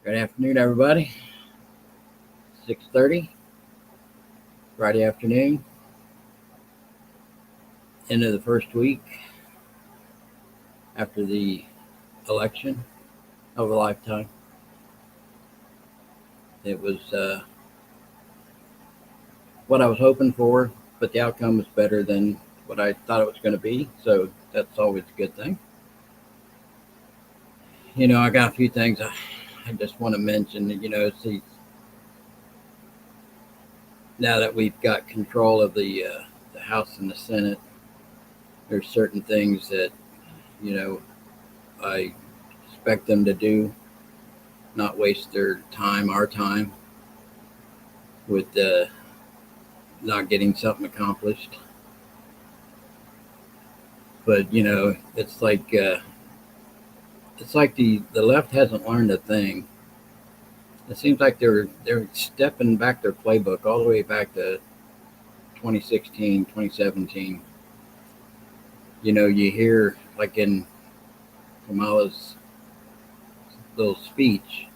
Good afternoon, everybody. 6:30, Friday afternoon, end of the first week after the election of a lifetime. It was what I was hoping for, but the outcome was better than what I thought it was going to be. So that's always a good thing. I got a few things I just want to mention. See, now that we've got control of the House and the Senate, there's certain things that you know I expect them to do, not waste their time, our time, with not getting something accomplished. But it's like the left hasn't learned a thing. It seems like they're stepping back their playbook all the way back to 2016, 2017. You hear like in Kamala's little speech,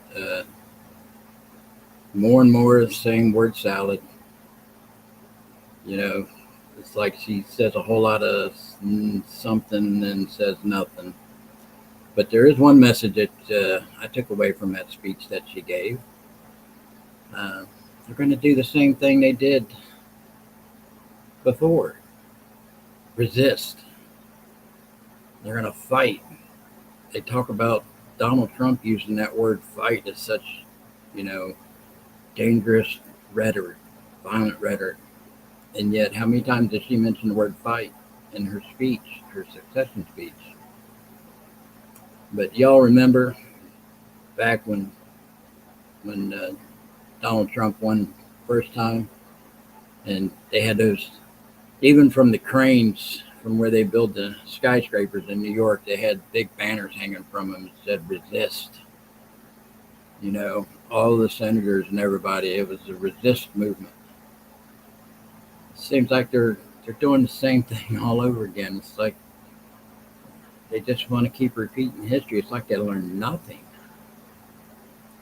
more and more of the same word salad. You know, it's like she says a whole lot of something and says nothing. But there is one message that I took away from that speech that she gave. Uh, they're going to do the same thing they did before, resist. They're going to fight. They talk about Donald Trump using that word fight as such, you know, dangerous rhetoric, violent rhetoric. And yet, how many times did she mention the word fight in her speech, her succession speech? But y'all remember back when Donald Trump won first time, and they had those, even from the cranes from where they build the skyscrapers in New York, they had big banners hanging from them that said resist. All the senators and everybody, it was the resist movement. It seems like they're doing the same thing all over again. It's like they just want to keep repeating history. It's like they learned nothing.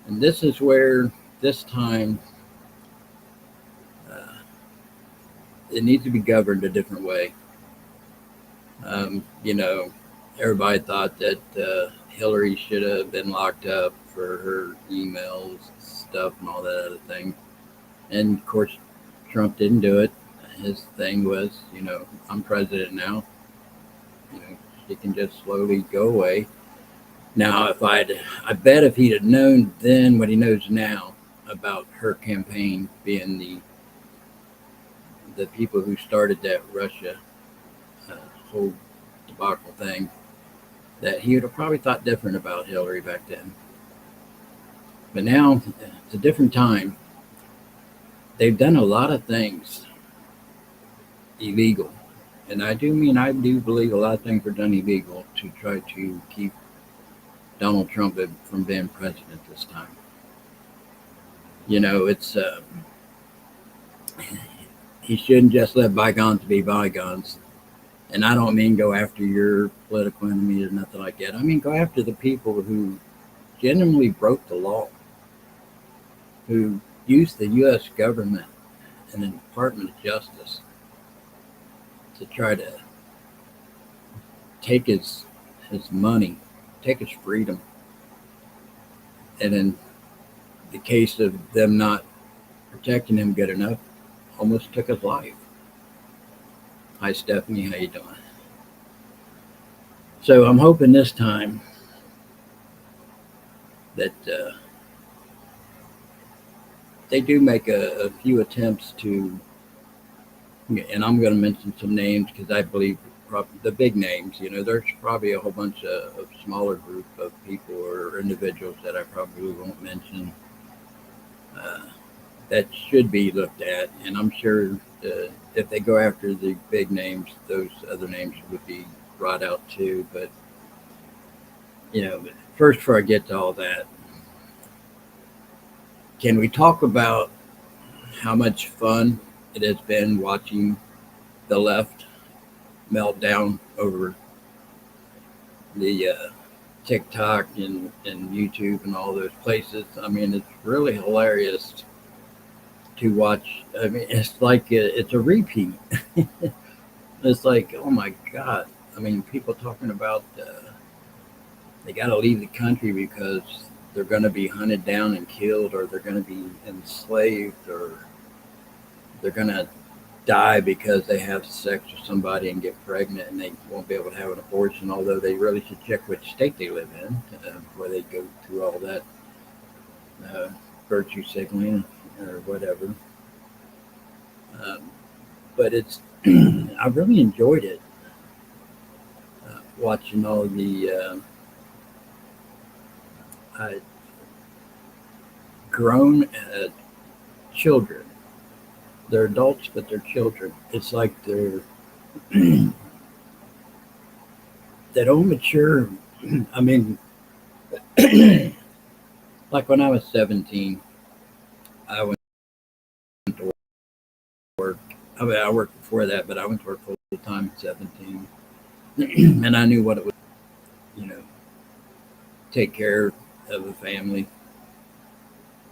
And this is where this time uh, it needs to be governed a different way. Um, you know, Everybody thought that Hillary should have been locked up for her emails, stuff, and all that other thing. And of course, Trump didn't do it. His thing was, I'm president now. She can just slowly go away. Now, I bet if he'd have known then what he knows now about her campaign being the people who started that Russia uh, whole debacle thing, that he would have probably thought different about Hillary back then. But now it's a different time. They've done a lot of things illegal. And I do believe a lot of things were done illegal to try to keep Donald Trump from being president this time. It's he shouldn't just let bygones be bygones. And I don't mean go after your political enemies or nothing like that. I mean go after the people who genuinely broke the law, who used the U.S. government and the Department of Justice to try to take his money, take his freedom, and in the case of them not protecting him good enough, almost took his life. Hi, Stephanie, how you doing? So I'm hoping this time that they do make a few attempts to, and I'm going to mention some names because I believe the big names. There's probably a whole bunch of smaller group of people or individuals that I probably won't mention uh, that should be looked at, and I'm sure if they go after the big names, those other names would be brought out too. But first, before I get to all that, can we talk about how much fun it has been watching the left melt down over the TikTok and YouTube and all those places. I mean, it's really hilarious to watch. I mean, it's like it's a repeat. It's like, oh my God. I mean, people talking about they got to leave the country because they're going to be hunted down and killed, or they're going to be enslaved, or they're going to die because they have sex with somebody and get pregnant and they won't be able to have an abortion, although they really should check which state they live in before they go through all that uh, virtue signaling or whatever. Um, but it's, I really enjoyed it, watching all the uh, grown children. They're adults, but they're children. It's like they don't mature. I mean, like when I was 17, I went to work. I mean, I worked before that, but I went to work full time at 17, and I knew what it was. You know, take care of a family.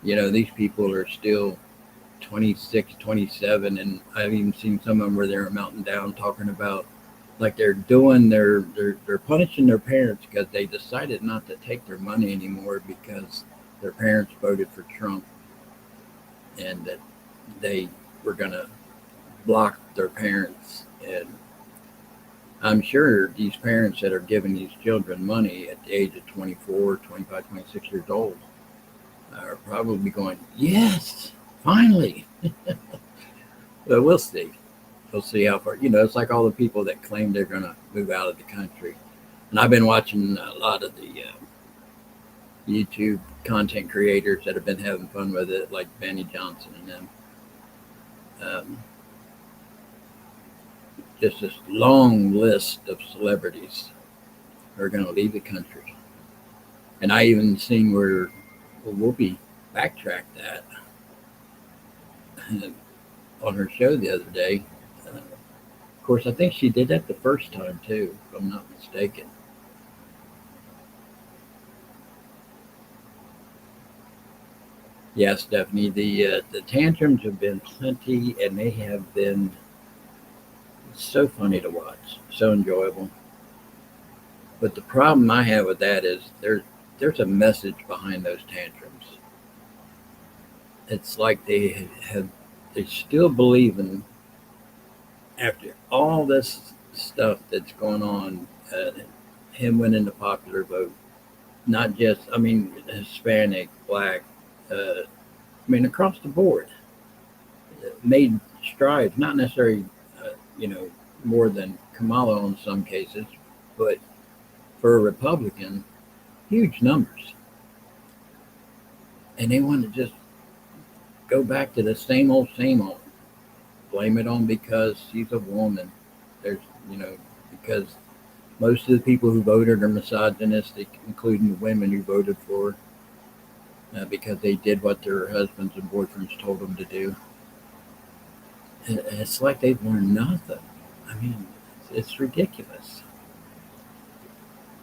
You know, these people are still 26, 27, and I've even seen some of them where they're melting down talking about like they're doing they're punishing their parents because they decided not to take their money anymore because their parents voted for Trump, and that they were going to block their parents. And I'm sure these parents that are giving these children money at the age of 24, 25, 26 years old are probably going, yes, finally. But we'll see. We'll see how far. You know, it's like all the people that claim they're going to move out of the country. And I've been watching a lot of the YouTube content creators that have been having fun with it, like Benny Johnson and them. Um, just this long list of celebrities who are going to leave the country. And I even seen where Whoopi backtracked that on her show the other day. Of course, I think she did that the first time too, if I'm not mistaken. Yeah, Stephanie, the tantrums have been plenty, and they have been so funny to watch, so enjoyable. But the problem I have with that is there's a message behind those tantrums. It's like they still believe in, after all this stuff that's going on, him winning the popular vote, not just, I mean, Hispanic, black, I mean, across the board, made strides, not necessarily, you know, more than Kamala in some cases, but for a Republican, huge numbers. And they want to just go back to the same old, same old. Blame it on because she's a woman. There's, you know, because most of the people who voted are misogynistic, including the women who voted for her, because they did what their husbands and boyfriends told them to do. And it's like they've learned nothing. I mean, it's ridiculous.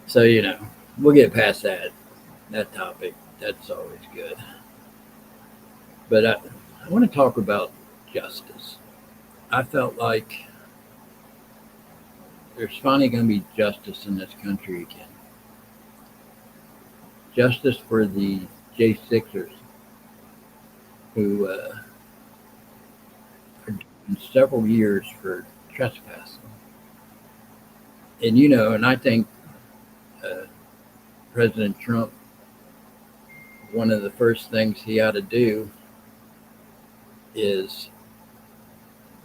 So, you know, we'll get past that topic. That's always good. But I want to talk about justice. I felt like there's finally going to be justice in this country again. Justice for the J6ers who are doing several years for trespassing. And, you know, and I think uh, President Trump, one of the first things he ought to do is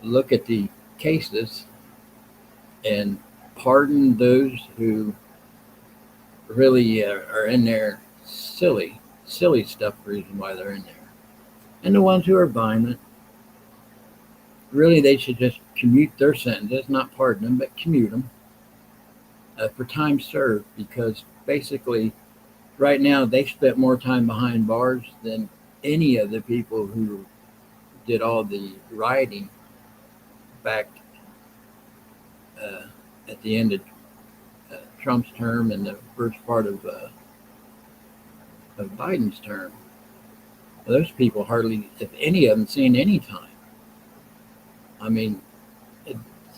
look at the cases and pardon those who really are in there silly stuff, reason why they're in there. And the ones who are violent, really they should just commute their sentences, not pardon them, but commute them for time served, because basically right now they spent more time behind bars than any of the people who did all the rioting back uh, at the end of Trump's term and the first part of Biden's term. Well, those people hardly, if any of them, seen any time. I mean,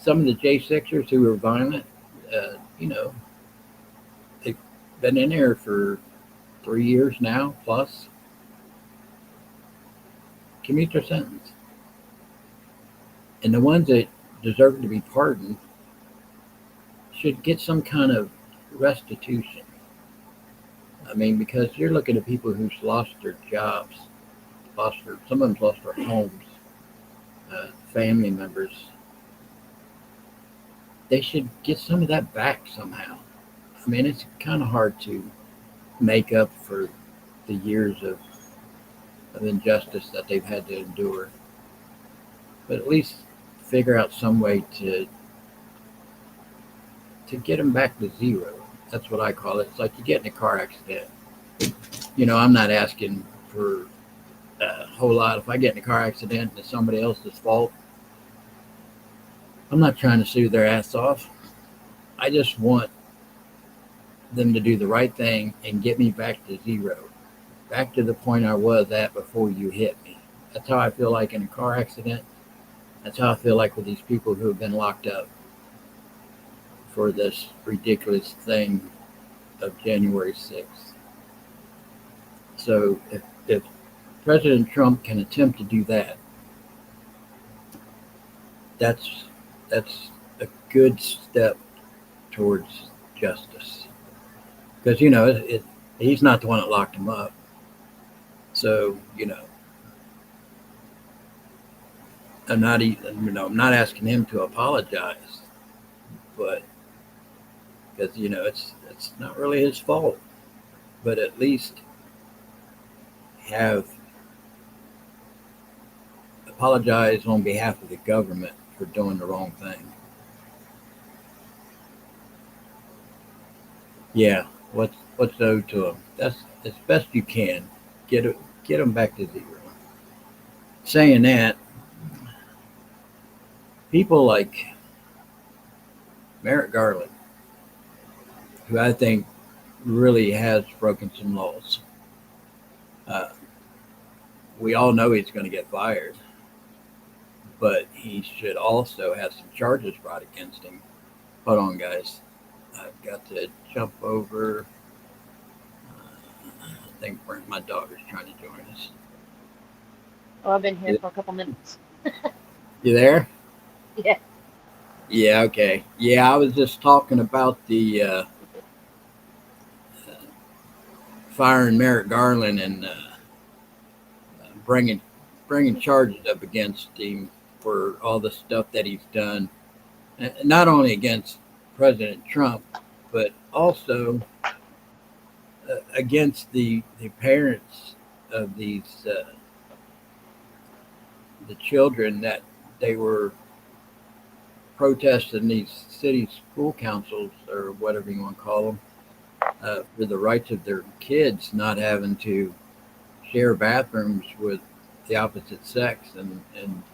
some of the J6ers who were violent, you know, they've been in there for 3 years now plus. Commute their sentence. And the ones that deserve to be pardoned should get some kind of restitution. I mean, because you're looking at people who's lost their jobs, some of them lost their homes, family members. They should get some of that back somehow. I mean, it's kind of hard to make up for the years of injustice that they've had to endure. But at least figure out some way to get them back to zero. That's what I call it. It's like you get in a car accident. You know, I'm not asking for a whole lot. If I get in a car accident and it's somebody else's fault, I'm not trying to sue their ass off. I just want them to do the right thing and get me back to zero, back to the point I was at before you hit me. That's how I feel like in a car accident. That's how I feel like with these people who have been locked up for this ridiculous thing of January 6th. So if President Trump can attempt to do that, that's a good step towards justice. Because, you know, he's not the one that locked him up. So, you know, I'm not asking him to apologize, but because, you know, it's not really his fault, but at least apologize on behalf of the government for doing the wrong thing. Yeah, what's owed to them? That's as best you can. Get them back to zero. Saying that, people like Merrick Garland, who I think really has broken some laws. We all know he's going to get fired, but he should also have some charges brought against him. Hold on, guys. I've got to jump over. I think my dog is trying to join us. Oh, I've been here for a couple minutes. You there? Yeah. Yeah, okay. Yeah, I was just talking about the firing Merrick Garland and bringing charges up against him for all the stuff that he's done, not only against President Trump, but also against the parents of these the children that they were protesting these city school councils or whatever you want to call them for the rights of their kids not having to share bathrooms with the opposite sex and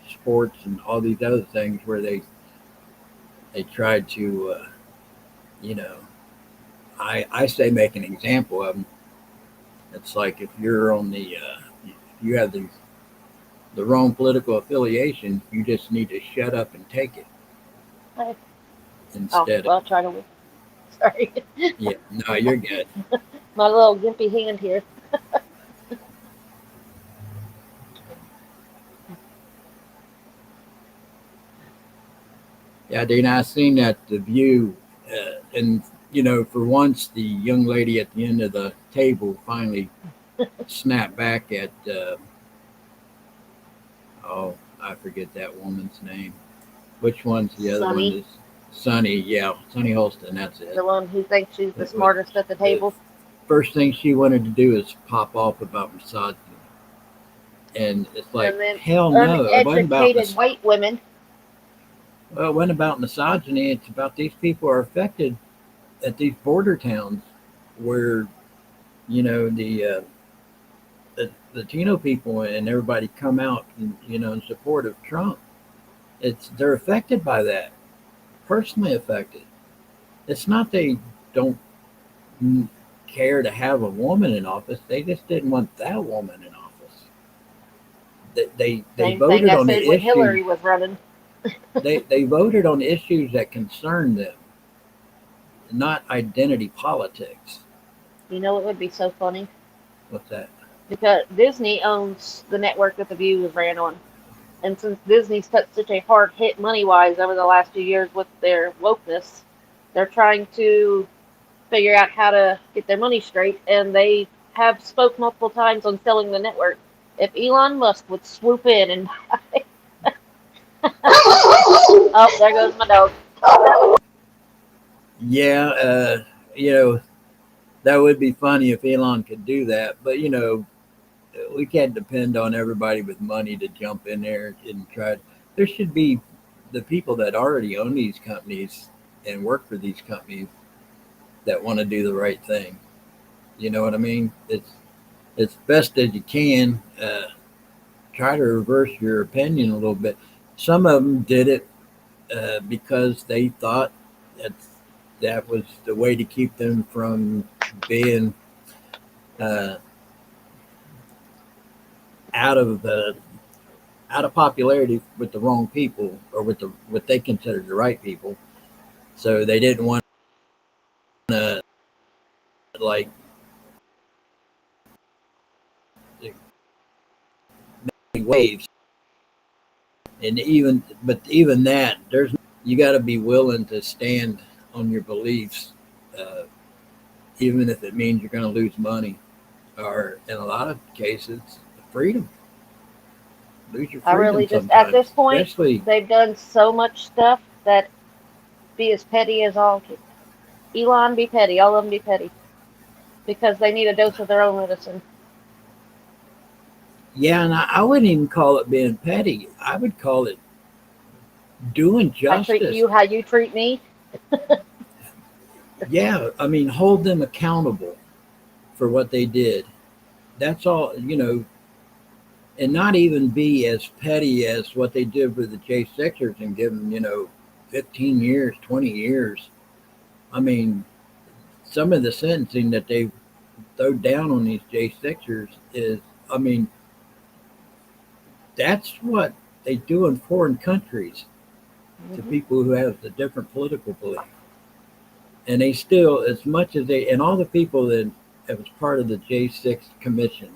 sports and all these other things where they tried to you know, I say make an example of them. It's like if you're on the you have the wrong political affiliation, you just need to shut up and take it instead. I'll try to win. Sorry. Yeah, no, you're good. My little gimpy hand here. Yeah, Dana, I seen that The View, and you know, for once, the young lady at the end of the table finally snapped back at. Oh, I forget that woman's name. Which one's the other Sunny. one? Is Sunny? Yeah, Sunny Holston. That's it. The one who thinks she's the smartest at the table. First thing she wanted to do is pop off about misogyny, and it's like, And then hell no, it wasn't about uneducated white women. well, it wasn't about misogyny. It's about these people are affected at these border towns where, you know, the Latino people and everybody come out, and, you know, in support of Trump. They're affected by that, personally affected. It's not they don't care to have a woman in office. They just didn't want that woman in office. They Same thing voted I on said the when issue. Hillary was running. They voted on issues that concern them, not identity politics. You know, it would be so funny What's that? because Disney owns the network that The View was ran on. And since Disney's took such a hard hit money wise over the last few years with their wokeness, they're trying to figure out how to get their money straight. And they have spoke multiple times on selling the network. If Elon Musk would swoop in and oh, there goes my dog. Yeah, you know, that would be funny if Elon could do that. But, we can't depend on everybody with money to jump in there and try. There should be the people that already own these companies and work for these companies that want to do the right thing. You know what I mean? It's best as you can. Try to reverse your opinion a little bit. Some of them did it because they thought that that was the way to keep them from being uh, out of out of popularity with the wrong people or with the what they considered the right people. So they didn't want to like waves. And even that, there's you got to be willing to stand on your beliefs, uh, even if it means you're going to lose money, or in a lot of cases, freedom. Lose your I freedom really just, at sometimes, this point, especially. they've done so much stuff that be as petty as all. Elon be petty, all of them be petty. Because they need a dose of their own medicine. Yeah, and I wouldn't even call it being petty. I would call it doing I treat justice. you how you treat me. Yeah, I mean, hold them accountable for what they did. That's all, and not even be as petty as what they did with the J6ers and give them, 15 years, 20 years. I mean, some of the sentencing that they throw down on these J6ers is, I mean, that's what they do in foreign countries to Mm-hmm. people who have a different political belief. And they still, as much as they, and all the people that was part of the J6 commission,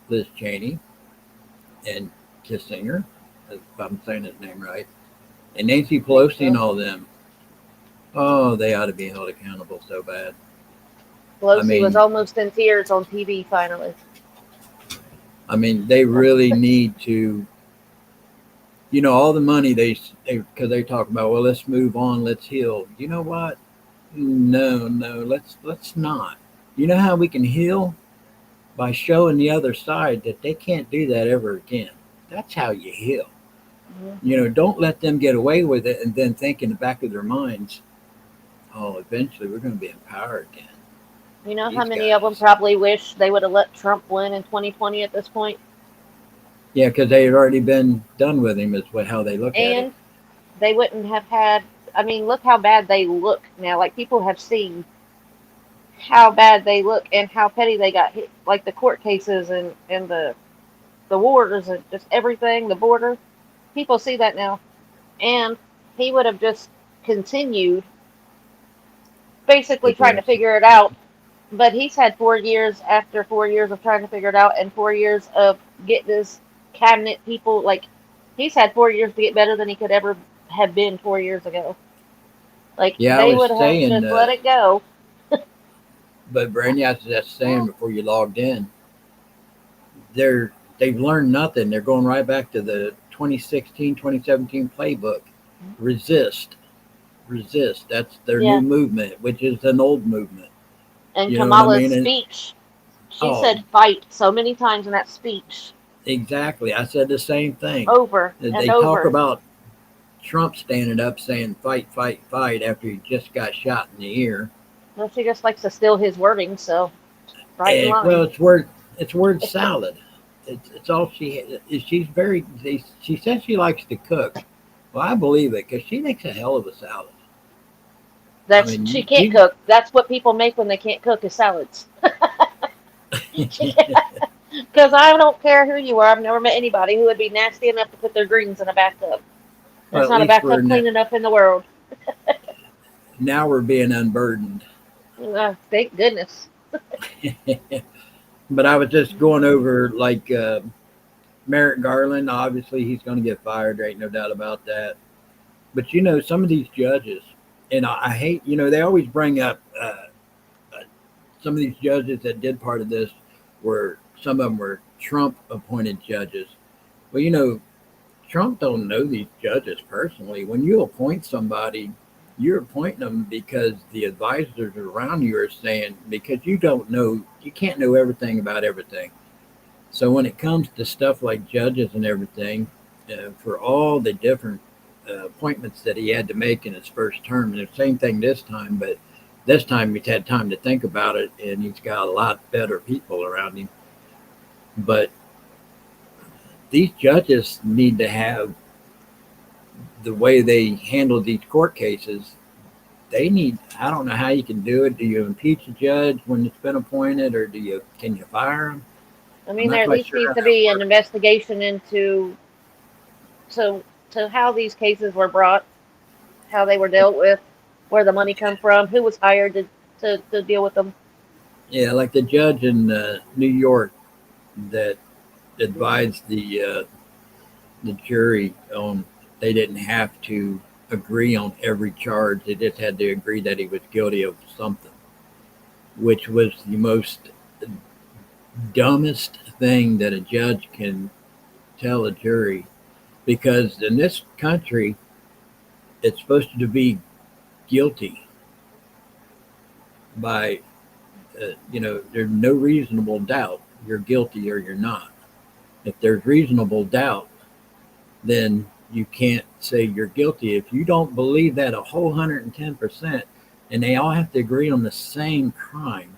Liz Cheney and Kissinger, if I'm saying his name right, and Nancy Pelosi and So, all of them, oh, they ought to be held accountable so bad. I Pelosi was mean, almost in tears on TV finally. they really need to, all the money because they talk about, well, let's move on, let's heal. You know what? No, let's not. You know how we can heal? By showing the other side that they can't do that ever again. That's how you heal. Mm-hmm. Don't let them get away with it and then think in the back of their minds, oh, eventually we're going to be in power again. You know how These many of them guys. probably wish they would have let Trump win in 2020 at this point? Yeah, because they had already been done with him, is how they look at it. And they wouldn't have had. I mean, look how bad they look now. Like, people have seen how bad they look and how petty they got hit. Like the court cases and the wars and just everything, the border. People see that now. And he would have just continued basically trying to Progressive. figure it out. But he's had 4 years after 4 years of trying to figure it out and 4 years of getting his cabinet people. Like, he's had 4 years to get better than he could ever have been 4 years ago. Like, Yeah, I they was would have saying, just let it go. but Brandy, I was just saying before you logged in, they've learned nothing. They're going right back to the 2016, 2017 playbook. Resist, resist. That's their new Yeah. movement, which is an old movement. And You know what I Kamala's mean? speech, she Oh, said fight so many times in that speech, exactly. I said the same thing. over and They talk over. about Trump standing up saying fight, fight, fight after he just got shot in the ear. Well, she just likes to steal his wording, so right in And well, line. it's word salad. It's all she's very. She says she likes to cook. Well, I believe it because she makes a hell of a salad. I That's mean, she can't cook. That's what people make when they can't cook is salads. Because I don't care who you are. I've never met anybody who would be nasty enough to put their greens in a bathtub. well, There's at not a least we're bathtub clean enough in the world. now we're being unburdened. Thank goodness. But I was just going over like Merrick Garland. Obviously, he's going to get fired. There ain't no doubt about that. But some of these judges, and I hate, they always bring up some of these judges that did part of this were some of them were Trump appointed judges. Well, Trump don't know these judges personally. When you appoint somebody, you're appointing them because the advisors around you are saying because you can't know everything about everything. So when it comes to stuff like judges and everything, for all the different appointments that he had to make in his first term, and the same thing this time, but this time he's had time to think about it, and he's got a lot better people around him. But these judges need to have the way they handle these court cases. They need. I don't know how you can do it. Do you impeach a judge when it's been appointed, or can you fire him? I I'm mean, not there at quite least sure needs how to that be an works. investigation into to how these cases were brought, how they were dealt with, where the money come from, who was hired to deal with them. Yeah, like the judge in New York that advised the jury on they didn't have to agree on every charge. They just had to agree that he was guilty of something, which was the most dumbest thing that a judge can tell a jury. Because in this country, it's supposed to be guilty by, there's no reasonable doubt you're guilty or you're not. If there's reasonable doubt, then you can't say you're guilty. If you don't believe that a whole 110%, and they all have to agree on the same crime,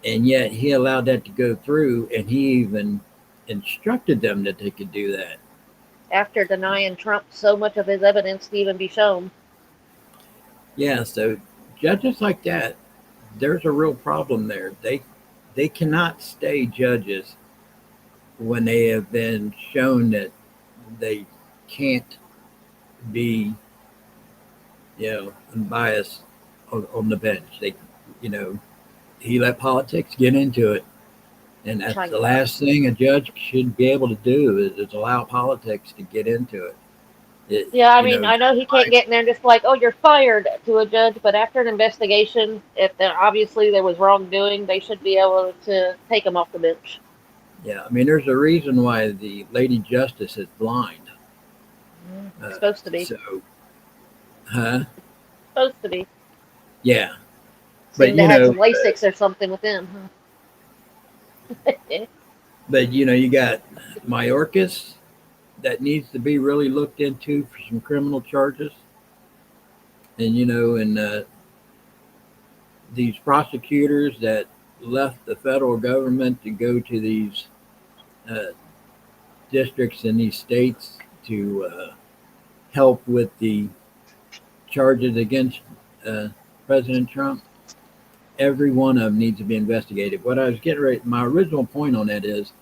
and yet he allowed that to go through, and he even instructed them that they could do that. After denying Trump so much of his evidence to even be shown. Yeah, so judges like that, there's a real problem there. They cannot stay judges when they have been shown that they can't be, unbiased on the bench. You know, he let politics get into it, and that's the last thing a judge should be able to do is allow politics to get into it. Yeah, I mean, I know he can't get in there and just like, oh, you're fired to a judge, but after an investigation, if there, obviously there was wrongdoing, they should be able to take him off the bench. Yeah, I mean, there's a reason why the Lady Justice is blind. Supposed to be. So, huh? Supposed to be. Yeah, Seemed to have some LASIX or something with him, huh? But you got Mayorkas that needs to be really looked into for some criminal charges, and these prosecutors that left the federal government to go to these uh, districts in these states to help with the charges against President Trump. Every one of them needs to be investigated. What I was getting ready, my original point on that is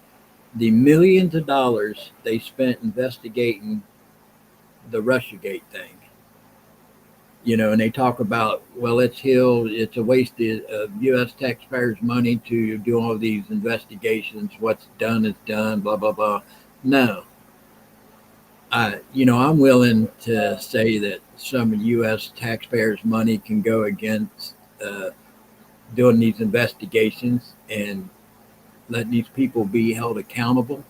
the millions of dollars they spent investigating the Russiagate thing. And they talk about, well, it's a waste of U.S. taxpayers' money to do all these investigations. What's done is done, blah, blah, blah. No. I'm willing to say that some U.S. taxpayers' money can go against doing these investigations and letting these people be held accountable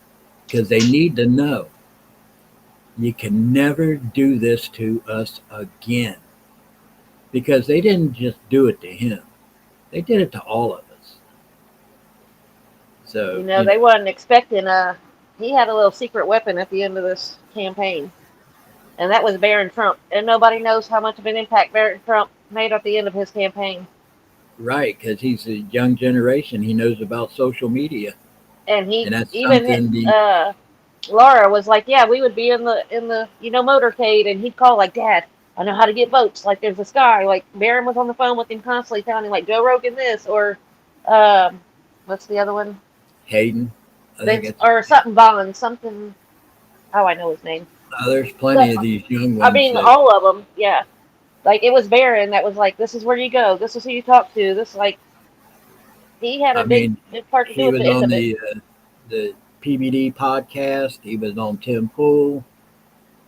because they need to know you can never do this to us again. Because they didn't just do it to him. They did it to all of us. So they wasn't expecting he had a little secret weapon at the end of this campaign. And that was Barron Trump. And nobody knows how much of an impact Barron Trump made at the end of his campaign. Right, because he's a young generation. He knows about social media. And that's even Laura was like, yeah, we would be in the motorcade, and he'd call like, Dad, I know how to get votes. Like there's this guy, like Barron was on the phone with him constantly telling him like Joe Rogan this or um what's the other one? Hayden, I think Vince it's. or something Vaughn, something oh I know his name. There's But plenty of these young I ones mean that. all of them, yeah. Like it was Barron that was like, this is where you go, this is who you talk to, this like he had a I big mean, big part to do he with was the end on of it. the PBD podcast. He was on Tim Pool.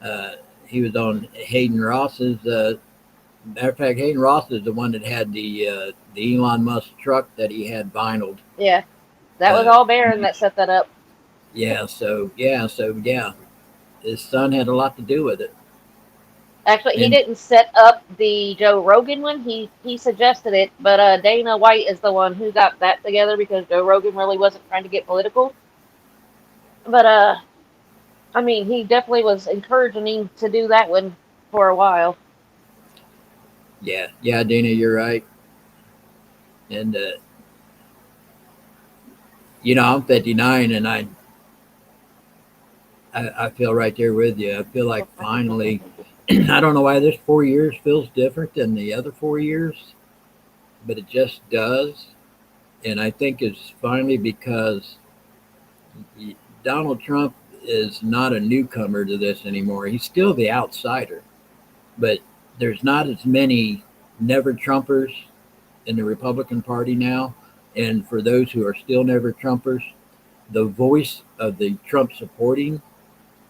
Uh, he was on Hayden Ross's. Matter of fact, Hayden Ross is the one that had the Elon Musk truck that he had vinyled. Yeah. That was Uh, all Barron that set that up. yeah. His son had a lot to do with it. Actually, he And didn't set up the Joe Rogan one. He suggested it, but Dana White is the one who got that together because Joe Rogan really wasn't trying to get political. But I mean, he definitely was encouraging him to do that one for a while. yeah, Dana, you're right. And I'm 59, and I feel right there with you. I feel like finally, I don't know why this 4 years feels different than the other 4 years, but it just does. And I think it's finally because Donald Trump is not a newcomer to this anymore. He's still the outsider, but there's not as many never Trumpers in the Republican Party now. And for those who are still never Trumpers, the voice of the Trump supporting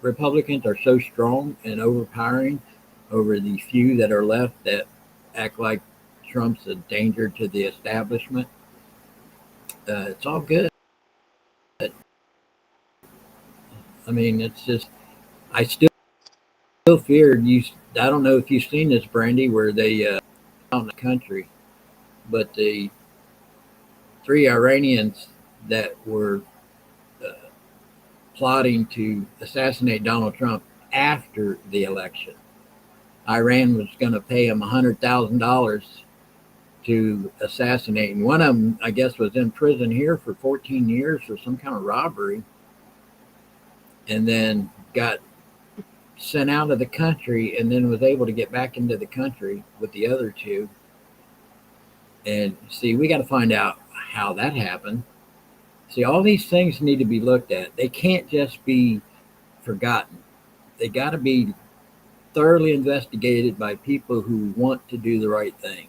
Republicans are so strong and overpowering over the few that are left that act like Trump's a danger to the establishment. It's all good. I mean, it's just, I still feared you. I don't know if you've seen this, Brandy, where they out in the country, but the three Iranians that were uh, plotting to assassinate Donald Trump after the election, Iran was going to pay him $100,000 to assassinate. And one of them, I guess, was in prison here for 14 years for some kind of robbery, and then got sent out of the country, and then was able to get back into the country with the other two. And see, we got to find out how that happened. See, all these things need to be looked at. They can't just be forgotten. They got to be thoroughly investigated by people who want to do the right thing.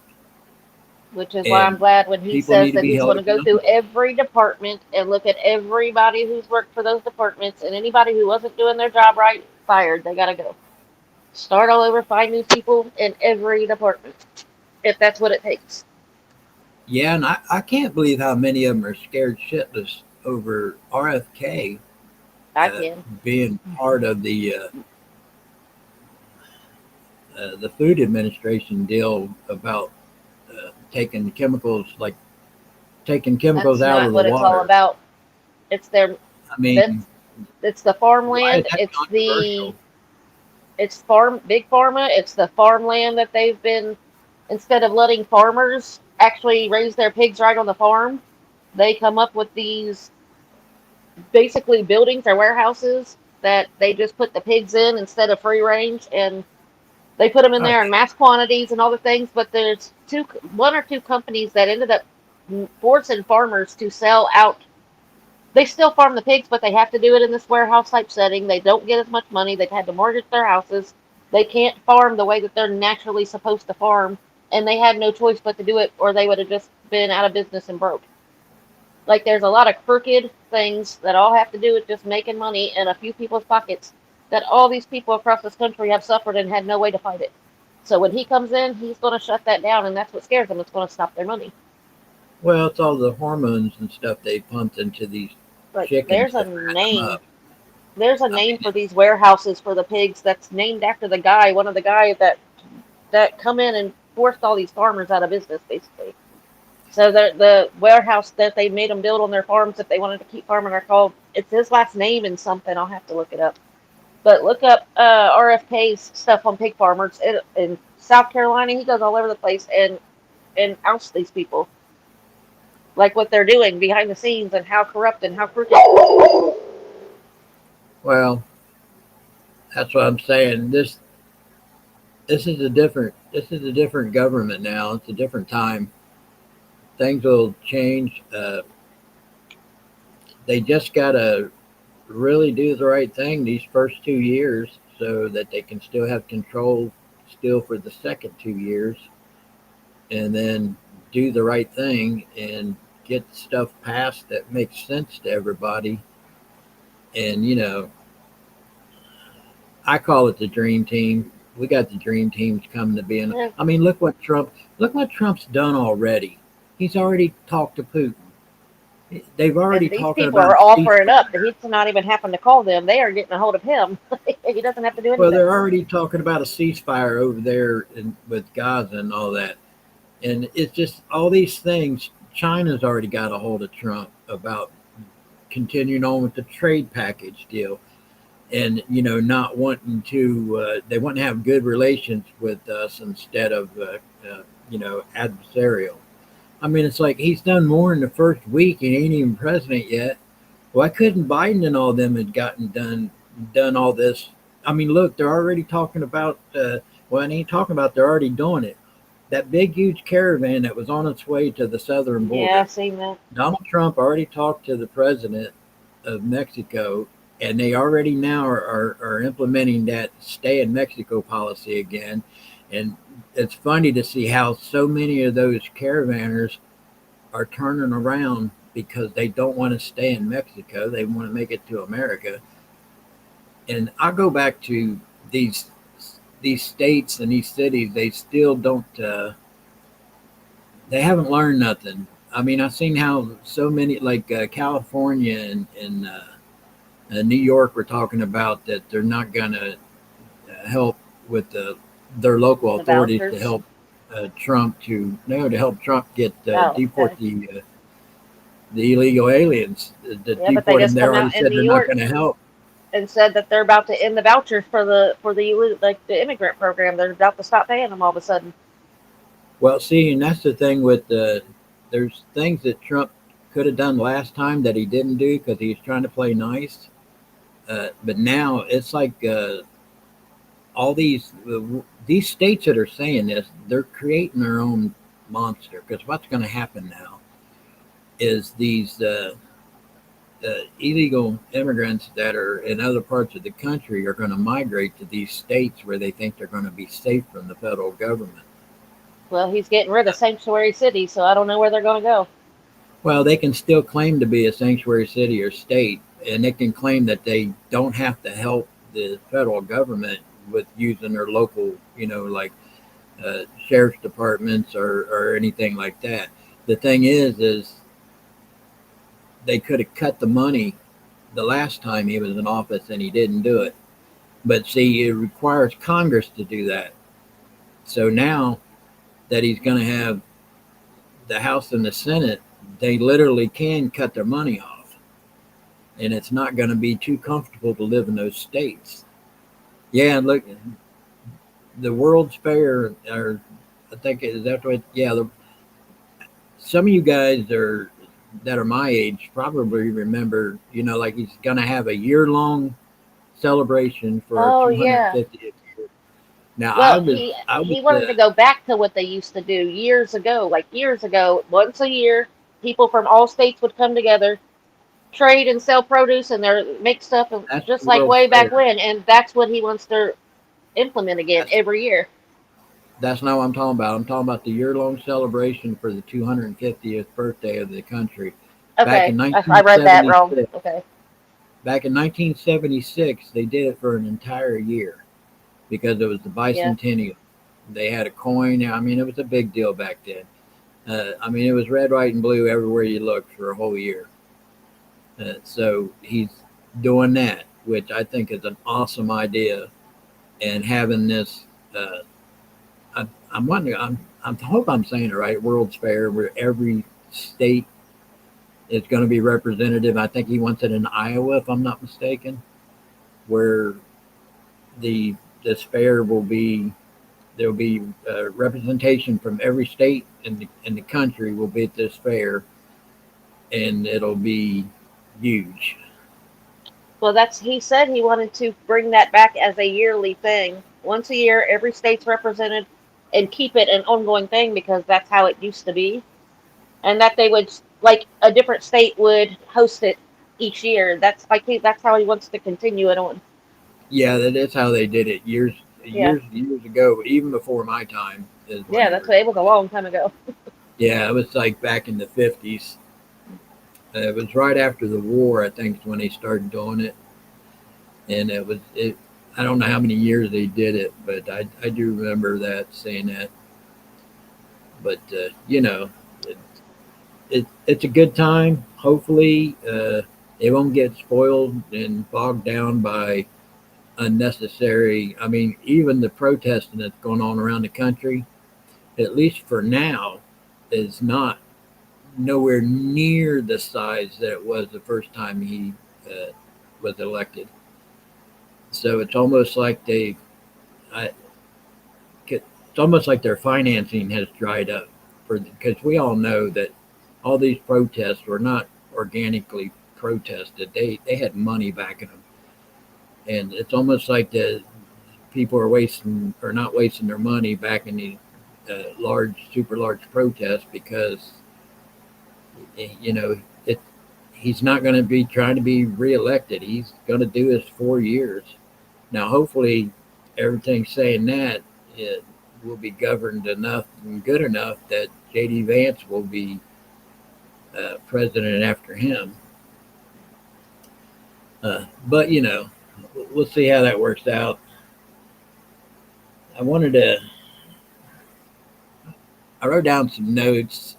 Which is why I'm And glad when he people need says to that be he's held going to go through accountable. every department and look at everybody who's worked for those departments and anybody who wasn't doing their job right, fired. They got to go. Start all over, find new people in every department, if that's what it takes. Yeah, and I can't believe how many of them are scared shitless over RFK I uh, can. being part of the Food Administration deal about taking chemicals, like taking chemicals That's out not of the what it's all water. about. It's their I mean, that's it's the why is farmland. that controversial? It's big pharma. It's the farmland that they've been instead of letting farmers actually raise their pigs right on the farm, they come up with these basically buildings or warehouses that they just put the pigs in instead of free range and they put them in Oh, there in mass quantities and all the things, but there's one or two companies that ended up forcing farmers to sell out. They still farm the pigs, but they have to do it in this warehouse type setting. They don't get as much money. They've had to mortgage their houses. They can't farm the way that they're naturally supposed to farm, and they had no choice but to do it, or they would have just been out of business and broke. Like there's a lot of crooked things that all have to do with just making money in a few people's pockets that all these people across this country have suffered and had no way to fight it. So when he comes in, he's going to shut that down, and that's what scares them. It's going to stop their money. well, it's all the hormones and stuff they pumped into these Like chickens to fat them up. there's a I name mean, for these warehouses for the pigs that's named after the guy, one of the guys that come in and forced all these farmers out of business, basically. So the warehouse that they made them build on their farms if they wanted to keep farming are called. It's his last name and something. I'll have to look it up. But look up RFK's stuff on pig farmers in South Carolina. He goes all over the place and ousts these people, like what they're doing behind the scenes and how corrupt and how crooked. well, that's what I'm saying. This this is a different government now. It's a different time. Things will change. They just gotta really do the right thing these first 2 years so that they can still have control still for the second 2 years, and then do the right thing and get stuff passed that makes sense to everybody. And I call it the dream team. We got the dream teams coming to being. Yeah. I mean, look what Trump's done already. He's already talked to Putin. They've already And these talking people about are a offering up. ceasefire. He's not even having to call them. They are getting a hold of him. He doesn't have to do Well, anything. they're already talking about a ceasefire over there with Gaza and all that. And it's just all these things. China's already got a hold of Trump about continuing on with the trade package deal, and not wanting to. They want to have good relations with us instead of adversarial. I mean, it's like he's done more in the first week and ain't even president yet. Why couldn't Biden and all them had gotten done all this? I mean, look, they're already talking about. Well, they ain't talking about. They're already doing it. That big, huge caravan that was on its way to the southern Yeah, border. I've seen that. Donald Trump already talked to the president of Mexico, and they already now are implementing that stay in Mexico policy again. And it's funny to see how so many of those caravanners are turning around because they don't want to stay in Mexico. They want to make it to America. And I go back to these states and these cities. They still don't. They haven't learned nothing. I mean, I've seen how so many, like California and New York, were talking about that they're not going to help with their local The authorities to vouchers. help Trump to no to help Trump get Oh, deport okay. the illegal aliens. To Yeah, but they deport them, just they come already out in said New they're not York going to help. and said that they're about to end the vouchers for the immigrant program. They're about to stop paying them all of a sudden. Well, see, and that's the thing with there's things that Trump could have done last time that he didn't do because he was trying to play nice. But now it's like all these states that are saying this, they're creating their own monster. Because what's going to happen now is these illegal immigrants that are in other parts of the country are going to migrate to these states where they think they're going to be safe from the federal government. Well, he's getting rid of sanctuary cities, so I don't know where they're going to go. Well, they can still claim to be a sanctuary city or state, and they can claim that they don't have to help the federal government with using their local, like sheriff's departments or anything like that. The thing is they could have cut the money the last time he was in office, and he didn't do it. But see, it requires Congress to do that. So now that he's going to have the House and the Senate, they literally can cut their money off, and it's not going to be too comfortable to live in those states. Yeah, look, the World's Fair, or I think is that what? Yeah, some of you guys are that are my age probably remember. Like he's going to have a year-long celebration for our Oh yeah. 250th year. Now Well, I was he wanted to go back to what they used to do years ago. Like years ago, once a year, people from all states would come together, trade and sell produce, and their make stuff that's just the like World's way back Fair. when. And that's what he wants to implement again That's every year. That's not what I'm talking about. I'm talking about the year-long celebration for the 250th birthday of the country. Back Okay, in I read that wrong. 1976, Okay. back in 1976, they did it for an entire year because it was the Yeah. bicentennial. They had a coin. I mean, it was a big deal back then. I mean, it was red, white, and blue everywhere you looked for a whole year. So he's doing that, which I think is an awesome idea. And having this I'm wondering. I hope I'm saying it right. World's Fair, where every state is going to be representative. I think he wants it in Iowa, if I'm not mistaken, where the this fair will be. There will be representation from every state in the country will be at this fair, and it'll be huge. Well, that's he said he wanted to bring that back as a yearly thing. once a year, every state's represented, and keep it an ongoing thing because that's how it used to be, and that they would like a different state would host it each year. That's how he wants to continue it on. Yeah, that's how they did it Yeah, years ago, even before my time is when yeah, they that's were. it was a long time ago. Yeah, it was like back in the 50s. It was right after the war, I think, is when they started doing it, and it. I don't know how many years they did it, but I do remember that saying that. But it's a good time. Hopefully, it won't get spoiled and bogged down by unnecessary. I mean, even the protesting that's going on around the country, at least for now, is not nowhere near the size that it was the first time he was elected. So it's almost like I, it's almost like their financing has dried up for because we all know that all these protests were not organically protested. They had money backing them, and it's almost like the people are wasting or not wasting their money backing these super large protests because you know it. He's not going to be trying to be reelected. He's going to do his 4 years. Now, hopefully, everything's saying that it will be governed enough and good enough that J.D. Vance will be president after him. But we'll see how that works out. I wanted to. I wrote down some notes.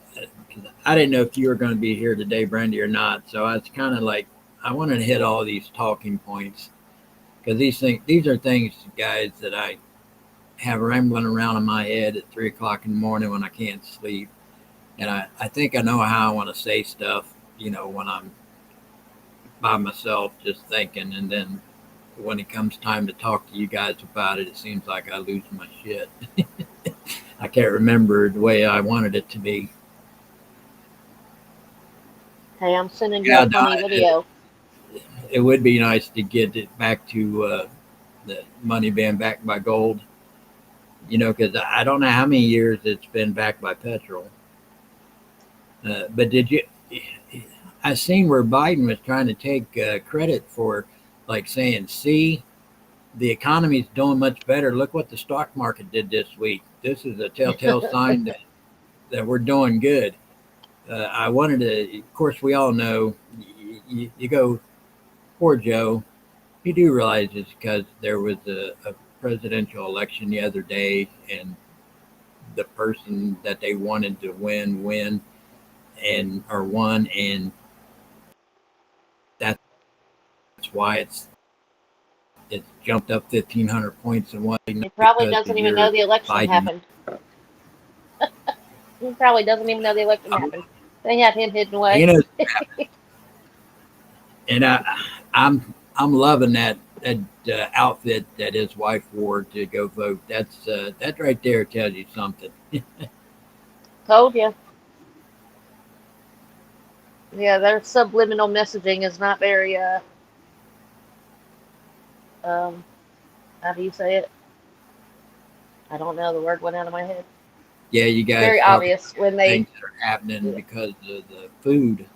I didn't know if you were going to be here today, Brandy, or not. So I was kind of like, I wanted to hit all these talking points because these are things, guys, that I have rambling around in my head at 3 o'clock in the morning when I can't sleep. And I think I know how I want to say stuff, when I'm by myself just thinking. And then when it comes time to talk to you guys about it, it seems like I lose my shit. I can't remember the way I wanted it to be. Hey, I'm sending you a Yeah, funny video. it would be nice to get it back to the money being backed by gold, because I don't know how many years it's been backed by petrol. But did you? I seen where Biden was trying to take credit for, like saying, "See, the economy's doing much better. Look what the stock market did this week. This is a telltale sign that we're doing good." I wanted to, of course, we all know. You go, poor Joe. You do realize it's because there was a presidential election the other day, and the person that they wanted to win and or won, and that's why it's jumped up 1,500 points in one day, He not probably because doesn't of even know your the election Biden. happened. He probably doesn't even know the election happened. They had him hidden away. You know, and I'm loving that outfit that his wife wore to go vote. That right there tells you something. Told you. Yeah, their subliminal messaging is not very um how do you say it? I don't know. The word went out of my head. Yeah, you guys Very talking obvious when about they. things that are happening because of the food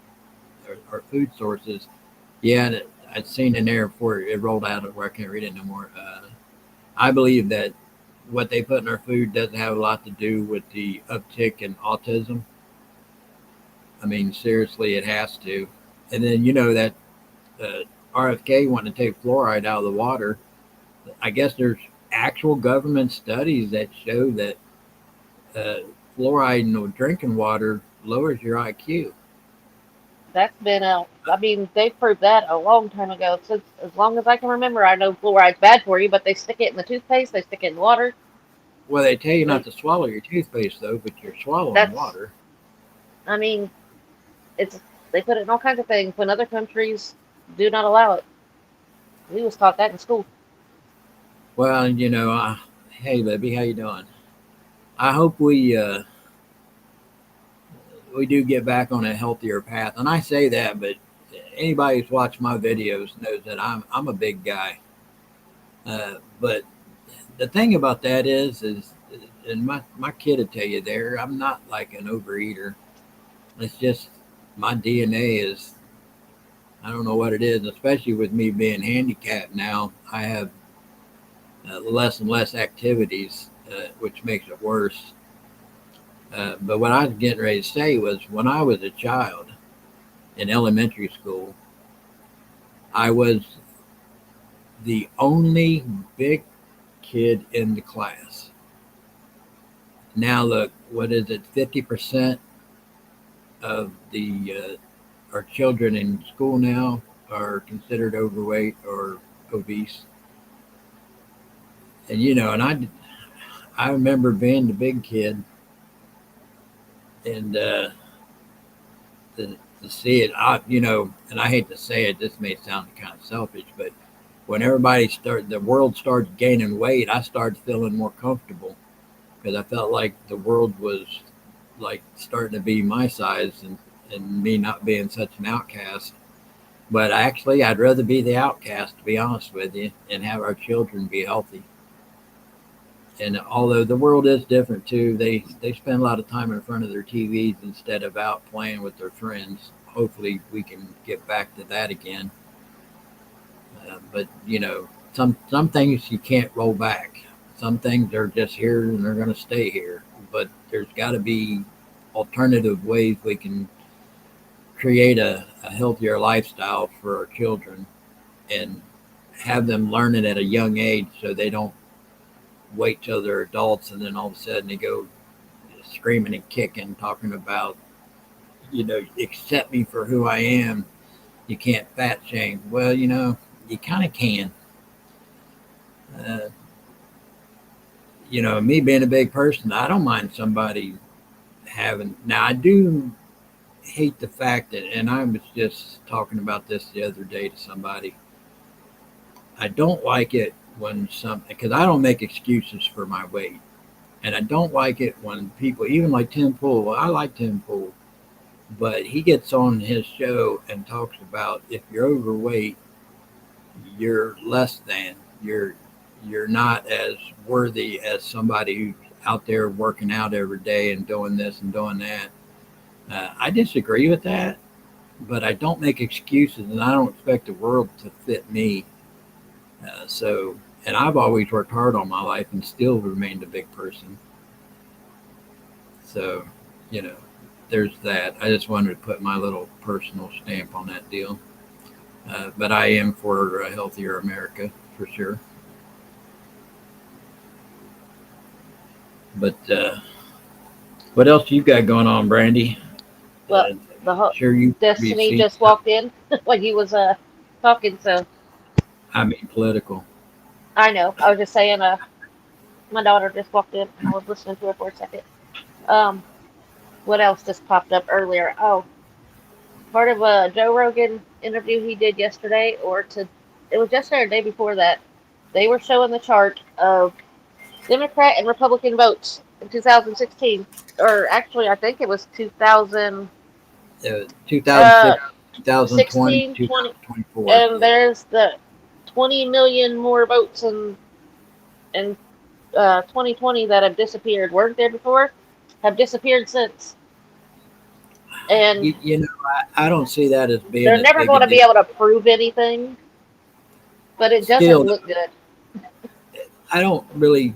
or food sources. Yeah, and I'd seen in there before it rolled out where I can't read it no more. I believe that what they put in our food doesn't have a lot to do with the uptick in autism. I mean, seriously, it has to. And then that uh, RFK wanting to take fluoride out of the water. I guess there's actual government studies that show that uh, fluoride in the drinking water lowers your IQ. That's been a. I mean, they proved that a long time ago. Since as long as I can remember, I know fluoride's bad for you, but they stick it in the toothpaste. They stick it in water. Well, they tell you not They. to swallow your toothpaste though, but you're swallowing That's. water. I mean, it's. They put it in all kinds of things when other countries do not allow it. We was taught that in school. Well, hey, Libby, how you doing? I hope we do get back on a healthier path. And I say that, but anybody who's watched my videos knows that I'm a big guy. But the thing about that is, and my kid will tell you there, I'm not like an overeater. It's just my DNA is, I don't know what it is, especially with me being handicapped now. I have less and less activities, which makes it worse. But what I was getting ready to say was when I was a child in elementary school, I was the only big kid in the class. Now look, what is it? 50% of the our children in school now are considered overweight or obese. And and I remember being the big kid, and to see it, and I hate to say it, this may sound kind of selfish, but when the world started gaining weight, I started feeling more comfortable because I felt like the world was like starting to be my size, and me not being such an outcast. But actually, I'd rather be the outcast, to be honest with you, and have our children be healthy. And although the world is different too, they spend a lot of time in front of their TVs instead of out playing with their friends. Hopefully, we can get back to that again. But some things you can't roll back. Some things are just here and they're going to stay here. But there's got to be alternative ways we can create a healthier lifestyle for our children and have them learn it at a young age so they don't wait till they're adults and then all of a sudden they go screaming and kicking, talking about, accept me for who I am. You can't fat shame. Well, you kind of can. Uh, me being a big person, I don't mind somebody having. Now, I do hate the fact that, and I was just talking about this the other day to somebody. I don't like it when because I don't make excuses for my weight. And I don't like it when people, even like Tim Pool, well, I like Tim Pool, but he gets on his show and talks about if you're overweight, you're less than, you're not as worthy as somebody who's out there working out every day and doing this and doing that. I disagree with that, but I don't make excuses and I don't expect the world to fit me. And I've always worked hard all my life and still remained a big person. So, you know, there's that. I just wanted to put my little personal stamp on that deal. But I am for a healthier America for sure. But what else you got going on, Brandy? Well, the whole Sure, you be Destiny seen. just walked in like he was talking. So I mean, political. I know. I was just saying. My daughter just walked in. I was listening to her for a second. Um, what else just popped up earlier? Oh, part of a Joe Rogan interview he did yesterday, it was yesterday or the day before that. They were showing the chart of Democrat and Republican votes in 2016, or actually, I think it was 2000, 2006, 2020, 16, 20, 2024. and Yeah. there's the 20 million more votes in 2020 that have disappeared. Weren't there before? Have disappeared since, and I don't see that as being they're as never big a going to be deal. able to prove anything. But it doesn't Still, look good. I don't really,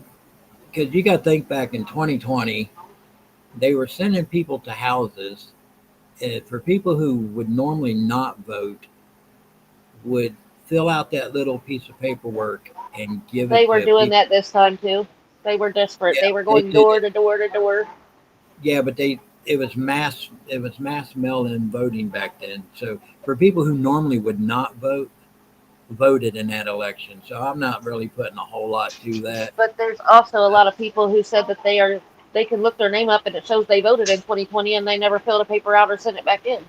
because you got to think back in 2020, they were sending people to houses. For people who would normally not vote, would fill out that little piece of paperwork and give They it were to doing people. that this time too. They were desperate. Yeah, They were they going did door it. to door to door. Yeah, but it was mass mail-in voting back then. So for people who normally would not vote, voted in that election. So I'm not really putting a whole lot to that. But there's also a lot of people who said that they can look their name up and it shows they voted in 2020 and they never filled a paper out or sent it back in.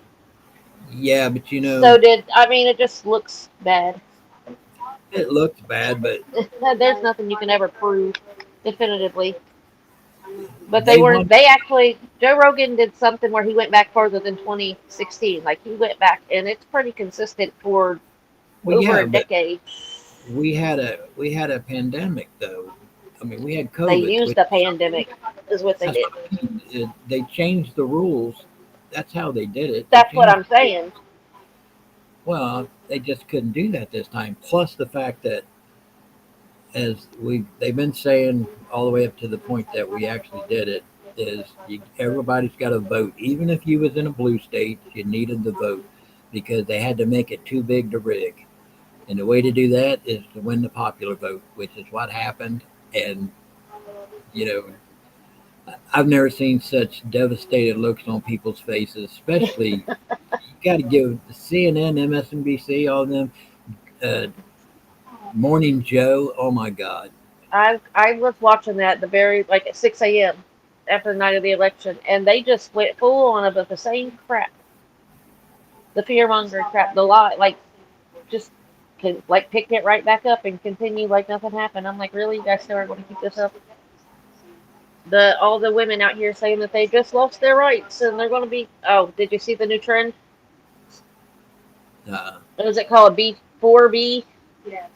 Yeah, but So it just looks bad. it looks bad, but There's nothing you can ever prove definitively. But they want. they actually, Joe Rogan did something where he went back further than 2016. Like he went back and it's pretty consistent for Well, over yeah, a but decade. we had a pandemic though. I mean, we had They COVID. used the pandemic, is what they That's did. what I mean. They changed the rules. That's how they did it. They That's what changed. I'm saying. Well, they just couldn't do that this time. Plus the fact that, they've been saying all the way up to the point that we actually did it, is everybody's got to vote. Even if you was in a blue state, you needed the vote because they had to make it too big to rig. And the way to do that is to win the popular vote, which is what happened. And you know, I've never seen such devastated looks on people's faces, especially you got to give the CNN, MSNBC, all of them, uh, Morning Joe. Oh my God. I was watching that the very like at 6 a.m. after the night of the election, and they just went full on about the same crap, the fear mongering crap, the lie, like just like picked it right back up and continued like nothing happened. I'm like, really, you guys still are going to keep this up? All the women out here saying that they just lost their rights and they're going to be. Oh, did you see the new trend? Uh, What is it called? B4B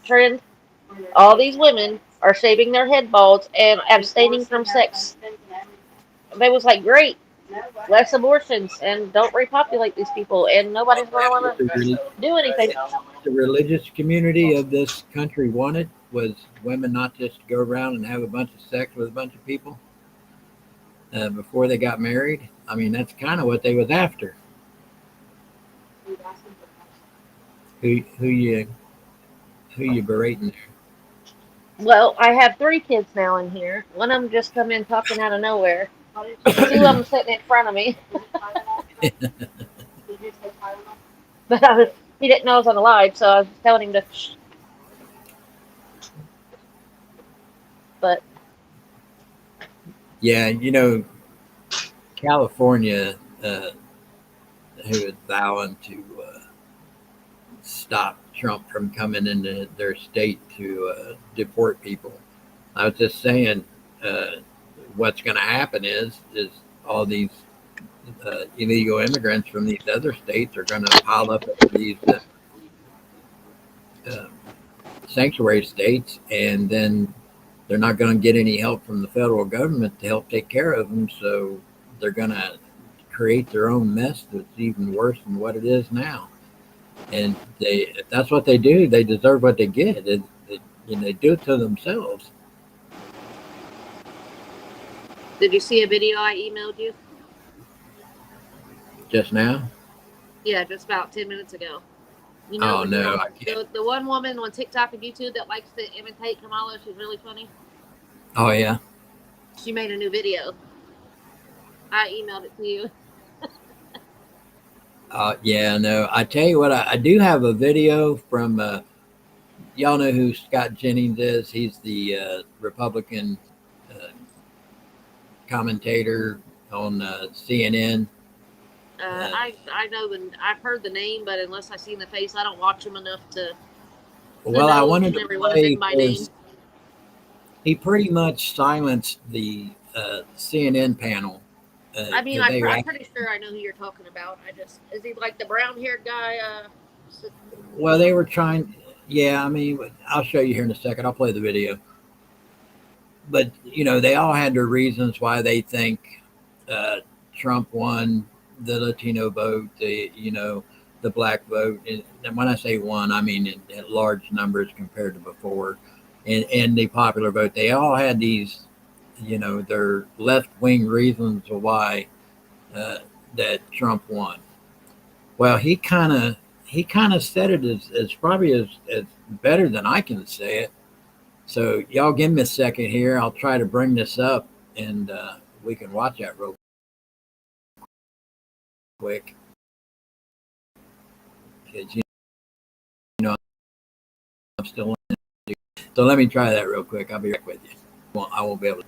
trend. All these women are shaving their head balds and abstaining from sex. They was like, great, less abortions and don't repopulate these people, and nobody's going to that's what want to do anything. the religious community of this country wanted, was women not just go around and have a bunch of sex with a bunch of people before they got married. I mean, that's kind of what they was after. Who you berating there? Well, I have 3 kids now in here. One of them just come in talking out of nowhere. 2 of them sitting in front of me. But he didn't know I was on the live, so I was telling him to shh. But Yeah, California, who is vowing to stop Trump from coming into their state to deport people. I was just saying, what's going to happen is all these illegal immigrants from these other states are going to pile up at these uh, sanctuary states, and then they're not going to get any help from the federal government to help take care of them. So they're going to create their own mess that's even worse than what it is now. And if that's what they do, they deserve what they get. They do it to themselves. did you see a video I emailed you? Just now? Yeah, just about 10 minutes ago. You know, oh no, I can't. The one woman on TikTok and YouTube that likes to imitate Kamala, she's really funny. Oh yeah. She made a new video. I emailed it to you. Yeah, no. I tell you what, I do have a video from. Y'all know who Scott Jennings is? He's the Republican commentator on CNN. I know I've heard the name, but unless I seen the face, I don't watch him enough to. Well, I wanted to play my name. He pretty much silenced the CNN panel. I mean, I'm pretty sure I know who you're talking about. Is he like the brown-haired guy? Well, they were trying. Yeah, I mean, I'll show you here in a second. I'll play the video. But they all had their reasons why they think Trump won the Latino vote, the black vote, and when I say one, I mean in large numbers compared to before, and the popular vote. They all had these, their left wing reasons of why that Trump won. Well, he kind of said it as probably as better than I can say it. So y'all give me a second here. I'll try to bring this up, and we can watch that real quick. Because I'm still in it. So let me try that real quick. I'll be right with you. Well, I won't be able to.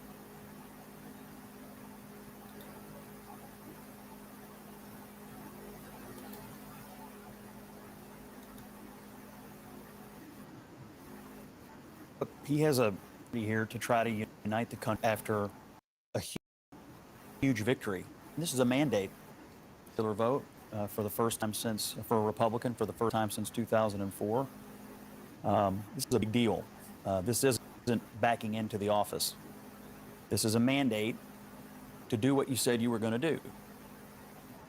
He has a here to try to unite the country after a huge victory. This is a mandate vote for the first time for a Republican for the first time since 2004. This is a big deal. This is isn't backing into the office. This is a mandate to do what you said you were going to do.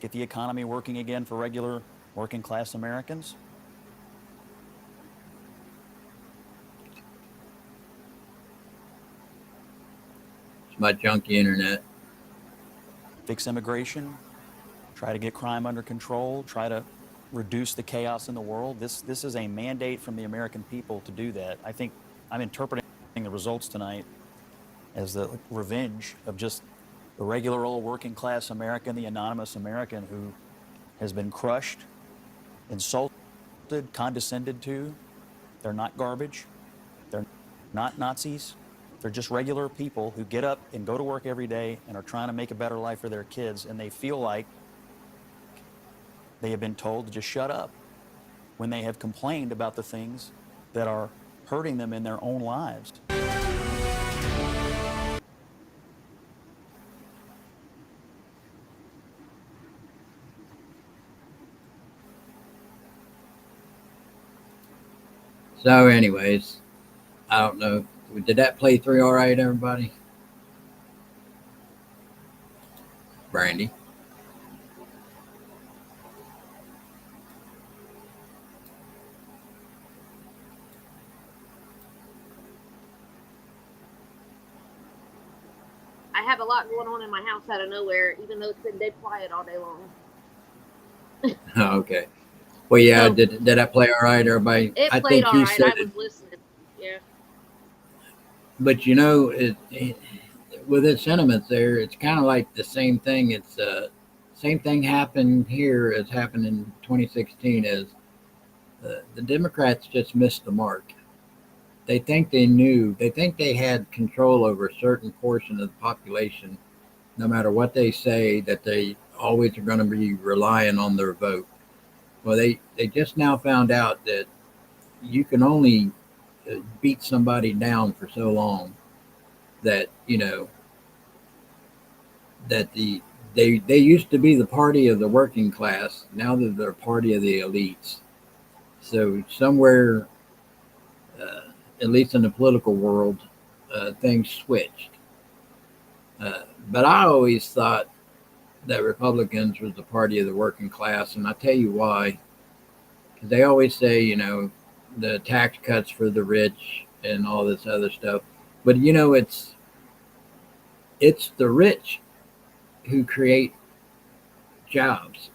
Get the economy working again for regular working class Americans. It's my junky internet. Fix immigration. Try to get crime under control. Try to reduce the chaos in the world. This is a mandate from the American people to do that. I think I'm interpreting the results tonight as the revenge of just the regular old working class American, the anonymous American who has been crushed, insulted, condescended to. They're not garbage. They're not Nazis. They're just regular people who get up and go to work every day and are trying to make a better life for their kids, and they feel like they have been told to just shut up when they have complained about the things that are hurting them in their own lives. So anyways, I don't know. Did that play through all right, everybody? Brandy? I have a lot going on in my house out of nowhere, even though it's been dead quiet all day long. Oh, okay. Well, yeah, So- did that play all right, everybody? It I played think all he right. said I it, was listening. Yeah. but you know, with his sentiments there, it's kind of like the same thing. It's same thing happened here as happened in 2016. As the Democrats just missed the mark. They think they knew. They think they had control over a certain portion of the population, no matter what they say. That they always are going to be relying on their vote. Well, they just now found out that you can only beat somebody down for so long that that they used to be the party of the working class. Now they're the party of the elites. So somewhere, at least in the political world, things switched. But I always thought that Republicans was the party of the working class, and I tell you why. Because they always say, the tax cuts for the rich and all this other stuff. But it's the rich who create jobs.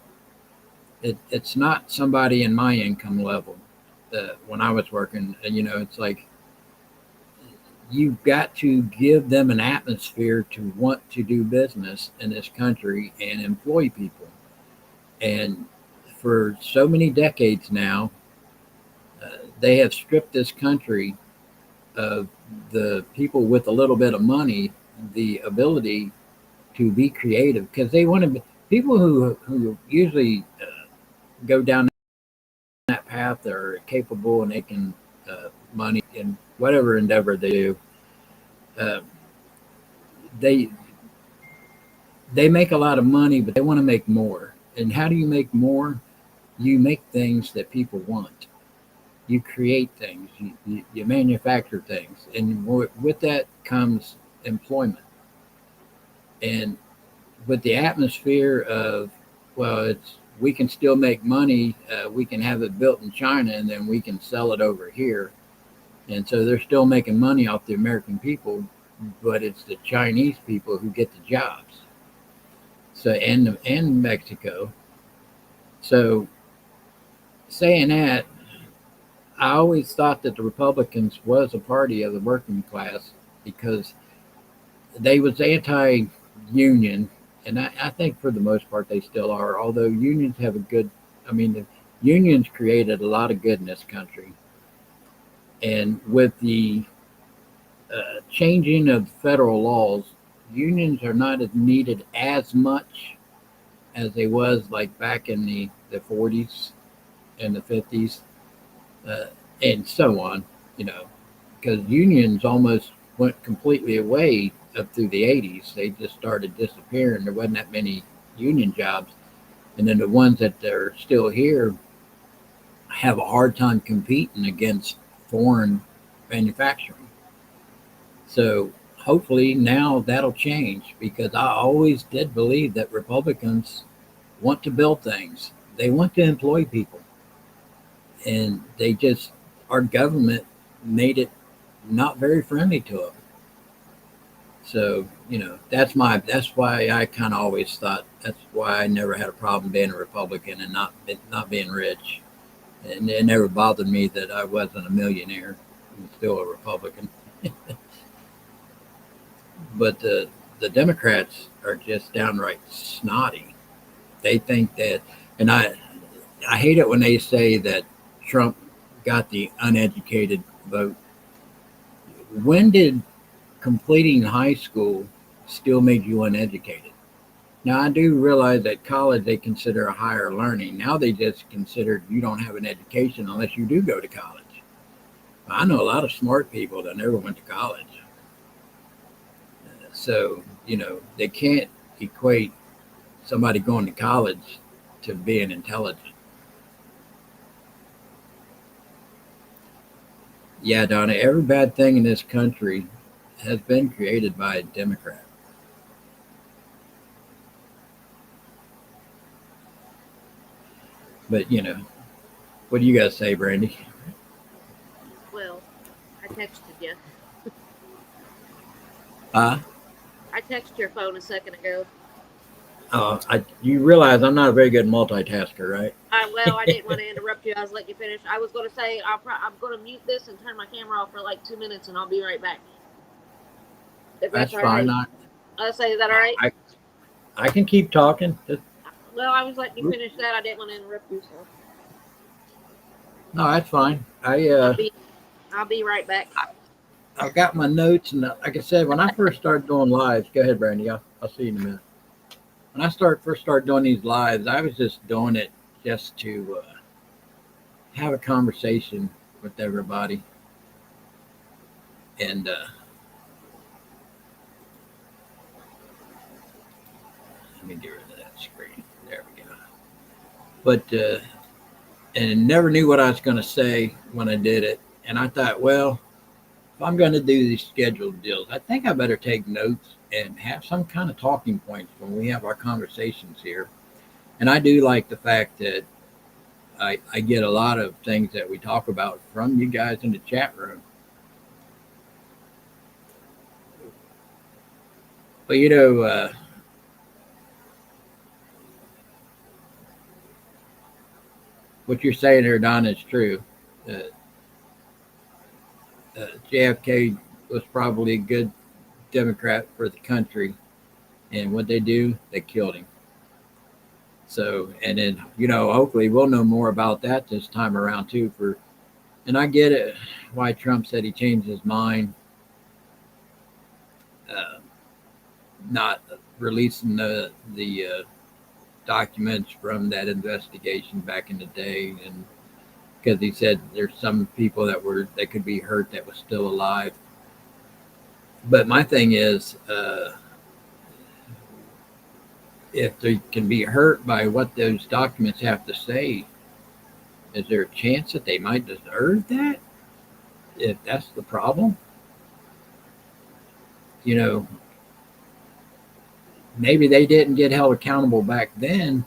It's not somebody in my income level. When I was working, it's like you've got to give them an atmosphere to want to do business in this country and employ people. And for so many decades now, they have stripped this country of the people with a little bit of money, the ability to be creative, because they want to be people who usually go down that path are capable and they can money in whatever endeavor they do. Uh, they they make a lot of money, but they want to make more. And how do you make more? You make things that people want. You create things. You manufacture things, and with that comes employment. And with the atmosphere of, well, we can still make money. We can have it built in China, and then we can sell it over here. And so they're still making money off the American people, but it's the Chinese people who get the jobs. So and Mexico. So saying that, I always thought that the Republicans was a party of the working class because they was anti-union, and I think for the most part they still are. Although unions have the unions created a lot of good in this country, and with the changing of federal laws, unions are not as needed as much as they was like back in the 40s and the 50s. And so on, because unions almost went completely away up through the 80s. They just started disappearing. There wasn't that many union jobs. And then the ones that are still here have a hard time competing against foreign manufacturing. So hopefully now that'll change, because I always did believe that Republicans want to build things. They want to employ people, and our government made it not very friendly to them. So, that's why I kind of always thought, that's why I never had a problem being a Republican and not being rich. And it never bothered me that I wasn't a millionaire. I'm still a Republican. But the Democrats are just downright snotty. They think that, and I hate it when they say that Trump got the uneducated vote. When did completing high school still make you uneducated? Now, I do realize that college they consider a higher learning. Now they just consider you don't have an education unless you do go to college. I know a lot of smart people that never went to college. So, they can't equate somebody going to college to being intelligent. Yeah, Donna, every bad thing in this country has been created by a Democrat. But, what do you guys say, Brandy? Well, I texted you. Uh, I texted your phone a second ago. you realize I'm not a very good multitasker, right? I didn't want to interrupt you. I was letting you finish. I was going to say I'm going to mute this and turn my camera off for like 2 minutes, and I'll be right back. If That's all fine. right. I'll say, is that all right? I can keep talking. Well, I was letting you finish that. I didn't want to interrupt you, so No, that's fine. I'll be right back. I've got my notes, and like I said, when I first started doing lives, go ahead, Brandy. I'll see you in a minute. When I first started doing these lives, I was just doing it just to have a conversation with everybody, and let me get rid of that screen. There we go. But and never knew what I was going to say when I did it, and I thought, well, if I'm going to do these scheduled deals, I think I better take notes and have some kind of talking points when we have our conversations here. And I do like the fact that I get a lot of things that we talk about from you guys in the chat room. But what you're saying there, Don, is true. JFK was probably a good Democrat for the country, and what they do, they killed him. So, and then hopefully we'll know more about that this time around too. And I get it why Trump said he changed his mind, not releasing the documents from that investigation back in the day, and because he said there's some people that could be hurt that was still alive. But my thing is, if they can be hurt by what those documents have to say, is there a chance that they might deserve that? If that's the problem, maybe they didn't get held accountable back then,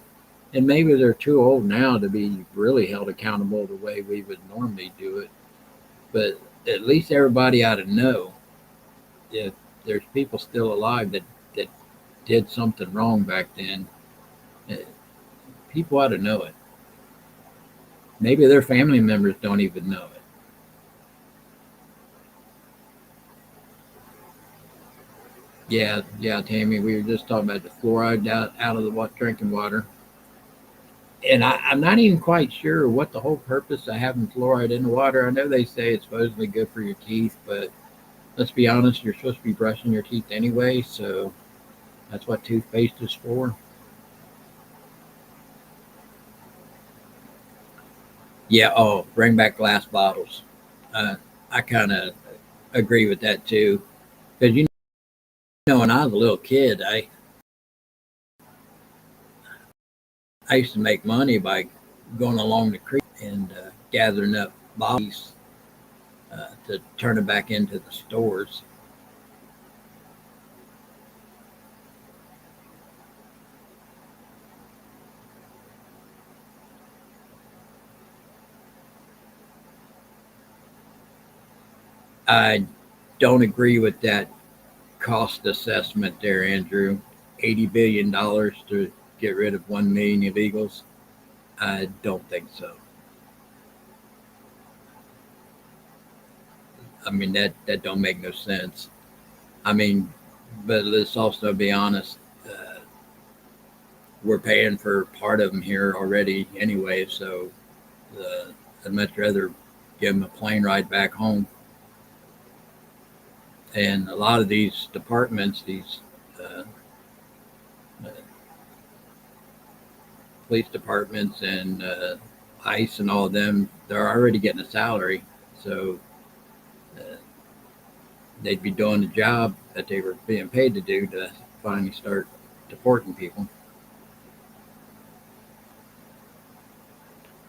and maybe they're too old now to be really held accountable the way we would normally do it. But at least everybody ought to know if there's people still alive that did something wrong back then. People ought to know it. Maybe their family members don't even know it. Yeah, Tammy, we were just talking about the fluoride out of the drinking water. And I'm not even quite sure what the whole purpose of having fluoride in the water. I know they say it's supposedly good for your teeth, but let's be honest, you're supposed to be brushing your teeth anyway, so that's what toothpaste is for. Yeah, bring back glass bottles. I kind of agree with that too. Because, when I was a little kid, I used to make money by going along the creek and gathering up bottles to turn it back into the stores. I don't agree with that cost assessment there, Andrew. $80 billion to get rid of 1 million illegals. I don't think so. I mean, that don't make no sense. I mean, but let's also be honest. We're paying for part of them here already anyway, so I'd much rather give them a plane ride back home. And a lot of these departments, these uh, uh, police departments and ICE and all of them, they're already getting a salary, so uh, they'd be doing the job that they were being paid to do to finally start deporting people.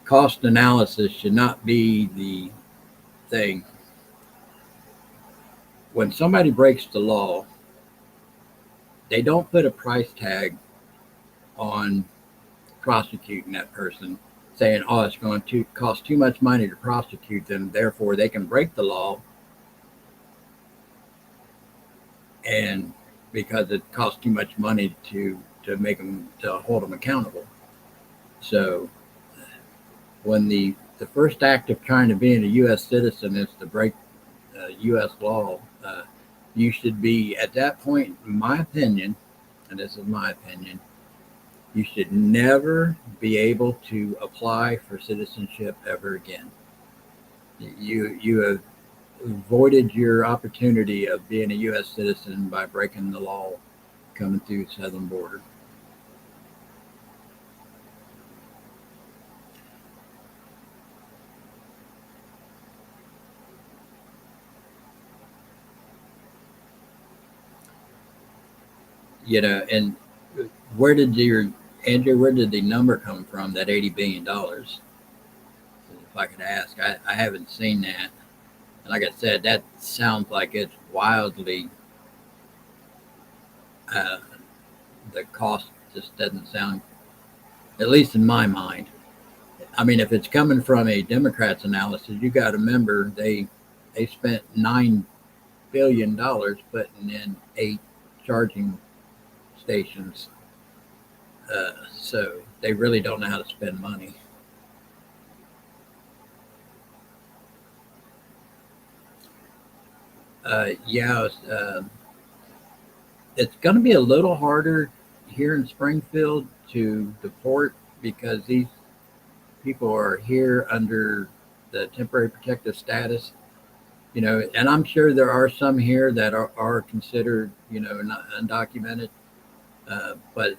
Cost analysis should not be the thing. When somebody breaks the law, they don't put a price tag on prosecuting that person, saying, oh, it's going to cost too much money to prosecute them, therefore they can break the law, and because it costs too much money to make them, to hold them accountable. So when the first act of trying to be a U.S. citizen is to break U.S. law, you should be, at that point, in my opinion, and this is my opinion, you should never be able to apply for citizenship ever again. You have avoided your opportunity of being a U.S. citizen by breaking the law coming through the southern border. And where did Andrew, where did the number come from, that $80 billion? If I could ask, I haven't seen that. And like I said, that sounds like it's wildly, uh, the cost just doesn't sound, at least in my mind. I mean, if it's coming from a Democrats analysis, you got to remember they spent $9 billion putting in 8 charging stations. So they really don't know how to spend money. Yeah, it's going to be a little harder here in Springfield to deport because these people are here under the temporary protective status. And I'm sure there are some here that are considered, not undocumented, but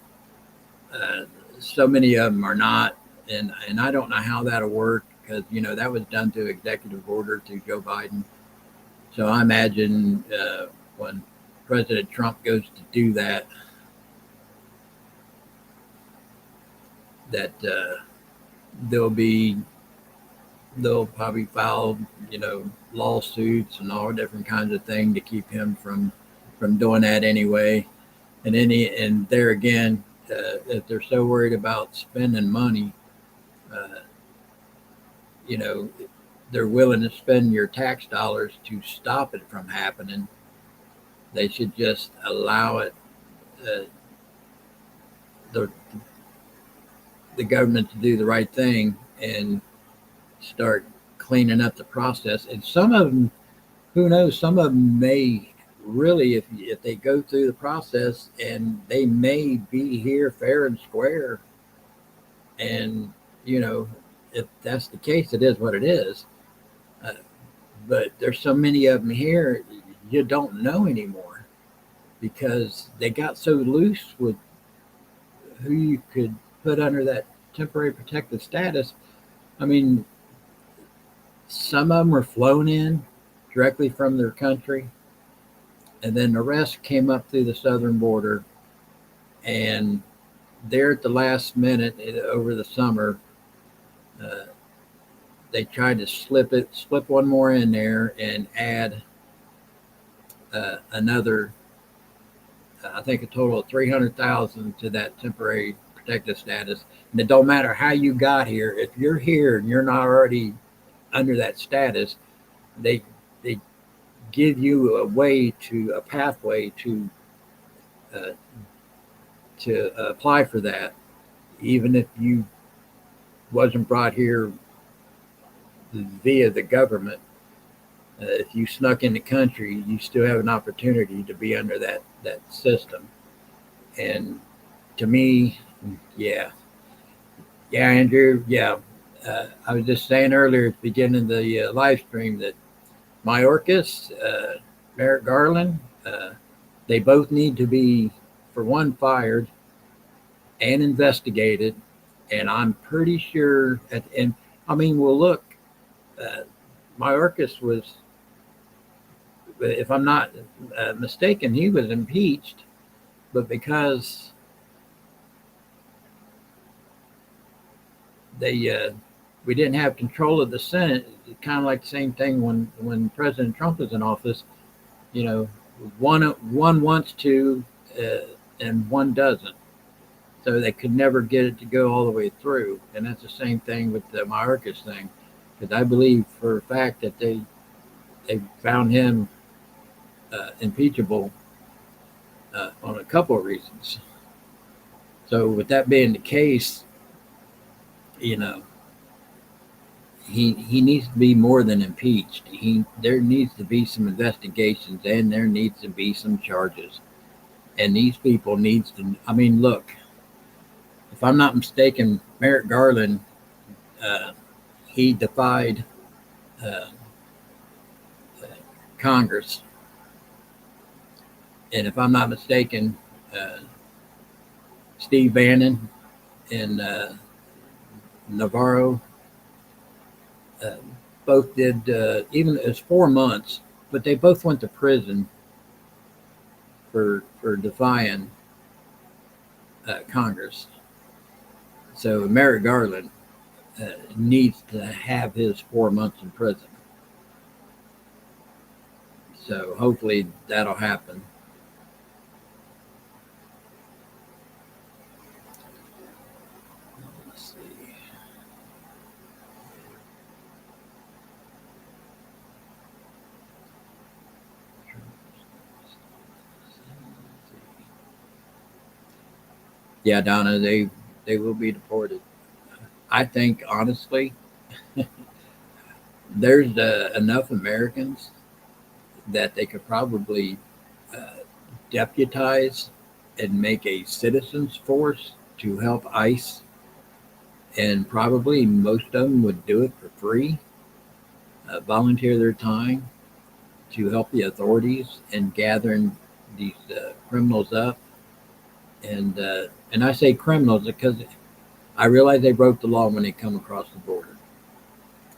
so many of them are not, and I don't know how that'll work because that was done through executive order to Joe Biden. So I imagine when President Trump goes to do that, that they'll probably file lawsuits and all different kinds of things to keep him from doing that anyway. And there again, if they're so worried about spending money, you know, they're willing to spend your tax dollars to stop it from happening. They should just allow it, uh, the the government to do the right thing and start cleaning up the process. And some of them, who knows, some of them may really, if they go through the process, and they may be here fair and square. And, if that's the case, it is what it is. Uh, but there's so many of them here, you don't know anymore because they got so loose with who you could put under that temporary protective status. I mean, some of them were flown in directly from their country, and then the rest came up through the southern border. And there at the last minute over the summer, they tried to slip one more in there and add another, I think a total of 300,000 to that temporary protective status. And it don't matter how you got here. If you're here and you're not already under that status, they give you a pathway uh, to apply for that, even if you wasn't brought here via the government. If you snuck in the country, you still have an opportunity to be under that system. And to me, yeah, yeah, Andrew, yeah. I was just saying earlier at the beginning of the live stream that Mayorkas, Merrick Garland, they both need to be, for one, fired and investigated. And I'm pretty sure, and I mean, well, look, uh, Mayorkas was, if I'm not mistaken, he was impeached, but because they we didn't have control of the Senate, kind of like the same thing when President Trump was in office. You know, one wants to and one doesn't, so they could never get it to go all the way through. And that's the same thing with the Mayorkas thing, because I believe for a fact that they found him impeachable on a couple of reasons. So with that being the case, you know, he needs to be more than impeached. There needs to be some investigations and there needs to be some charges. And these people needs to. I mean, look, if I'm not mistaken, Merrick Garland, uh, he defied uh, Congress, and if I'm not mistaken, uh, Steve Bannon and Navarro uh, both did. Even it was 4 months, but they both went to prison for defying Congress. So Merrick Garland needs to have his 4 months in prison. So hopefully that'll happen. Let's see. Yeah, Donna, they will be deported. I think honestly, there's enough Americans that they could probably uh, deputize and make a citizens force to help ICE, and probably most of them would do it for free, volunteer their time to help the authorities in gathering these criminals up. And I say criminals because I realize they broke the law when they come across the border,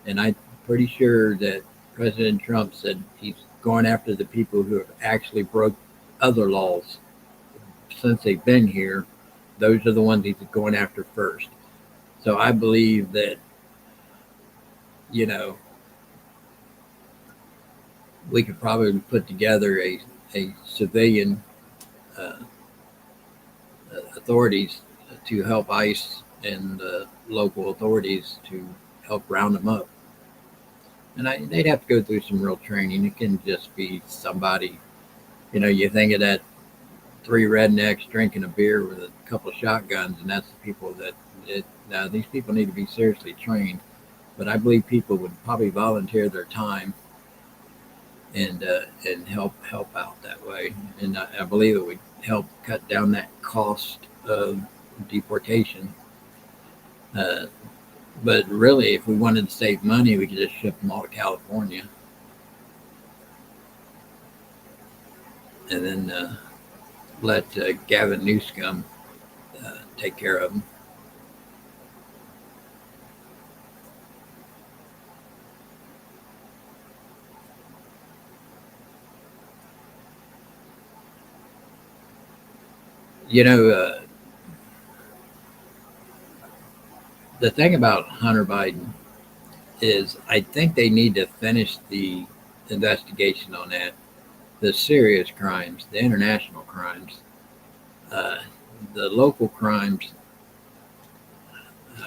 and I'm pretty sure that President Trump said he's going after the people who have actually broke other laws since they've been here. Those are the ones he's going after first. So I believe that, you know, we could probably put together a civilian uh, authorities to help ICE and local authorities to help round them up. And they'd have to go through some real training. It can just be somebody, you know, you think of that three rednecks drinking a beer with a couple of shotguns, and that's the people that now these people need to be seriously trained. But I believe people would probably volunteer their time and help out that way. And I believe it would help cut down that cost of deportation. Uh, but really, if we wanted to save money, we could just ship them all to California, and then let Gavin Newsom take care of them. You know, the thing about Hunter Biden is I think they need to finish the investigation on that. The serious crimes, the international crimes, uh, the local crimes.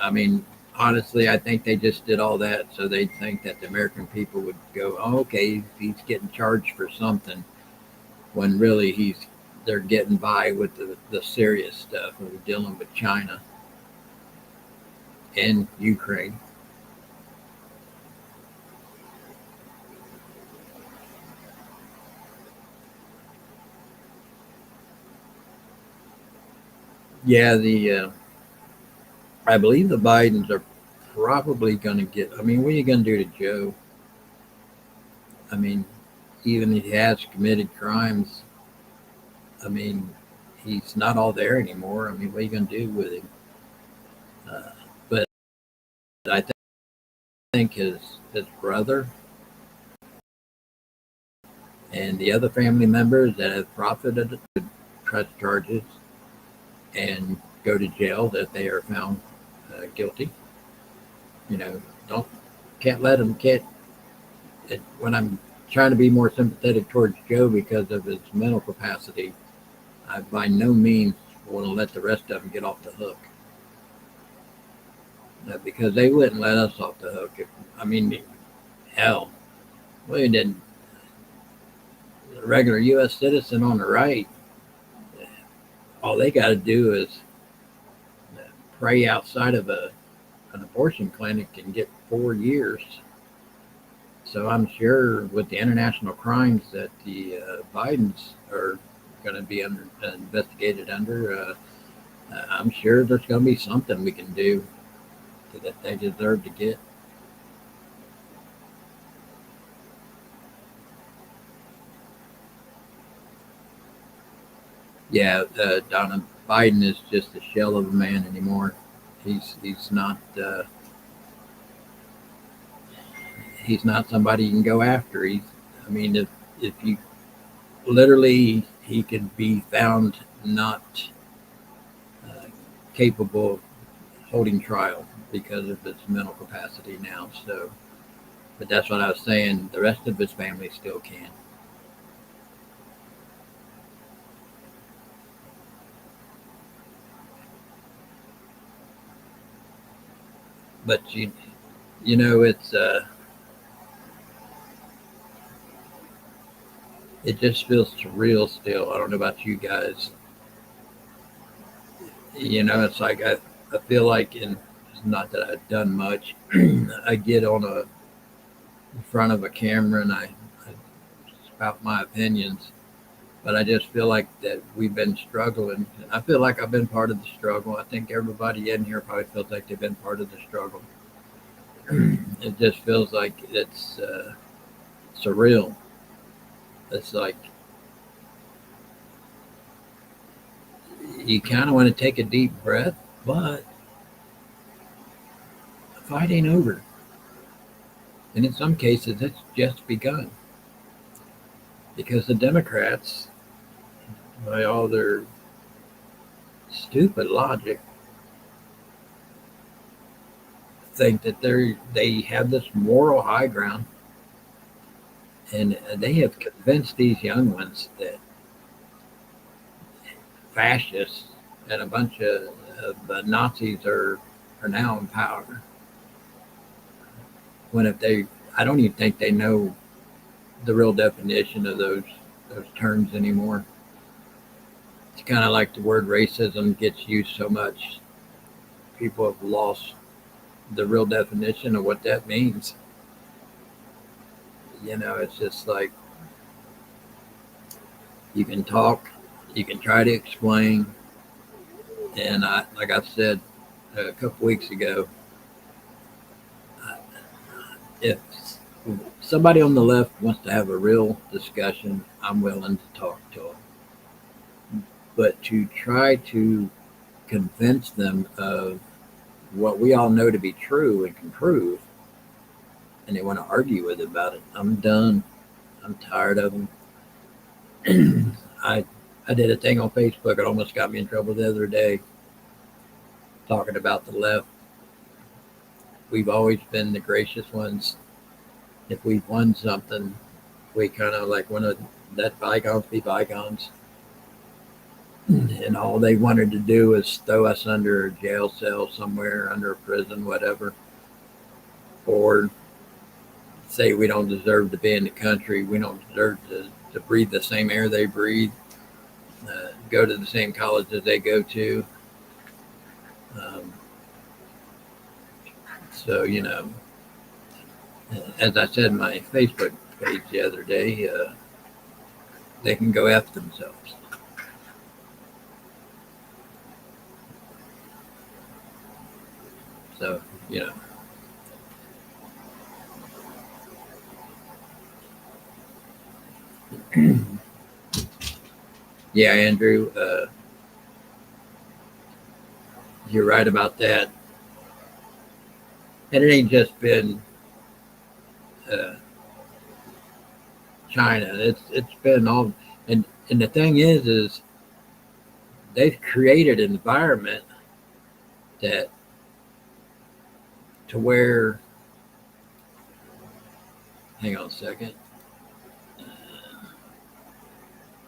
I mean, honestly, I think they just did all that so they'd think that the American people would go, oh, okay, he's getting charged for something, when really they're getting by with the serious stuff of dealing with China and Ukraine. Yeah, the I believe the Bidens are probably going to get. I mean, what are you going to do to Joe? I mean, even if he has committed crimes, I mean, he's not all there anymore. I mean, what are you going to do with him? But I think his brother and the other family members that have profited press charges and go to jail that they are found guilty. You know, don't can't let them can't. When I'm trying to be more sympathetic towards Joe because of his mental capacity, I by no means want to let the rest of them get off the hook. Because they wouldn't let us off the hook. I mean, hell, we didn't. A regular U.S. citizen on the right, all they got to do is pray outside of an abortion clinic and get 4 years. So I'm sure with the international crimes that the Bidens are going to be investigated under, I'm sure there's going to be something we can do that they deserve to get. Yeah, Donald Biden is just a shell of a man anymore. He's not he's not somebody you can go after. I mean, if you literally, he could be found not uh, capable of holding trial because of his mental capacity now. So, but that's what I was saying. The rest of his family still can. But you know, it just feels surreal still. I don't know about you guys. You know, it's like I feel like it's not that I've done much. I get on in front of a camera and I spout my opinions, but I just feel like that we've been struggling. I feel like I've been part of the struggle. I think everybody in here probably feels like they've been part of the struggle. It just feels like it's surreal. It's like you kind of want to take a deep breath, but the fight ain't over. And in some cases, it's just begun because the Democrats, by all their stupid logic, think that they have this moral high ground, and they have convinced these young ones that fascists and a bunch of Nazis are now in power. When if they, I don't even think they know the real definition of those terms anymore. It's kind of like the word racism gets used so much, people have lost the real definition of what that means. You know, it's just like you can talk, you can try to explain, and like I said a couple weeks ago, if somebody on the left wants to have a real discussion, I'm willing to talk to them. But to try to convince them of what we all know to be true and can prove, and they want to argue with about it, I'm done. I'm tired of them. I I did a thing on Facebook. It almost got me in trouble the other day talking about the left. We've always been the gracious ones. If we've won something, we kind of like want to let bygones be bygones. And and all they wanted to do was throw us under a jail cell somewhere, under a prison, whatever, or say we don't deserve to be in the country, we don't deserve to breathe the same air they breathe, go to the same colleges they go to. So, as I said in my Facebook page the other day, they can go F themselves. So, yeah, Andrew, you're right about that. And it ain't just been China. It's been all, and the thing is they've created an environment that to where. Hang on a second.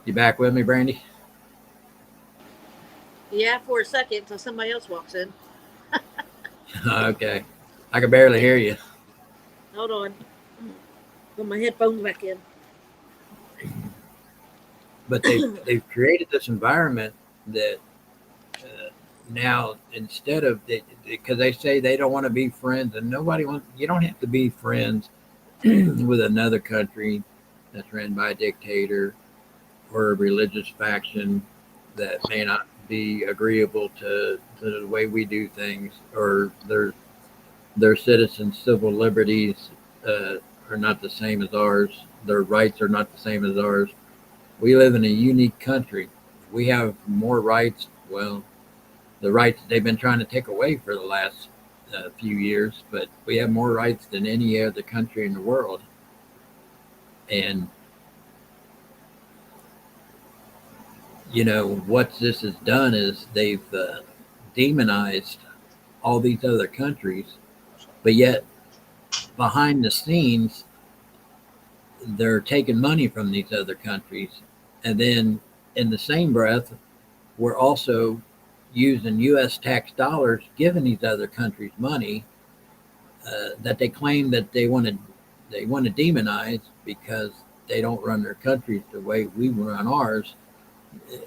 You back with me, Brandy? Yeah, for a second until somebody else walks in. Okay. I can barely hear you. Hold on. Put my headphones back in. But they've created this environment that now instead of because they say they don't want to be friends, and nobody wants. You don't have to be friends with another country that's ran by a dictator or a religious faction that may not be agreeable to the way we do things, or their citizens' civil liberties are not the same as ours. Their rights are not the same as ours. We live in a unique country. We have more rights. Well, the rights they've been trying to take away for the last few years, but we have more rights than any other country in the world. And what this has done is they've demonized all these other countries, but yet behind the scenes, they're taking money from these other countries. And then in the same breath, we're also using U.S. tax dollars, giving these other countries money that they claim that they want to demonize because they don't run their countries the way we run ours.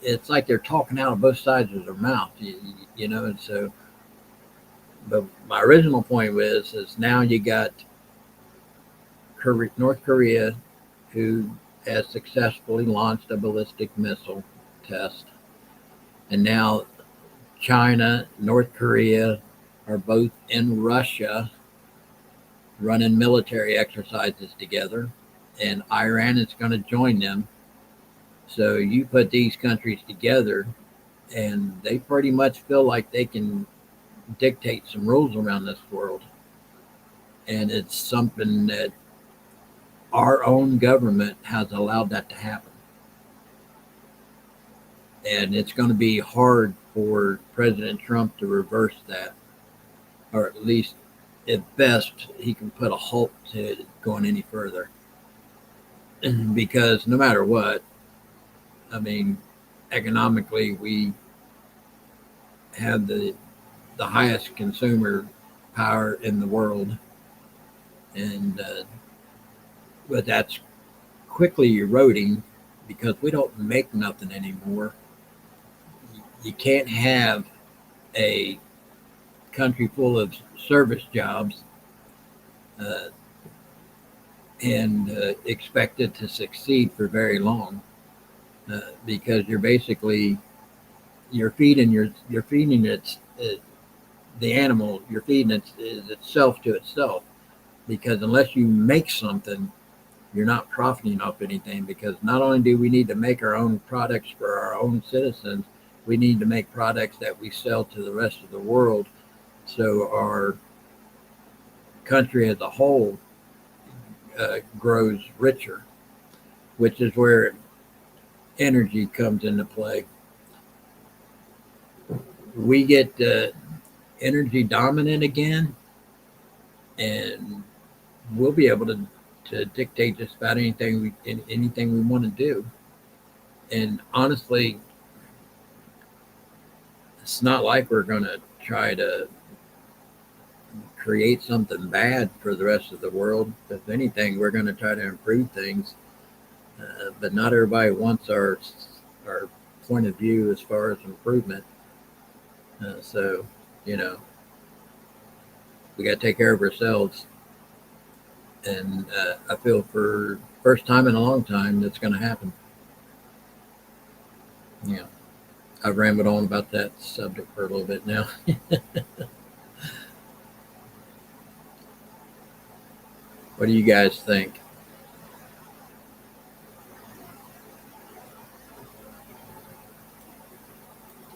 It's like they're talking out of both sides of their mouth, and so. But my original point is now you got North Korea, who has successfully launched a ballistic missile test, and now China, North Korea are both in Russia running military exercises together, and Iran is going to join them. So you put these countries together, and they pretty much feel like they can dictate some rules around this world. And it's something that our own government has allowed that to happen. And it's going to be hard for President Trump to reverse that, or at least at best he can put a halt to it going any further. Because no matter what, I mean, economically, we have the highest consumer power in the world, and but that's quickly eroding because we don't make nothing anymore. You can't have a country full of service jobs and expect it to succeed for very long, because you're basically you're feeding its the animal, you're feeding itself to itself, because unless you make something, you're not profiting off anything. Because not only do we need to make our own products for our own citizens, we need to make products that we sell to the rest of the world, so our country as a whole grows richer, which is where energy comes into play. We get energy dominant again, and we'll be able to dictate just about anything we want to do. And honestly, it's not like we're going to try to create something bad for the rest of the world. If anything, we're going to try to improve things. But not everybody wants our point of view as far as improvement. So, you know, we got to take care of ourselves. And I feel for first time in a long time that's going to happen. Yeah, I've rambled on about that subject for a little bit now. What do you guys think?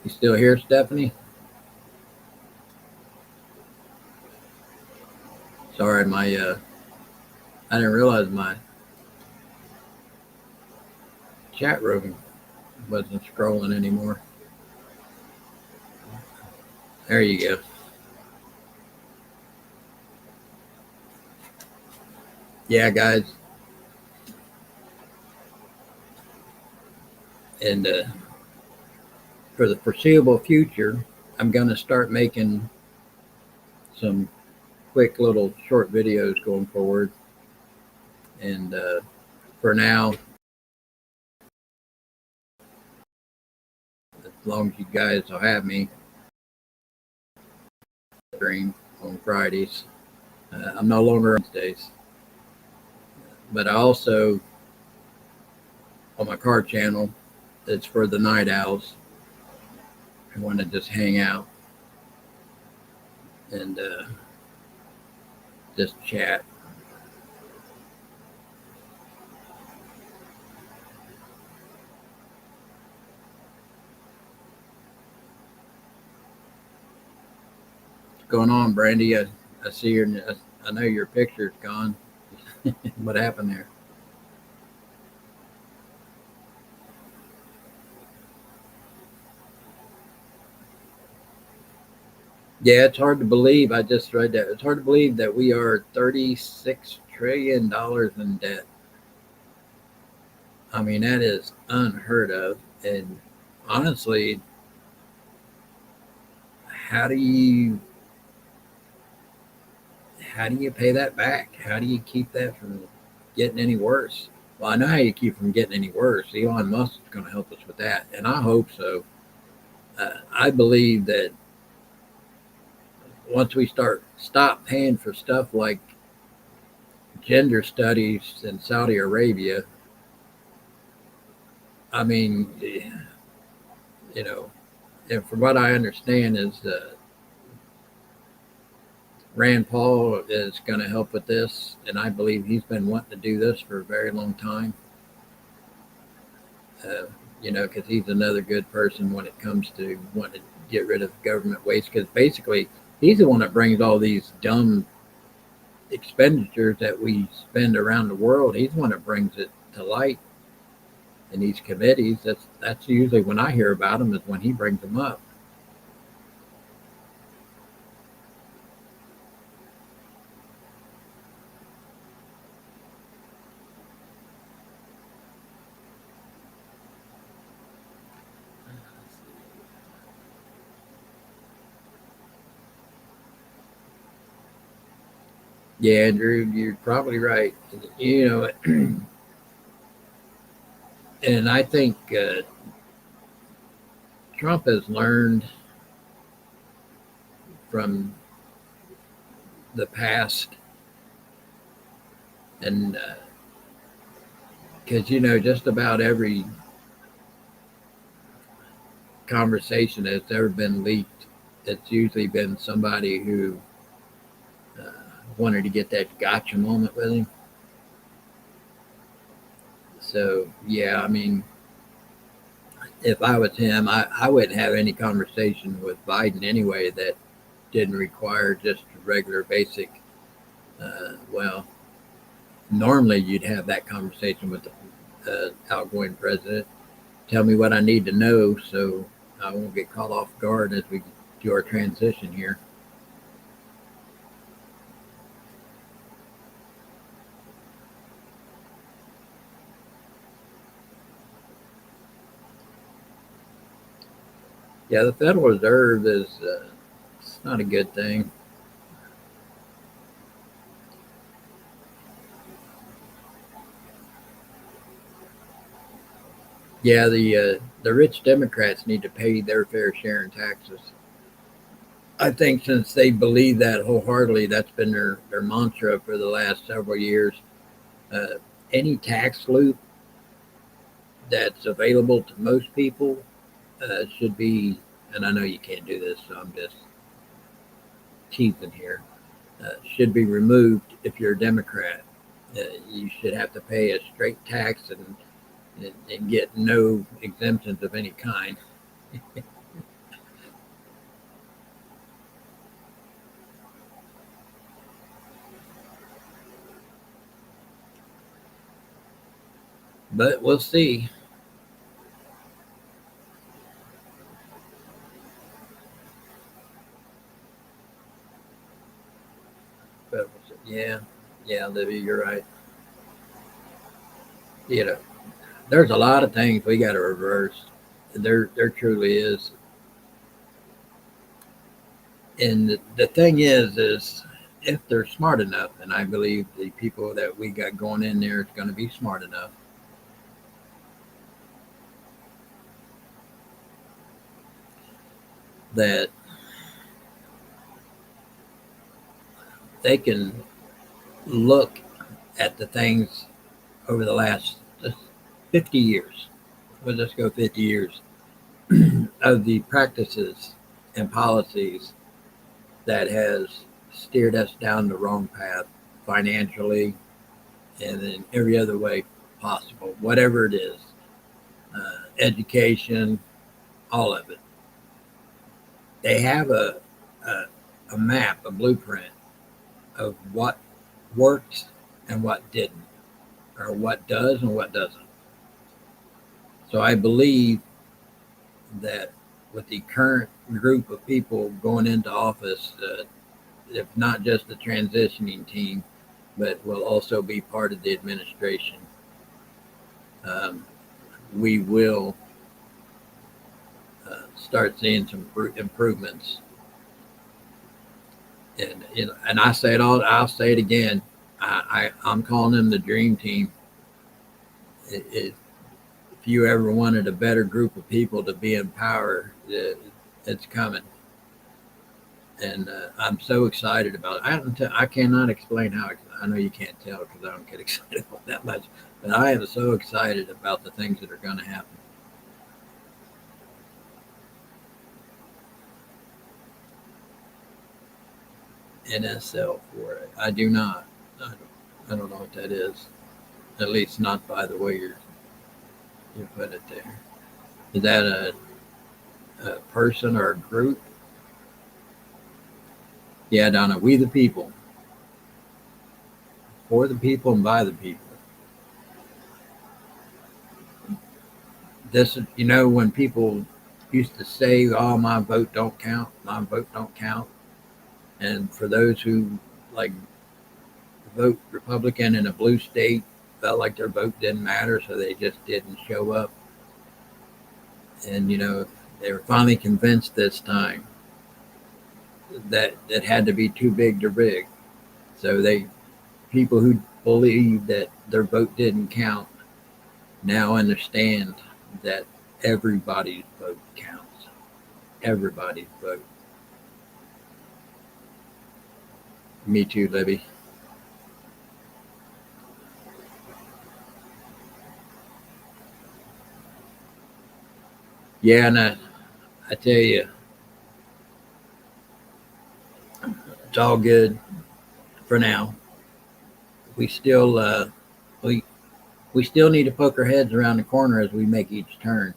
You still here, Stephanie? Sorry, I didn't realize my chat room wasn't scrolling anymore. There you go. Yeah, guys. And for the foreseeable future, I'm going to start making some quick little short videos going forward. And for now, as long as you guys will have me, stream on Fridays. I'm no longer on Wednesdays. But I also, on my car channel, it's for the night owls who want to just hang out and just chat. What's going on, Brandy? I see your, I know your picture's gone. What happened there? Yeah, it's hard to believe. I just read that. It's hard to believe that we are $36 trillion in debt. I mean, that is unheard of. And honestly, how do you pay that back? How do you keep that from getting any worse? Well, I know how you keep from getting any worse. Elon Musk is going to help us with that, and I hope so. I believe that once we stop paying for stuff like gender studies in Saudi Arabia, I mean, you know, and from what I understand is Rand Paul is going to help with this, and I believe he's been wanting to do this for a very long time. You know, because he's another good person when it comes to wanting to get rid of government waste. Because basically, he's the one that brings all these dumb expenditures that we spend around the world. He's the one that brings it to light in these committees. That's usually when I hear about them, is when he brings them up. Yeah, Andrew, you're probably right. You know, and I think Trump has learned from the past, and because you know, just about every conversation that's ever been leaked, it's usually been somebody who uh, wanted to get that gotcha moment with him. So yeah, I mean, if I was him, I wouldn't have any conversation with Biden anyway that didn't require just regular basic. Well, normally you'd have that conversation with the outgoing president. Tell me what I need to know so I won't get caught off guard as we do our transition here. Yeah, the Federal Reserve is it's not a good thing. Yeah, the rich Democrats need to pay their fair share in taxes. I think since they believe that wholeheartedly, that's been their mantra for the last several years. Uh, any tax loop that's available to most people should be, and I know you can't do this, so I'm just teasing here, should be removed if you're a Democrat. You should have to pay a straight tax and get no exemptions of any kind. But we'll see. But yeah, yeah, Libby, you're right. You know, there's a lot of things we got to reverse. There truly is. And the thing is if they're smart enough, and I believe the people that we got going in there is going to be smart enough, that they can look at the things over the last 50 years. Well, let's go 50 years of the practices and policies that has steered us down the wrong path financially and in every other way possible, whatever it is, education, all of it. They have a, a map, a blueprint of what works and what didn't, or what does and what doesn't. So I believe that with the current group of people going into office, if not just the transitioning team, but will also be part of the administration, um, we will start seeing some improvements. And and I say it all. I'll say it again. I'm calling them the dream team. If you ever wanted a better group of people to be in power, it's coming. And I'm so excited about it. I cannot explain how. I know you can't tell because I don't get excited about that much, but I am so excited about the things that are going to happen. NSL for it. I do not. I don't know what that is. At least not by the way you put it there. Is that a person or a group? Yeah, Donna. We the people, for the people, and by the people. This, when people used to say, "Oh, my vote don't count. My vote don't count," and for those who like vote Republican in a blue state, felt like their vote didn't matter, so they just didn't show up. And they were finally convinced this time that it had to be too big to rig. So people who believe that their vote didn't count now understand that everybody's vote counts. Everybody's vote. Me too, Libby. Yeah, and I tell you, it's all good for now. We still we we still need to poke our heads around the corner as we make each turn.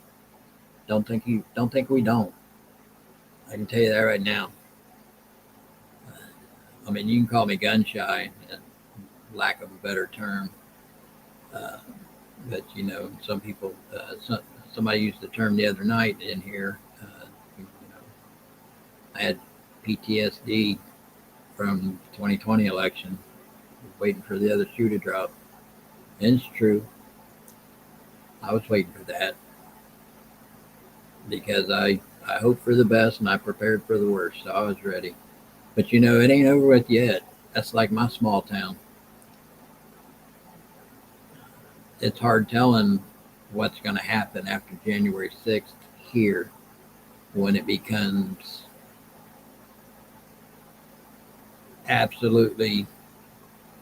Don't think we don't. I can tell you that right now. I mean, you can call me gun shy, lack of a better term, uh, but some people. Somebody used the term the other night in here. I had PTSD from the 2020 election, waiting for the other shoe to drop. And it's true. I was waiting for that because I I hoped for the best and I prepared for the worst. So I was ready. But you know, it ain't over with yet. That's like my small town. It's hard telling what's going to happen after January 6th here when it becomes absolutely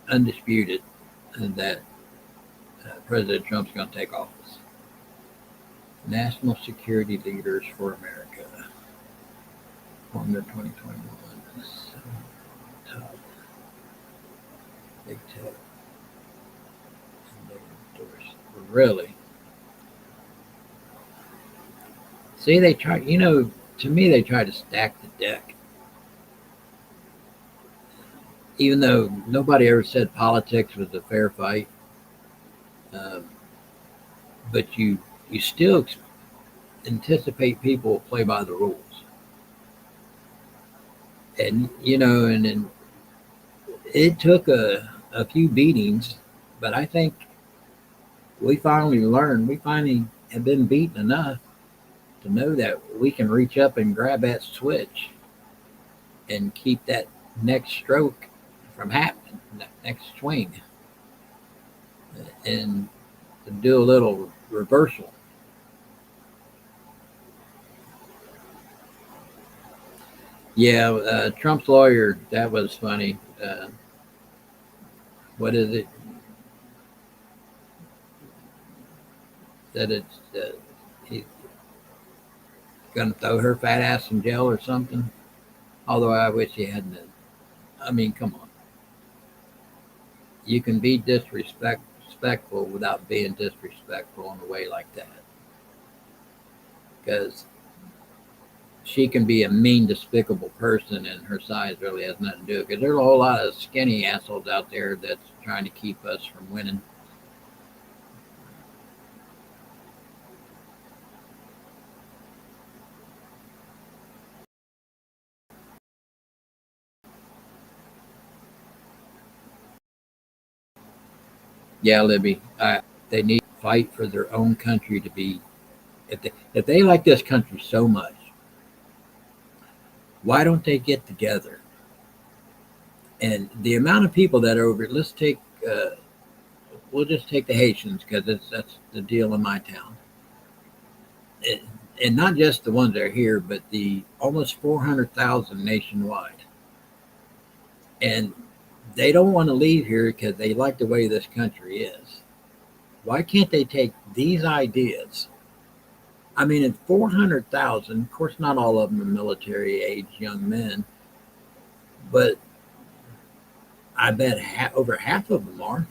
undisputed that President Trump's going to take office. National security leaders for America. Formed in 2021. So tough. Big tech. And they endorsed. Really? See, they try, you know, to me, they try to stack the deck. Even though nobody ever said politics was a fair fight, um, but you still anticipate people will play by the rules. And, you know, and it took a few beatings, but I think we finally learned, we finally have been beaten enough to know that we can reach up and grab that switch and keep that next stroke from happening, that next swing, and do a little reversal. Yeah, Trump's lawyer, that was funny. What is it? That it's he's going to throw her fat ass in jail or something. Although I wish he hadn't. I mean, come on. You can be disrespectful without being disrespectful in a way like that. Because she can be a mean, despicable person, and her size really has nothing to do with it. Because there's a whole lot of skinny assholes out there that's trying to keep us from winning. Yeah, Libby, they need to fight for their own country to be. If they like this country so much, why don't they get together? And the amount of people that are over, let's take, we'll just take the Haitians because that's the deal in my town. It, and not just the ones that are here, but the almost 400,000 nationwide. And they don't want to leave here because they like the way this country is. Why can't they take these ideas? I mean, in 400,000, of course, not all of them are military age young men, but I bet over half of them are.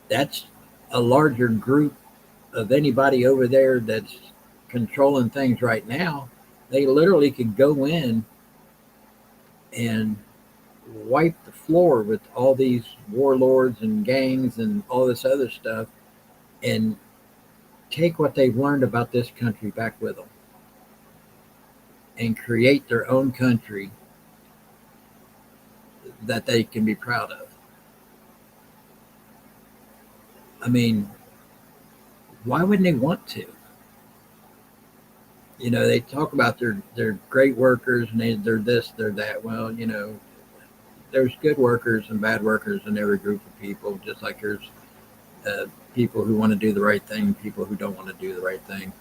That's a larger group of anybody over there that's controlling things right now. They literally could go in and wipe the floor with all these warlords and gangs and all this other stuff and take what they've learned about this country back with them and create their own country that they can be proud of. I mean, why wouldn't they want to? You know, they talk about they're great workers and they're this, they're that. Well, you know, there's good workers and bad workers in every group of people, just like there's people who want to do the right thing, people who don't want to do the right thing.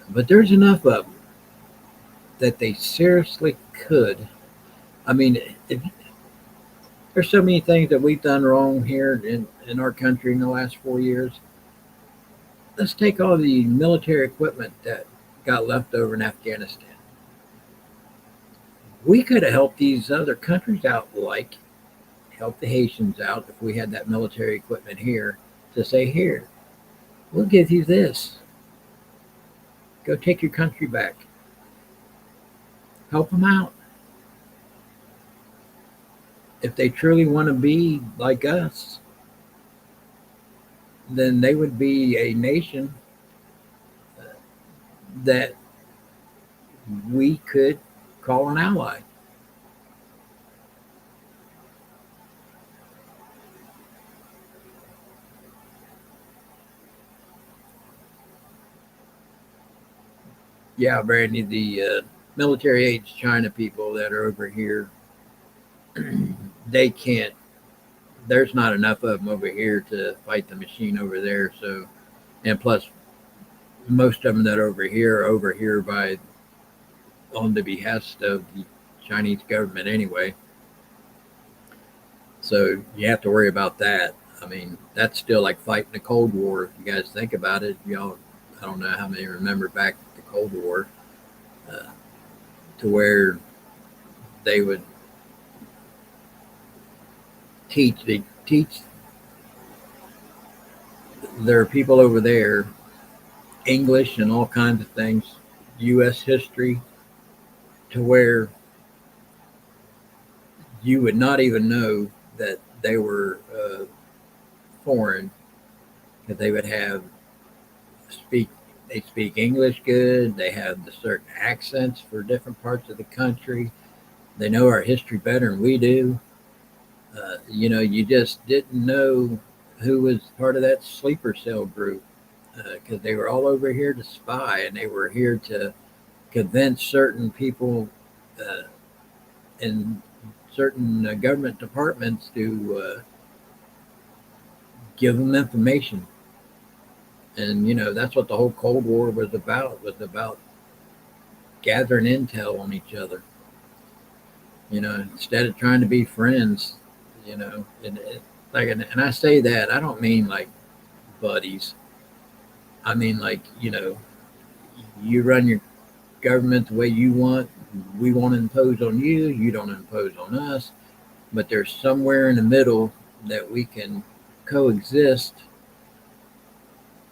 But there's enough of them that they seriously could. I mean, if, there's so many things that we've done wrong here in our country in the last 4 years. Let's take all the military equipment that got left over in Afghanistan. We could have helped these other countries out, like help the Haitians out if we had that military equipment here to say, here, we'll give you this. Go take your country back. Help them out. If they truly want to be like us, then they would be a nation that we could call an ally. Yeah, Brandy, the military age China people that are over here, they can't, there's not enough of them over here to fight the machine over there. So, and plus, most of them that are over here by on the behest of the Chinese government anyway. So you have to worry about that. I mean, that's still like fighting the Cold War. If you guys think about it, y'all, I don't know how many remember back the Cold War, uh, to where they would teach their people over there English and all kinds of things, U.S. history, to where you would not even know that they were foreign, because they would have speak they speak English good. They have the certain accents for different parts of the country. They know our history better than we do. You just didn't know who was part of that sleeper cell group, because they were all over here to spy, and they were here to convince certain people uh, in certain government departments to give them information. And that's what the whole Cold War was about gathering intel on each other. Instead of trying to be friends. And I say that I don't mean like buddies. I mean like you run your government the way you want. We won't impose on you. You don't impose on us. But there's somewhere in the middle that we can coexist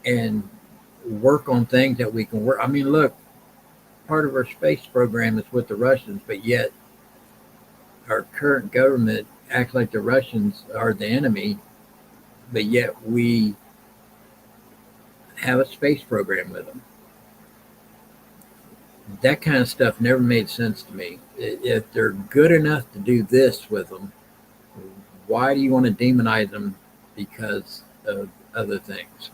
and work on things that we can work. I mean, look, part of our space program is with the Russians, but yet our current government acts like the Russians are the enemy, but yet we have a space program with them. That kind of stuff never made sense to me. If they're good enough to do this with them, why do you want to demonize them because of other things?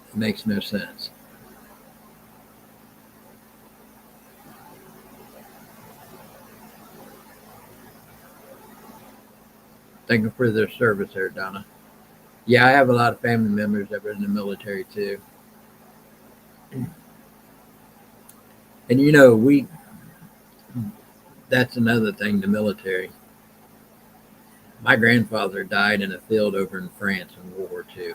It makes no sense. Thank you for their service there, Donna. Yeah, I have a lot of family members that were in the military too. And that's another thing, the military. My grandfather died in a field over in France in World War II.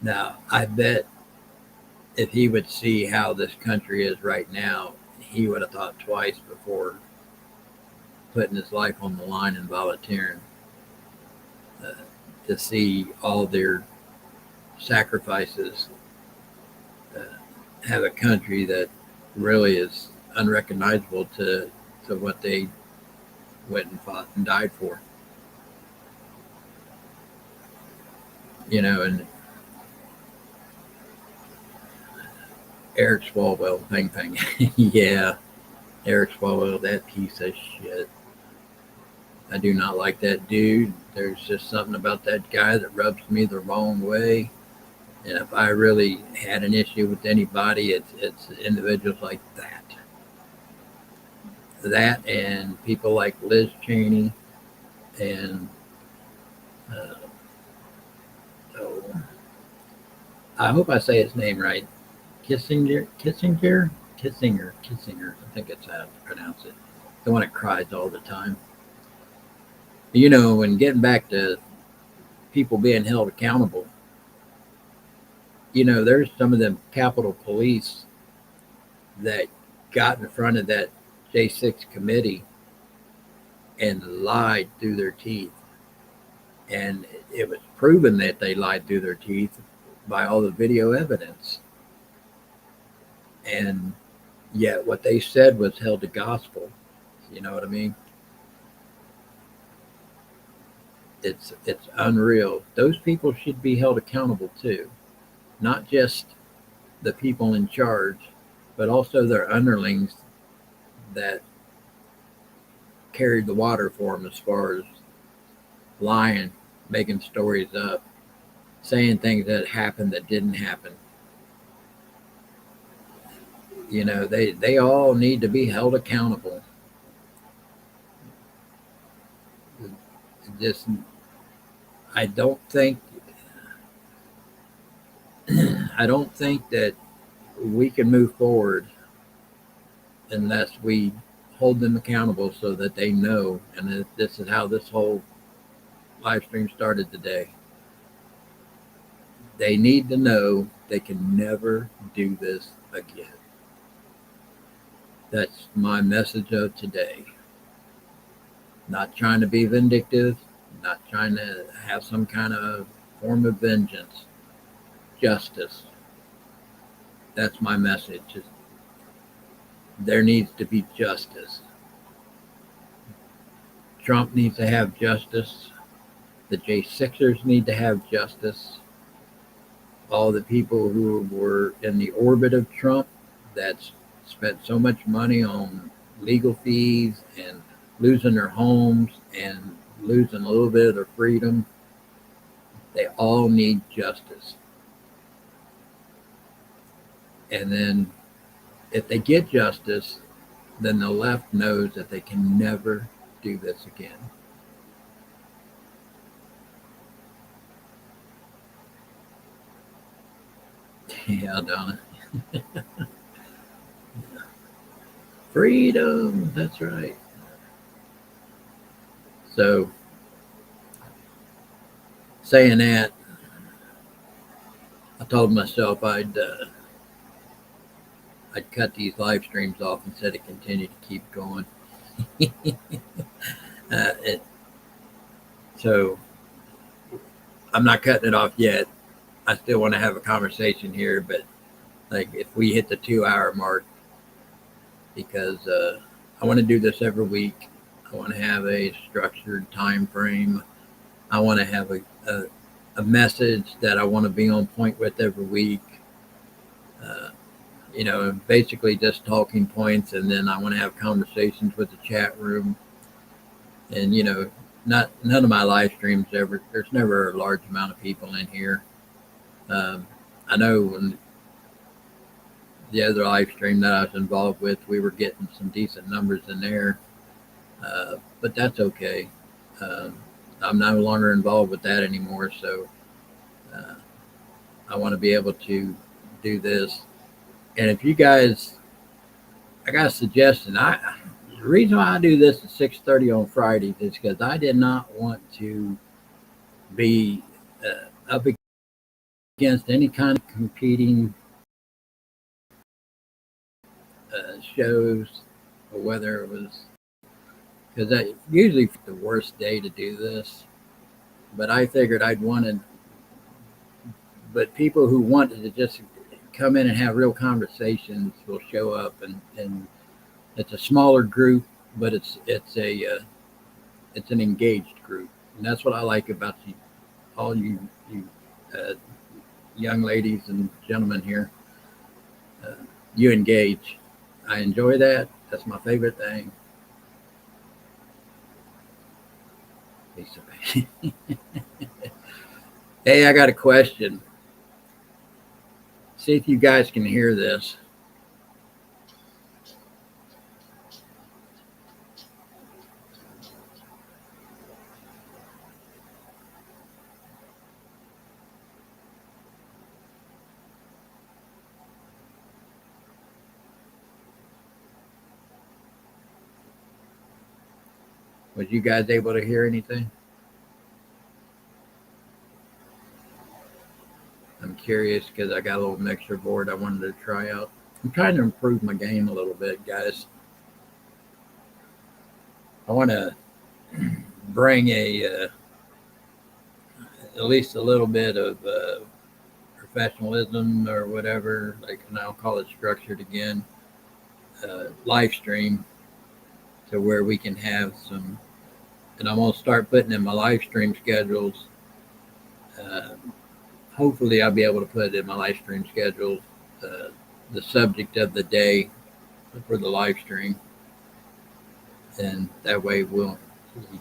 Now, I bet if he would see how this country is right now, he would have thought twice before putting his life on the line and volunteering, uh, to see all their sacrifices, uh, have a country that really is unrecognizable to what they went and fought and died for. And Eric Swalwell, Peng Peng. Yeah, Eric Swalwell, that piece of shit. I do not like that dude. There's just something about that guy that rubs me the wrong way. And if I really had an issue with anybody, it's individuals like that. That and people like Liz Cheney and oh, I hope I say his name right. Kissinger. I think that's how to pronounce it. The one that cries all the time. And getting back to people being held accountable, there's some of them Capitol Police that got in front of that J6 committee and lied through their teeth. And it was proven that they lied through their teeth by all the video evidence. And yet what they said was held to gospel. You know what I mean? It's unreal. Those people should be held accountable too. Not just the people in charge, but also their underlings that carried the water for them as far as lying, making stories up, saying things that happened that didn't happen. You know, they all need to be held accountable. Just, I don't think, I don't think that we can move forward unless we hold them accountable so that they know. And this is how this whole live stream started today. They need to know they can never do this again. That's my message of today. Not trying to be vindictive, not trying to have some kind of form of vengeance. Justice. That's my message. There needs to be justice. Trump needs to have justice. The J6ers need to have justice. All the people who were in the orbit of Trump that's spent so much money on legal fees and losing their homes and losing a little bit of their freedom, they all need justice. And then if they get justice, then the left knows that they can never do this again. Yeah, Donna. Freedom, that's right. So, saying that, I told myself I'd cut these live streams off instead of continue to keep going. So I'm not cutting it off yet. I still want to have a conversation here, but like if we hit the 2-hour mark, because I want to do this every week. I want to have a structured time frame. I want to have a message that I want to be on point with every week. You know, basically just talking points, and then I want to have conversations with the chat room. And you know, none of my live streams there's never a large amount of people in here. I know when the other live stream that I was involved with, we were getting some decent numbers in there, but that's okay. I'm no longer involved with that anymore, so I want to be able to do this. And if you guys, I got a suggestion. The reason why I do this at 6:30 on Fridays is because I did not want to be up against any kind of competing shows, or whether it was, because I usually the worst day to do this, but I figured I'd wanted, but people who wanted to just come in and have real conversations will show up, and it's a smaller group, but it's an engaged group, and that's what I like about you, all you young ladies and gentlemen here. You engage. I enjoy that. That's my favorite thing. Lisa. Hey, I got a question. See if you guys can hear this. Was you guys able to hear anything? I'm curious because I got a little mixer board I wanted to try out. I'm trying to improve my game a little bit, guys. I want to bring at least a little bit of professionalism or whatever, like, and I'll call it structured again, live stream, to where we can have some, and I'm going to start putting in my live stream schedules. Hopefully I'll be able to put in my live stream schedule the subject of the day for the live stream, and that way you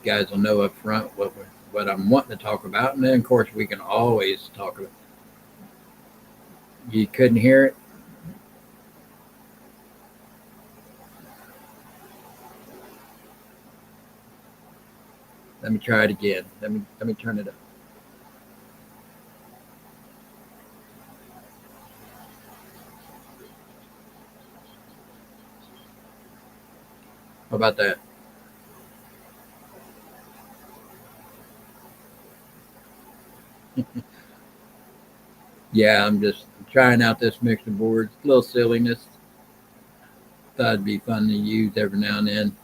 guys will know up front what what I'm wanting to talk about, and then of course we can always talk about. You couldn't hear it. Let me try it again. Let me turn it up. How about that? Yeah, I'm just trying out this mixer board. It's a little silliness. Thought it'd be fun to use every now and then.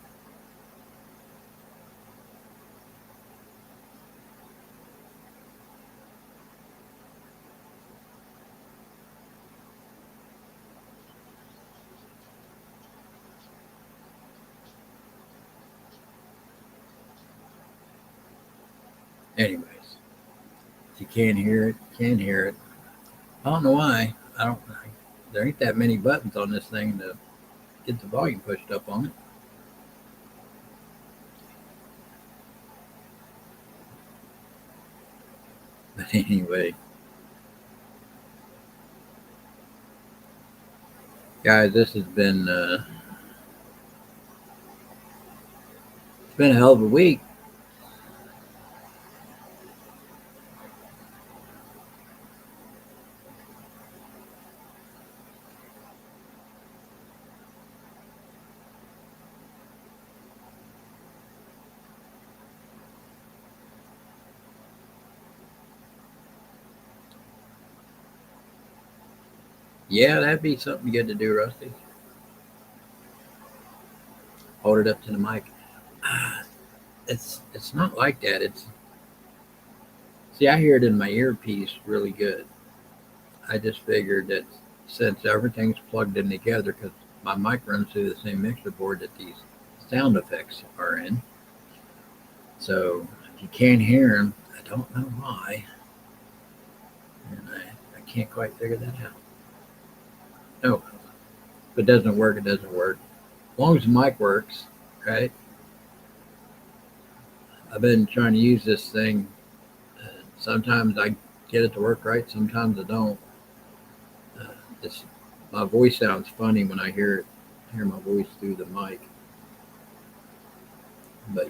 Anyways, if you can't hear it, you can't hear it. I don't know why. I don't. There ain't that many buttons on this thing to get the volume pushed up on it. But anyway, guys, this has been it's been a hell of a week. Yeah, that'd be something good to do, Rusty. Hold it up to the mic. It's not like that. It's see, I hear it in my earpiece really good. I just figured that since everything's plugged in together, because my mic runs through the same mixer board that these sound effects are in. So if you can't hear them, I don't know why, and I can't quite figure that out. No, if it doesn't work, it doesn't work. As long as the mic works, right? I've been trying to use this thing. Sometimes I get it to work right. Sometimes I don't. It's my voice sounds funny when I hear my voice through the mic. But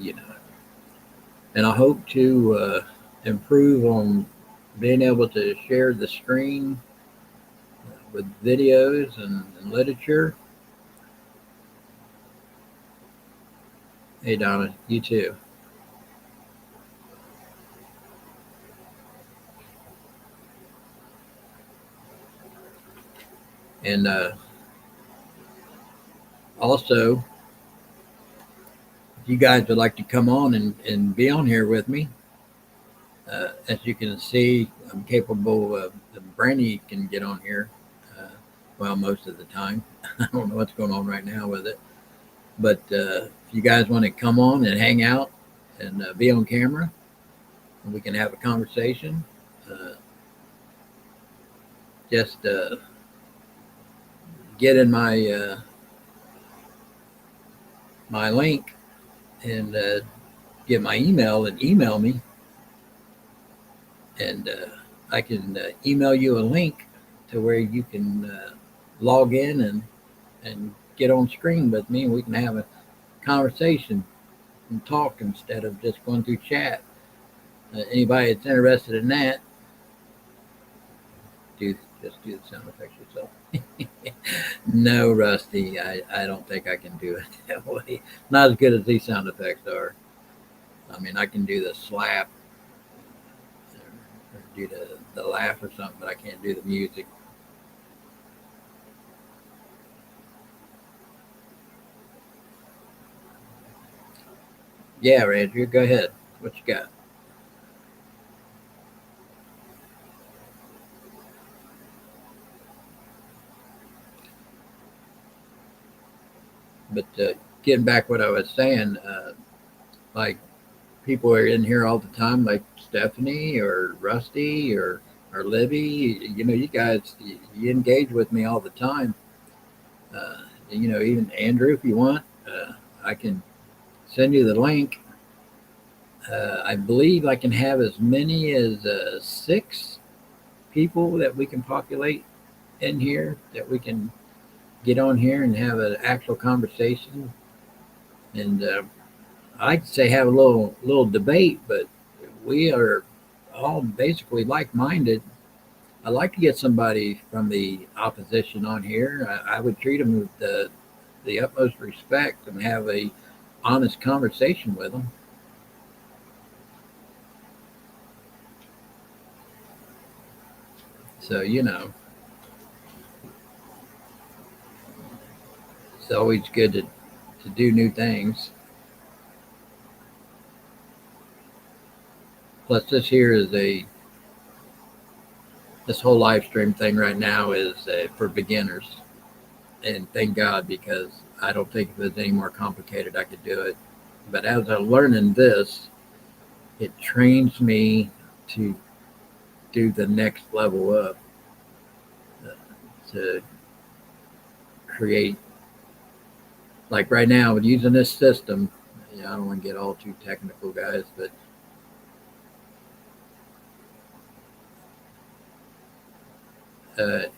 and I hope to improve on being able to share the screen with videos and literature. Hey Donna, you too. And also, if you guys would like to come on and be on here with me, as you can see, I'm capable of, Brandy can get on here, well, most of the time. I don't know what's going on right now with it. But if you guys want to come on and hang out and be on camera, and we can have a conversation, just get in my my link and get my email and email me, and I can email you a link to where you can log in and get on screen with me, and we can have a conversation and talk instead of just going through chat. Anybody that's interested in that, just do the sound effects yourself. No, Rusty, I don't think I can do it that way. Not as good as these sound effects are. I mean, I can do the slap or do the laugh or something, but I can't do the music. Yeah, Andrew, go ahead. What you got? But getting back what I was saying, like people are in here all the time, like Stephanie or Rusty or Libby. You guys, you engage with me all the time. Even Andrew, if you want, I can send you the link I believe I can have as many as 6 people that we can populate in here, that we can get on here and have an actual conversation. And I'd say have a little debate, but we are all basically like-minded. I'd like to get somebody from the opposition on here. I would treat them with the utmost respect and have a honest conversation with them. So, it's always good to do new things. Plus, this whole live stream thing right now is for beginners. And thank God, because I don't think if it was any more complicated, I could do it. But as I'm learning this, it trains me to do the next level up, to create, like right now, using this system. I don't want to get all too technical, guys, but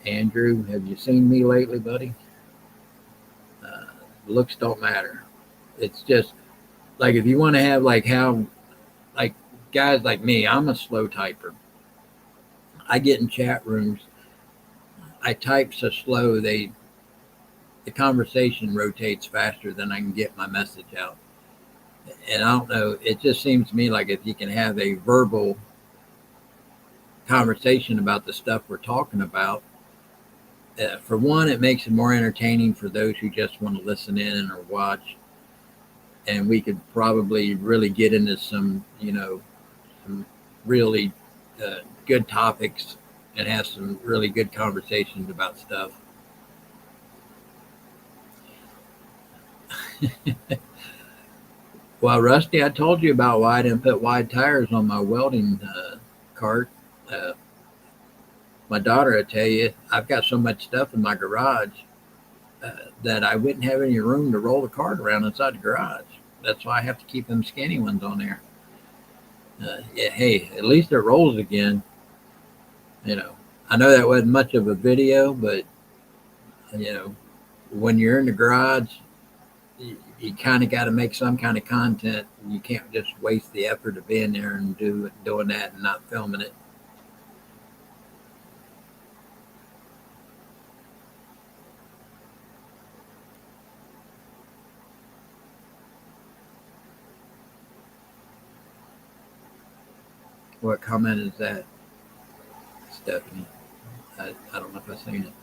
Andrew, have you seen me lately, buddy? Looks don't matter. It's just like if you want to have like how, like guys like me, I'm a slow typer. I get in chat rooms, I type so slow the conversation rotates faster than I can get my message out. And I don't know, it just seems to me like if you can have a verbal conversation about the stuff we're talking about, for one, it makes it more entertaining for those who just want to listen in or watch. And we could probably really get into some really good topics and have some really good conversations about stuff. Well, Rusty, I told you about why I didn't put wide tires on my welding cart. My daughter, I tell you, I've got so much stuff in my garage that I wouldn't have any room to roll the cart around inside the garage. That's why I have to keep them skinny ones on there. Yeah, hey, at least it rolls again. I know that wasn't much of a video, but when you're in the garage, you kind of got to make some kind of content. You can't just waste the effort of being there and doing that and not filming it. What comment is that, Stephanie? I don't know if I've seen it.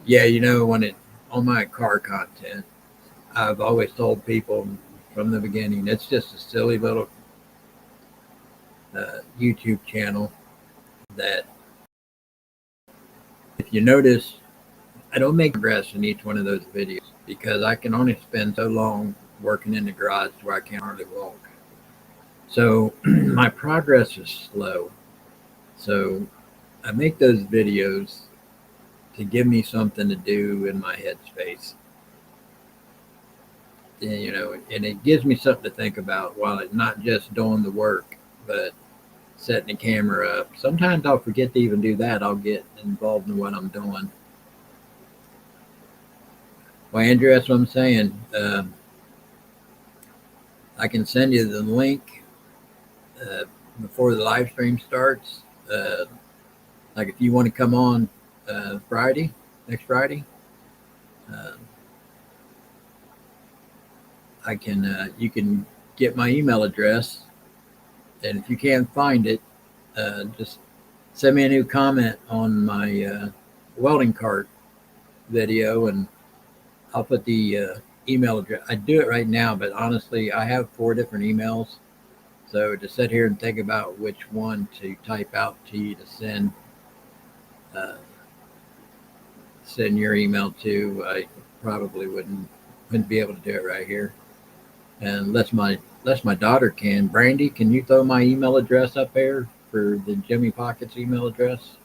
Yeah, on my car content, I've always told people from the beginning, it's just a silly little YouTube channel that, if you notice, I don't make progress in each one of those videos because I can only spend so long working in the garage where I can't hardly walk. So my progress is slow. So I make those videos to give me something to do in my headspace. And it gives me something to think about while it's not just doing the work, but setting the camera up. Sometimes I'll forget to even do that. I'll get involved in what I'm doing. Well, Andrew, that's what I'm saying. I can send you the link before the live stream starts. Like if you want to come on next Friday, you can get my email address, and if you can't find it, just send me a new comment on my welding cart video, and I'll put the email address. I do it right now, but honestly, I have 4 different emails. So to sit here and think about which one to type out to you to send your email to, I probably wouldn't be able to do it right here, unless my unless my daughter can. Brandy, can you throw my email address up there for the Jimmy Pockets email address?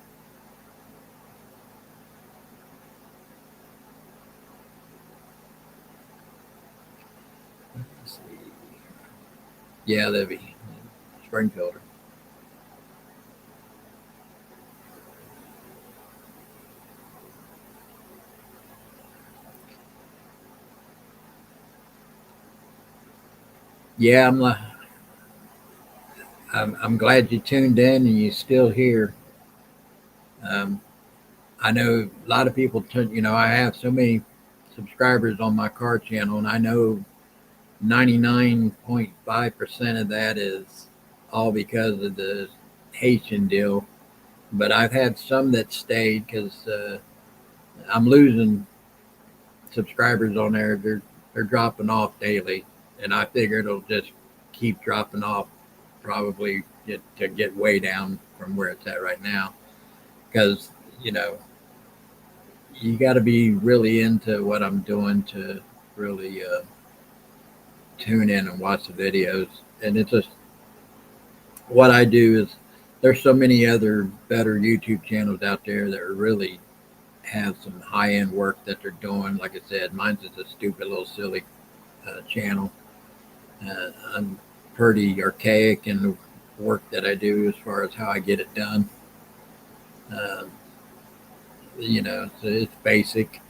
Let's see. Yeah, Libby, Springfielder. Yeah, I'm glad you tuned in and you're still here. Um, I know a lot of people, I have so many subscribers on my car channel, and I know 99.5% of that is all because of the Haitian deal. But I've had some that stayed because I'm losing subscribers on there. They're dropping off daily, and I figure it'll just keep dropping off, probably to get way down from where it's at right now. Because you know you got to be really into what I'm doing to really tune in and watch the videos. And it's just what I do is there's so many other better YouTube channels out there that really have some high end work that they're doing. Like I said, mine's just a stupid little silly channel. I'm pretty archaic in the work that I do as far as how I get it done. Um, it's basic.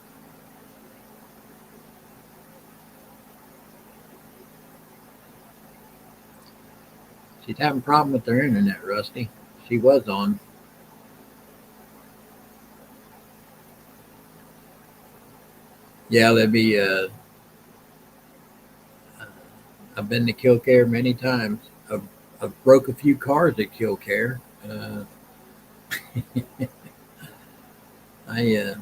She's having a problem with her internet, Rusty. She was on. Yeah, Libby. I've been to Killcare many times. I've broke a few cars at Killcare. I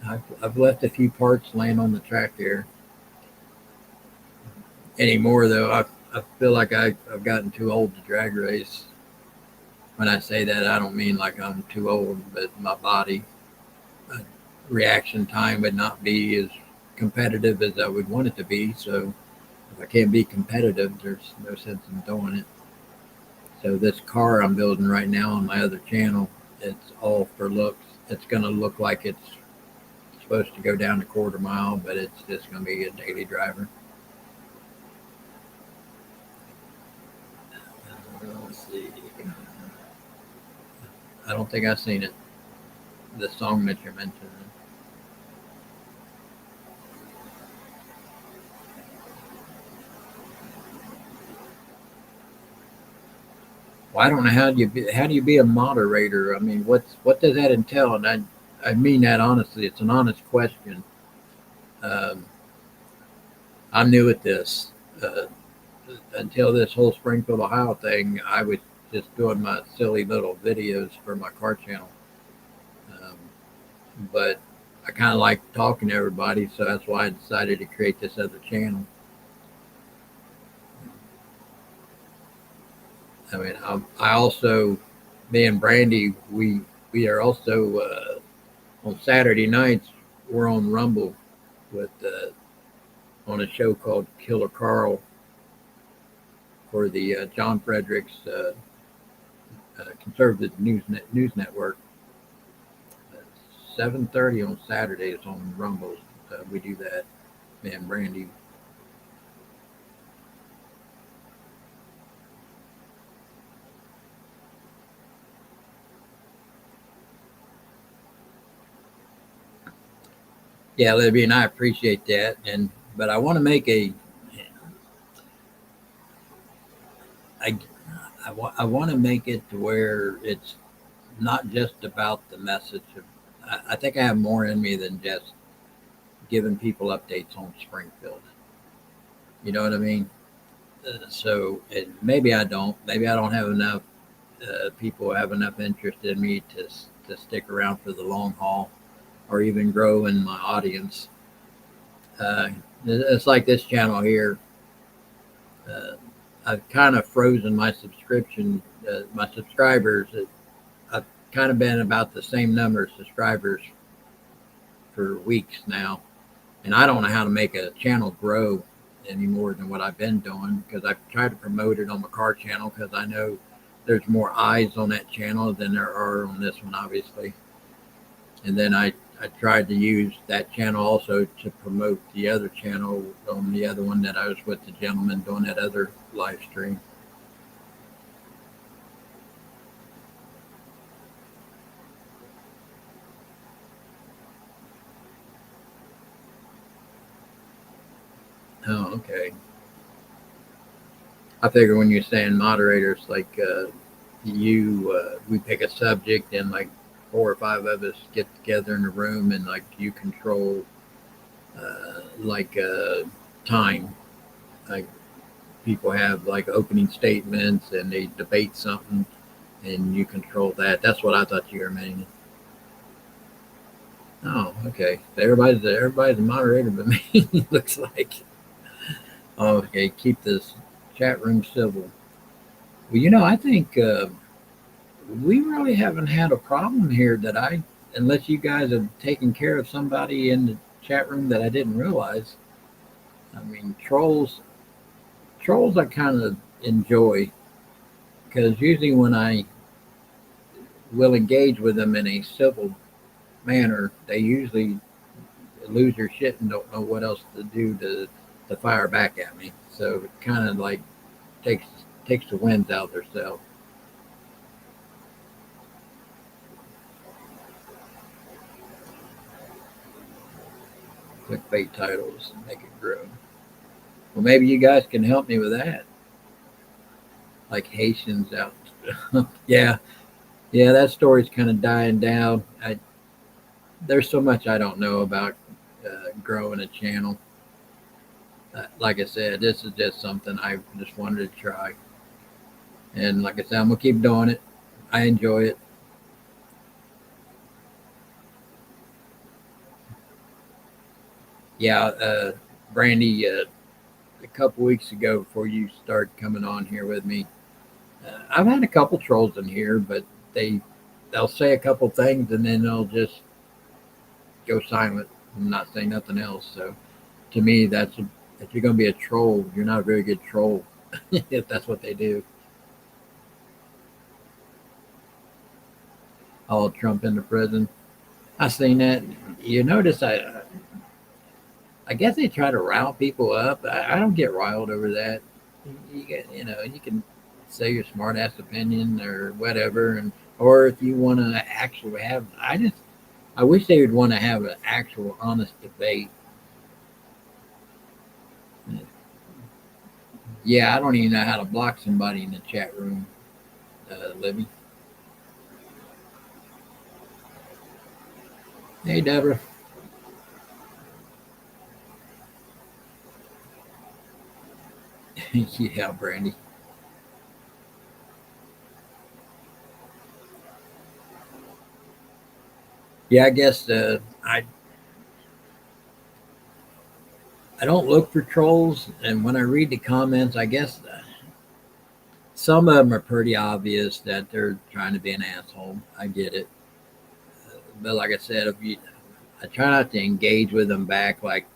I've left a few parts laying on the track here. Anymore though, I feel like I've gotten too old to drag race. When I say that, I don't mean like I'm too old, but my body reaction time would not be as competitive as I would want it to be. So if I can't be competitive, there's no sense in doing it. So this car I'm building right now on my other channel, it's all for looks. It's going to look like it's supposed to go down a quarter mile, but it's just going to be a daily driver. Let's see. I don't think I've seen it. The song that you're mentioning. Well, I don't know how do you be a moderator? I mean, what does that entail? And I mean that honestly. It's an honest question. Um, I'm new at this. Until this whole Springfield, Ohio thing, I was just doing my silly little videos for my car channel. Um, but I kind of like talking to everybody, so that's why I decided to create this other channel. I mean, I also, me and Brandy, we are also on Saturday nights. We're on Rumble with on a show called Killer Carl for the John Fredericks Conservative News Network. 7:30 on Saturdays on Rumble. We do that. Me and Brandy. Yeah, Libby, and I appreciate that. But I want to make I want to make it to where it's not just about the message of. I think I have more in me than just giving people updates on Springfield. You know what I mean? Maybe I don't. Maybe I don't have enough people have enough interest in me to stick around for the long haul, or even grow in my audience. It's like this channel here. Uh, I've kind of frozen my subscription, my subscribers. I've kind of been about the same number of subscribers for weeks now, and I don't know how to make a channel grow any more than what I've been doing, because I've tried to promote it on my car channel because I know there's more eyes on that channel than there are on this one, obviously. And then I tried to use that channel also to promote the other channel on the other one that I was with the gentleman doing that other live stream. Oh, okay. I figure when you're saying moderators, like we pick a subject and like 4 or 5 of us get together in a room and like you control time. Like people have like opening statements and they debate something and you control that. That's what I thought you were meaning. Oh, okay. Everybody's a moderator but me. Looks like. Oh, okay, keep this chat room civil. Well, I think we really haven't had a problem here unless you guys have taken care of somebody in the chat room that I didn't realize. I mean, trolls I kind of enjoy because usually when I will engage with them in a civil manner, they usually lose their shit and don't know what else to do to fire back at me. So it kind of like takes the winds out of their sail. Clickbait titles make it grow. Well, maybe you guys can help me with that. Like Haitians out. Yeah, that story's kind of dying down. There's so much I don't know about growing a channel. Like I said, this is just something I just wanted to try. And like I said, I'm going to keep doing it. I enjoy it. Yeah, Brandy, a couple weeks ago before you started coming on here with me, I've had a couple trolls in here, but they'll say a couple things and then they'll just go silent and not say nothing else. So to me, if you're going to be a troll, you're not a very good troll if that's what they do. All Trump into prison. I seen that. You notice I guess they try to rile people up. I don't get riled over that. You can say your smart ass opinion or whatever, or if you want to actually have, I wish they would want to have an actual honest debate. Yeah, I don't even know how to block somebody in the chat room, Libby. Hey, Deborah. Yeah, Brandy. Yeah, I guess I don't look for trolls, and when I read the comments, I guess some of them are pretty obvious that they're trying to be an asshole. I get it, but like I said, I try not to engage with them back like,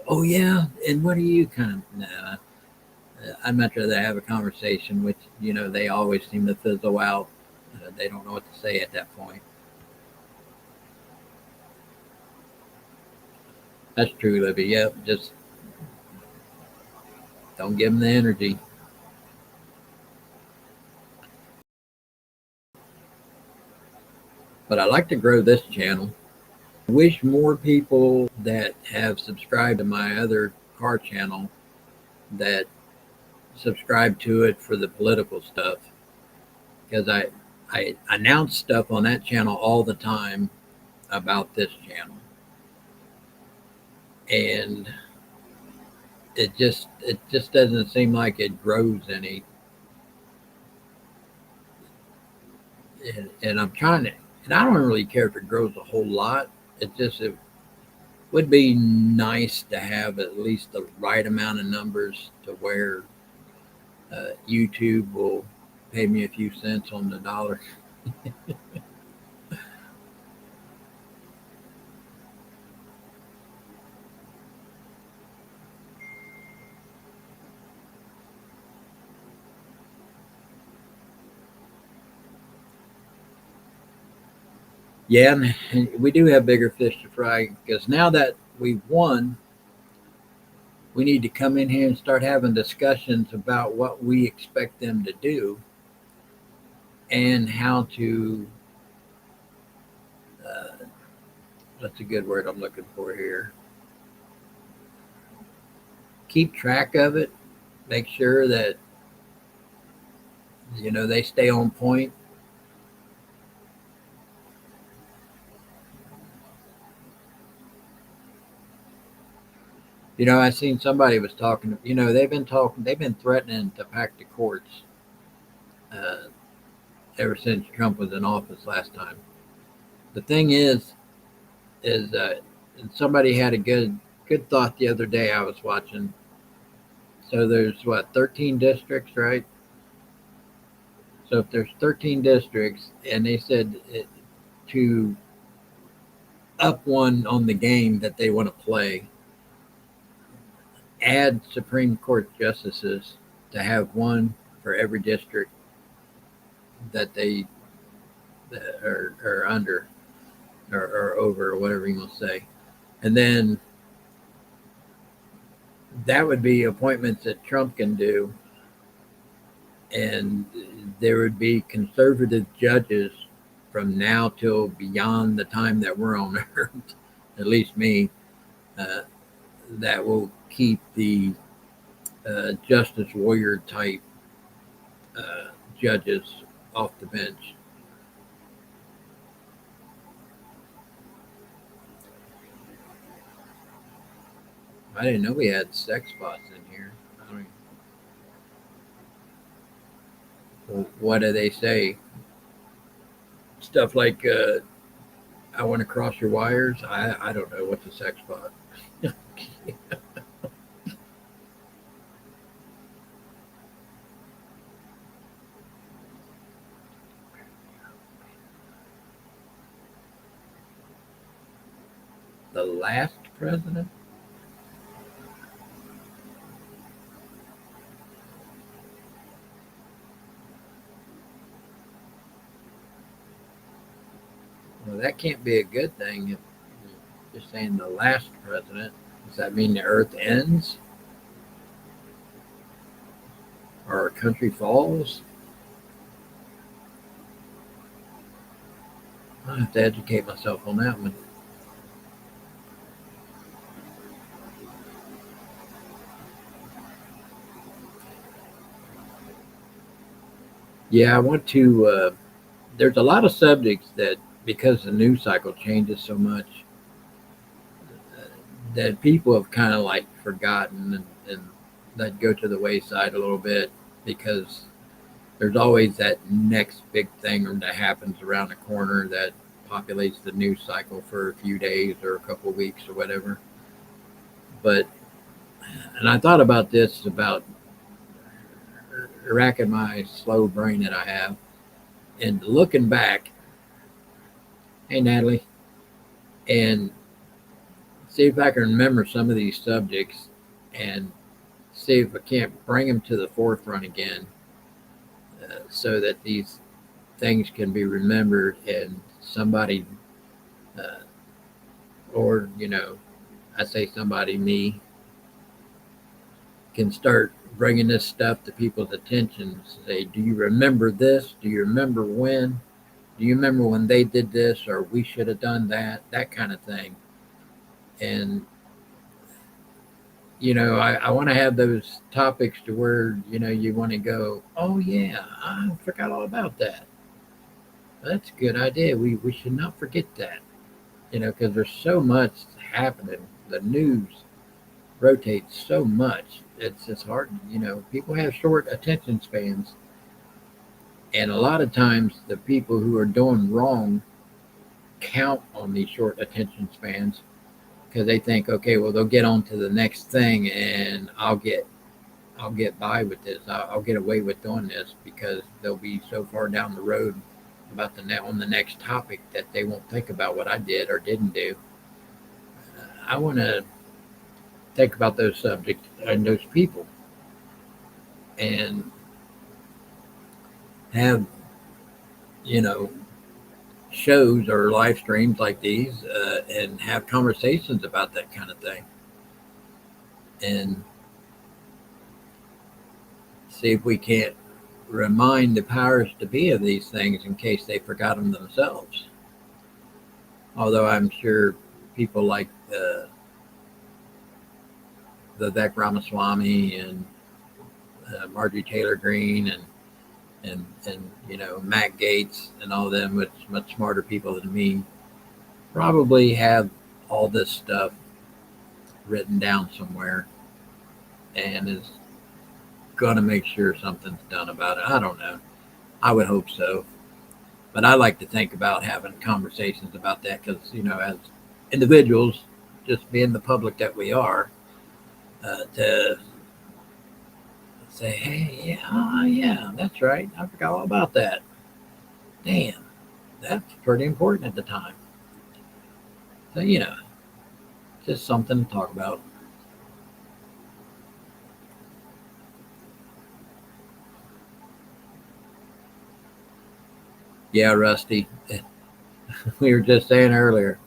oh yeah, and what are you kind of? Nah, I'd much rather have a conversation, which they always seem to fizzle out. They don't know what to say at that point. That's true, Libby. Yep, just don't give them the energy. But I like to grow this channel. I wish more people that have subscribed to my other car channel that subscribe to it for the political stuff, because I announce stuff on that channel all the time about this channel, and it just doesn't seem like it grows any. And I'm trying to, and I don't really care if it grows a whole lot. It would be nice to have at least the right amount of numbers to where YouTube will pay me a few cents on the dollar. Yeah, and we do have bigger fish to fry because now that we've won, we need to come in here and start having discussions about what we expect them to do and how to. Uh, what's a good word I'm looking for here? Keep track of it. Make sure that they stay on point. I seen somebody was talking. They've been threatening to pack the courts uh, ever since Trump was in office last time. The thing is and somebody had a good thought the other day I was watching. So there's what 13 districts, right? So if there's 13 districts, and they said to up one on the game that they want to play, add Supreme Court justices to have one for every district that they are under or over or whatever you want to say, and then that would be appointments that Trump can do, and there would be conservative judges from now till beyond the time that we're on Earth, at least me, uh, that will keep the justice warrior type judges off the bench. I didn't know we had sex bots in here. I mean, well, what do they say? Stuff like, I want to cross your wires. I don't know what's a sex bot. The last president? Well, that can't be a good thing if you're saying the last president. Does that mean the earth ends? Or our country falls? I have to educate myself on that one. Yeah, I want to. There's a lot of subjects that, because the news cycle changes so much, that people have kind of like forgotten and let go to the wayside a little bit because there's always that next big thing that happens around the corner that populates the news cycle for a few days or a couple of weeks or whatever. But, and I thought about this about racking my slow brain that I have and looking back. Hey, Natalie, and see if I can remember some of these subjects and see if I can't bring them to the forefront again, so that these things can be remembered and somebody, uh, or, I say somebody, me, can start bringing this stuff to people's attention. Say, do you remember this? Do you remember when? Do you remember when they did this, or we should have done that? That kind of thing. And I want to have those topics to where you want to go, oh yeah, I forgot all about that. That's a good idea. We should not forget that. Because there's so much happening. The news rotates so much. It's hard. People have short attention spans, and a lot of times the people who are doing wrong count on these short attention spans because they think, okay, well, they'll get on to the next thing, and I'll get by with this. I'll get away with doing this because they'll be so far down the road about on the next topic that they won't think about what I did or didn't do. I want to think about those subjects and those people and have, shows or live streams like these and have conversations about that kind of thing and see if we can't remind the powers to be of these things in case they forgot them themselves. Although I'm sure people like Vivek Ramaswamy and Marjorie Taylor Greene and Matt Gates and all of them, which much smarter people than me, probably have all this stuff written down somewhere and is going to make sure something's done about it. I don't know. I would hope so. But I like to think about having conversations about that because, as individuals, just being the public that we are, to say, hey, yeah, yeah, that's right. I forgot all about that. Damn, that's pretty important at the time. So, just something to talk about. Yeah, Rusty. We were just saying earlier,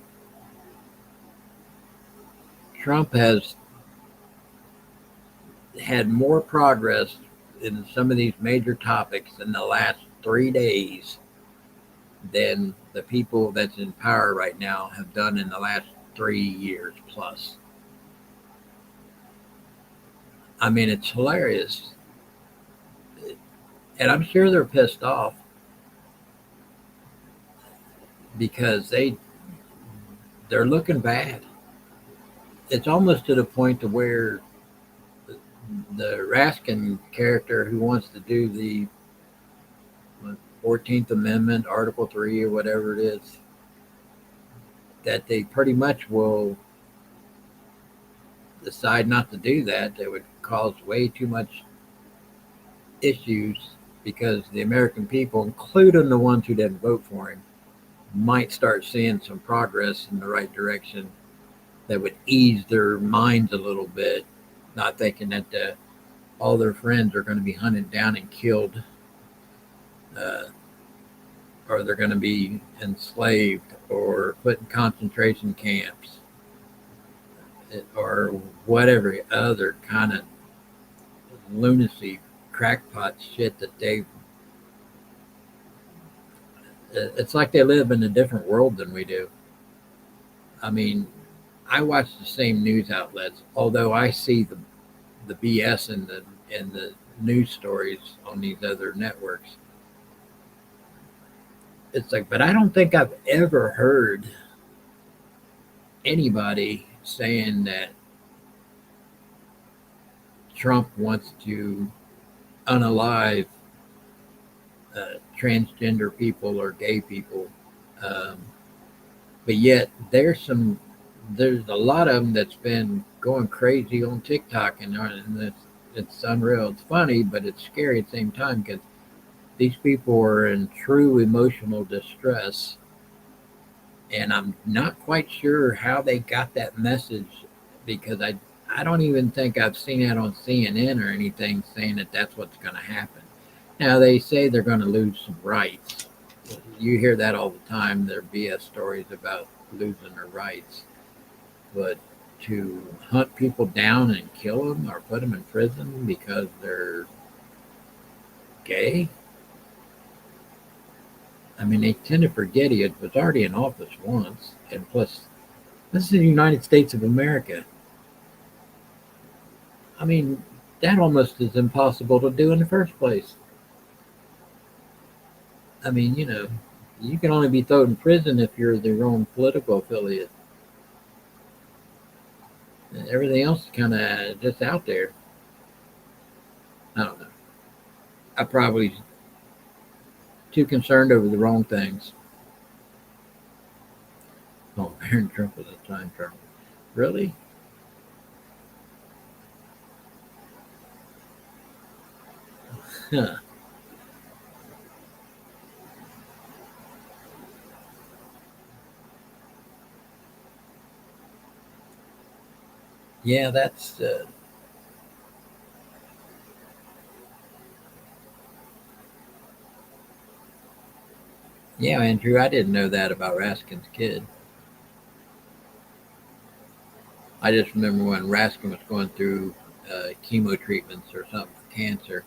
Trump has had more progress in some of these major topics in the last 3 days than the people that's in power right now have done in the last 3 years plus. I mean, it's hilarious. And I'm sure they're pissed off because they're looking bad. It's almost to the point to where the Raskin character who wants to do the 14th Amendment, Article 3 or whatever it is, that they pretty much will decide not to do that. They would cause way too much issues because the American people, including the ones who didn't vote for him, might start seeing some progress in the right direction that would ease their minds a little bit, not thinking that all their friends are going to be hunted down and killed, or they're going to be enslaved or put in concentration camps, or whatever other kind of lunacy, crackpot shit that it's like they live in a different world than we do. I mean, I watch the same news outlets, although I see the BS in the news stories on these other networks. It's like, but I don't think I've ever heard anybody saying that Trump wants to unalive transgender people or gay people. Um, but yet there's a lot of them that's been going crazy on TikTok, and it's unreal. It's funny, but it's scary at the same time because these people are in true emotional distress, and I'm not quite sure how they got that message because I don't even think I've seen it on CNN or anything saying that that's what's going to happen. Now they say they're going to lose some rights. You hear that all the time. There are BS stories about losing their rights, but to hunt people down and kill them or put them in prison because they're gay. I mean, they tend to forget he was already in office once, and plus, this is the United States of America. I mean, that almost is impossible to do in the first place. I mean, you can only be thrown in prison if you're the wrong political affiliate. And everything else is kind of just out there. I don't know. I probably too concerned over the wrong things. Oh, Barron Trump was a time traveler. Really? Huh. Yeah, that's Yeah, Andrew, I didn't know that about Raskin's kid. I just remember when Raskin was going through chemo treatments or something for cancer.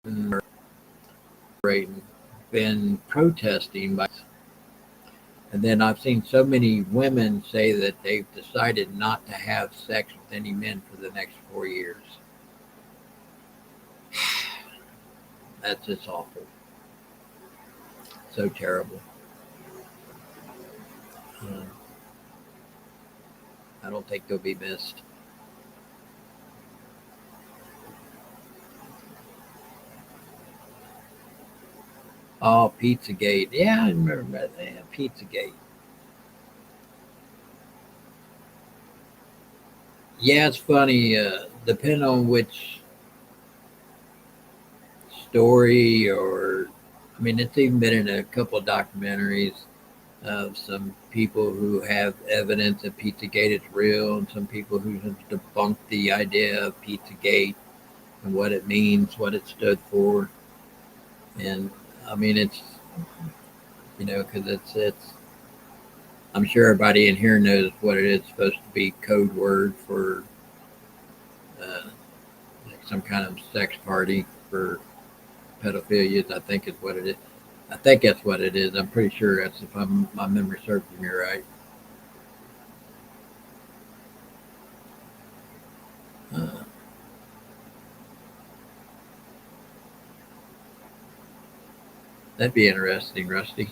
And been protesting by, and then I've seen so many women say that they've decided not to have sex with any men for the next 4 years. That's just awful. So terrible. Uh, I don't think they'll be missed. Oh, Pizzagate. Yeah, I remember that. Yeah, Pizzagate. Yeah, it's funny. Depending on which story, or I mean, it's even been in a couple of documentaries of some people who have evidence that Pizzagate is real, and some people who have debunked the idea of Pizzagate and what it means, what it stood for. And I mean, it's, because it's. I'm sure everybody in here knows what it is. It's supposed to be code word for uh, like some kind of sex party for pedophilia. I think is what it is. I think that's what it is. I'm pretty sure that's, if my memory serves me right. Uh, that'd be interesting, Rusty.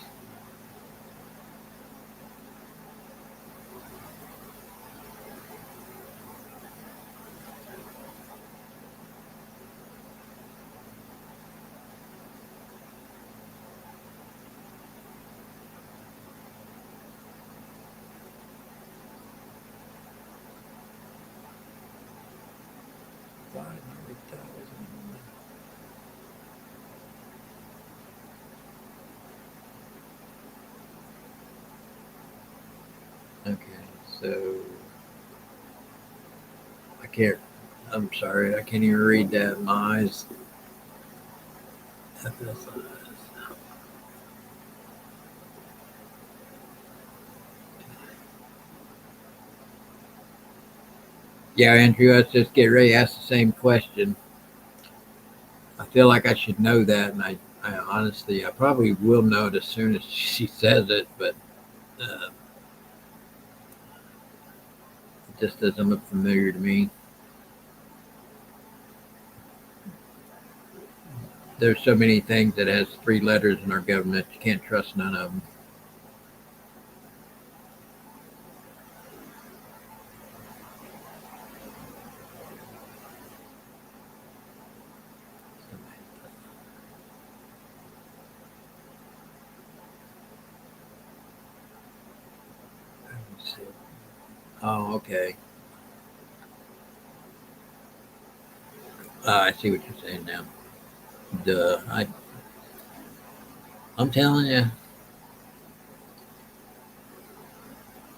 Okay, so I can't. I'm sorry, I can't even read that. My eyes. FSIs. Yeah, Andrew, let's just get ready to ask the same question. I feel like I should know that, and I honestly, I probably will know it as soon as she says it, but uh, it just doesn't look familiar to me. There's so many things that has three letters in our government, you can't trust none of them. Oh, okay. I see what you're saying now. Duh. I'm telling you,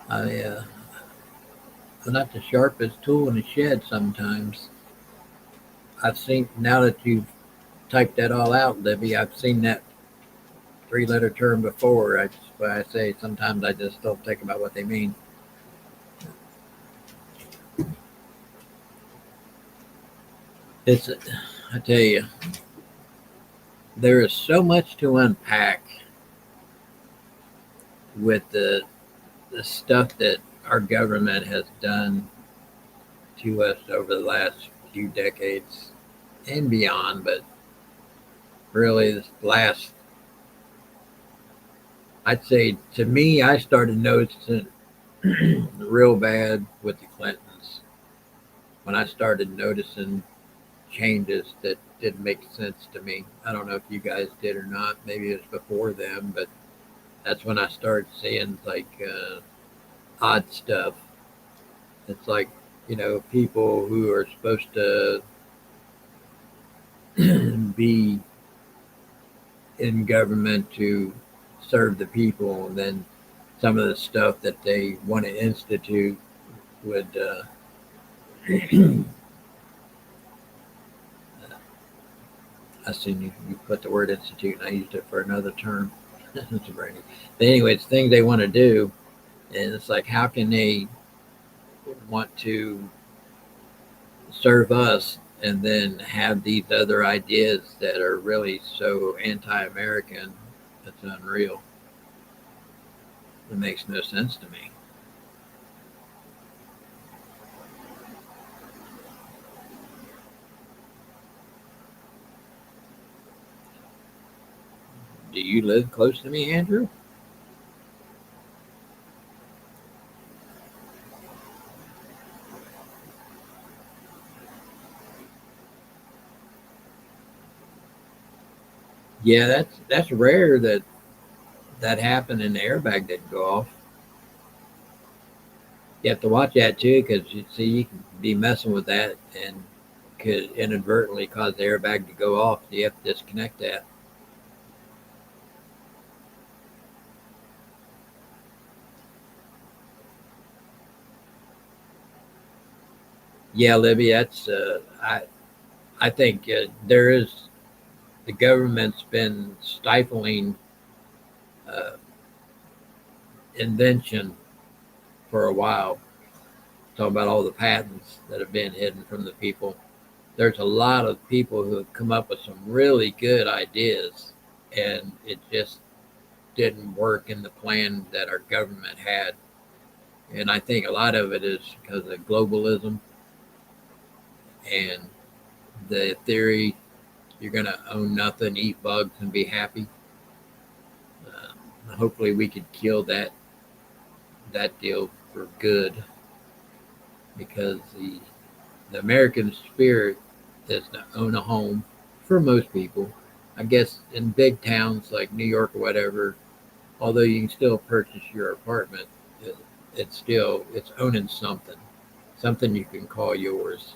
I I'm not the sharpest tool in the shed sometimes. I've seen, now that you've typed that all out, Libby, I've seen that three-letter term before. That's why I say sometimes I just don't think about what they mean. It's, I tell you, there is so much to unpack with the stuff that our government has done to us over the last few decades and beyond, but really this last, I'd say, to me, I started noticing real bad with the Clintons when I started noticing changes that didn't make sense to me. I don't know if you guys did or not. Maybe it was before them, but that's when I started seeing like odd stuff. It's like, people who are supposed to be in government to serve the people, and then some of the stuff that they want to institute would I seen you put the word institute, and I used it for another term. It's a brainy. But anyway, it's things they want to do, and it's like, how can they want to serve us and then have these other ideas that are really so anti-American? That's unreal. It makes no sense to me. Do you live close to me, Andrew? Yeah, that's rare that that happened and the airbag didn't go off. You have to watch that too, because you see you can be messing with that and could inadvertently cause the airbag to go off. So you have to disconnect that. Yeah, Libby, that's I think there is the government's been stifling uh, invention for a while. Talking about all the patents that have been hidden from the people. There's a lot of people who have come up with some really good ideas, and it just didn't work in the plan that our government had. And I think a lot of it is because of globalism and the theory you're going to own nothing, eat bugs, and be happy. Hopefully, we could kill that deal for good, because the American spirit is to own a home for most people. I guess in big towns like New York or whatever, although you can still purchase your apartment, it's owning something you can call yours.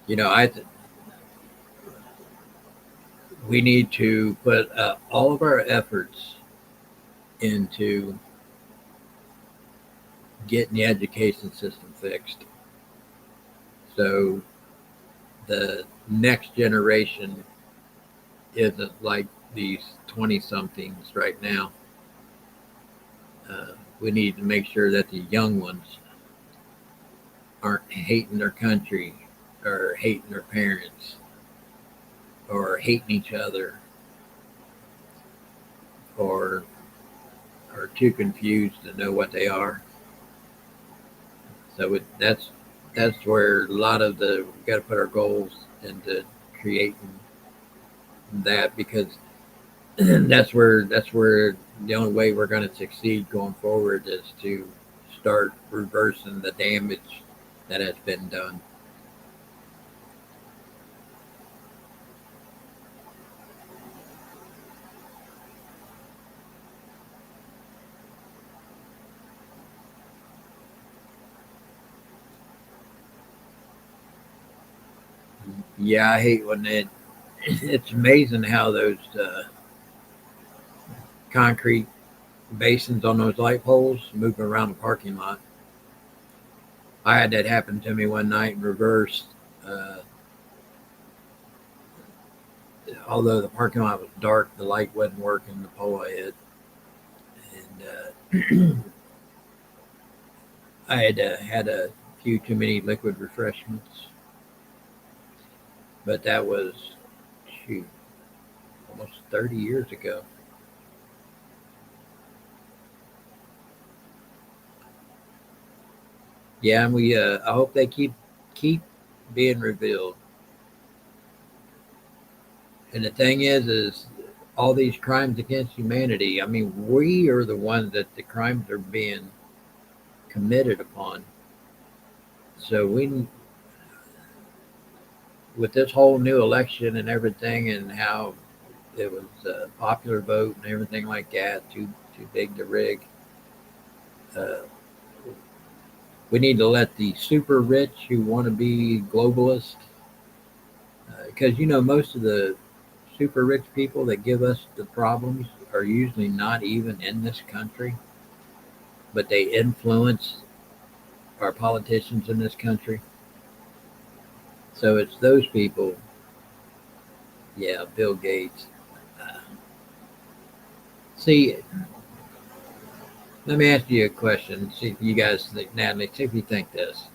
You know, we need to put all of our efforts into getting the education system fixed, so the next generation isn't like these 20 somethings right now. We need to make sure that the young ones aren't hating their country or hating their parents or hating each other or are too confused to know what they are. So that's where a lot of we got to put our goals into creating that, because that's where the only way we're going to succeed going forward is to start reversing the damage that has been done. Yeah, I hate when it's amazing how those concrete basins on those light poles move around the parking lot. I had that happen to me one night in reverse. Uh, Although the parking lot was dark, the light wasn't working. The pole I hit, and I had a few too many liquid refreshments. But that was, shoot, almost 30 years ago. Yeah, and we I hope they keep being revealed. And the thing is all these crimes against humanity. I mean, we are the ones that the crimes are being committed upon. So we, with this whole new election and everything, and how it was a popular vote and everything like that, too big to rig. Uh, we need to let the super rich who want to be globalists, because most of the super rich people that give us the problems are usually not even in this country. but they influence our politicians in this country. So it's those people. Yeah, Bill Gates. Uh, See, let me ask you a question. See if you guys think, Natalie, see if you think this.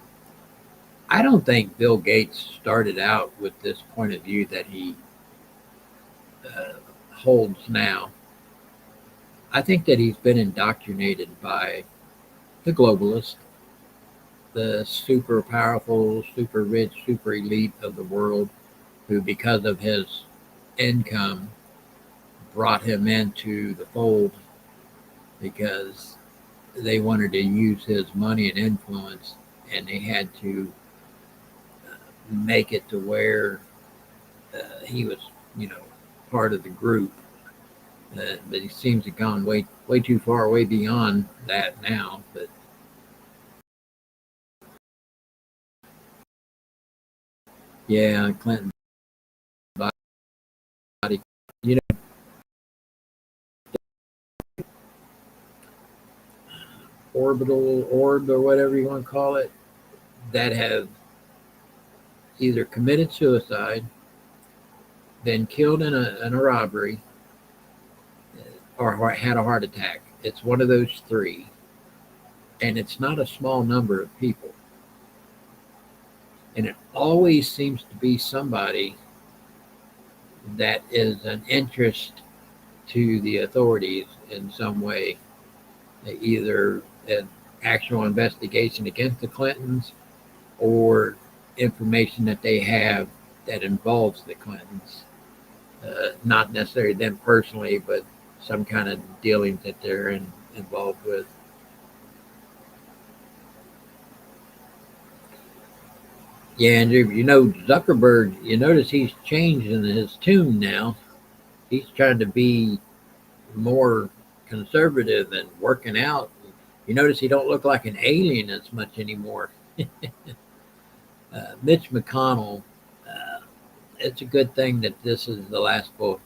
I don't think Bill Gates started out with this point of view that he uh, holds now. I think that he's been indoctrinated by the globalists, the super powerful, super rich, super elite of the world, who, because of his income, brought him into the fold because they wanted to use his money and influence, and they had to make it to where he was, you know, part of the group. But he seems to have gone way too far, way beyond that now. But yeah, Clinton body, you know, orbital orb or whatever you want to call it, that have either committed suicide, been killed in a robbery, or had a heart attack. It's one of those three, and it's not a small number of people. And it always seems to be somebody that is an interest to the authorities in some way, either an actual investigation against the Clintons or information that they have that involves the Clintons. Not necessarily them personally, but some kind of dealings that they're involved with. Yeah, and you know Zuckerberg. You notice he's changed in his tune now. He's trying to be more conservative and working out. You notice he don't look like an alien as much anymore. Mitch McConnell. Uh, it's a good thing that this is the last we'll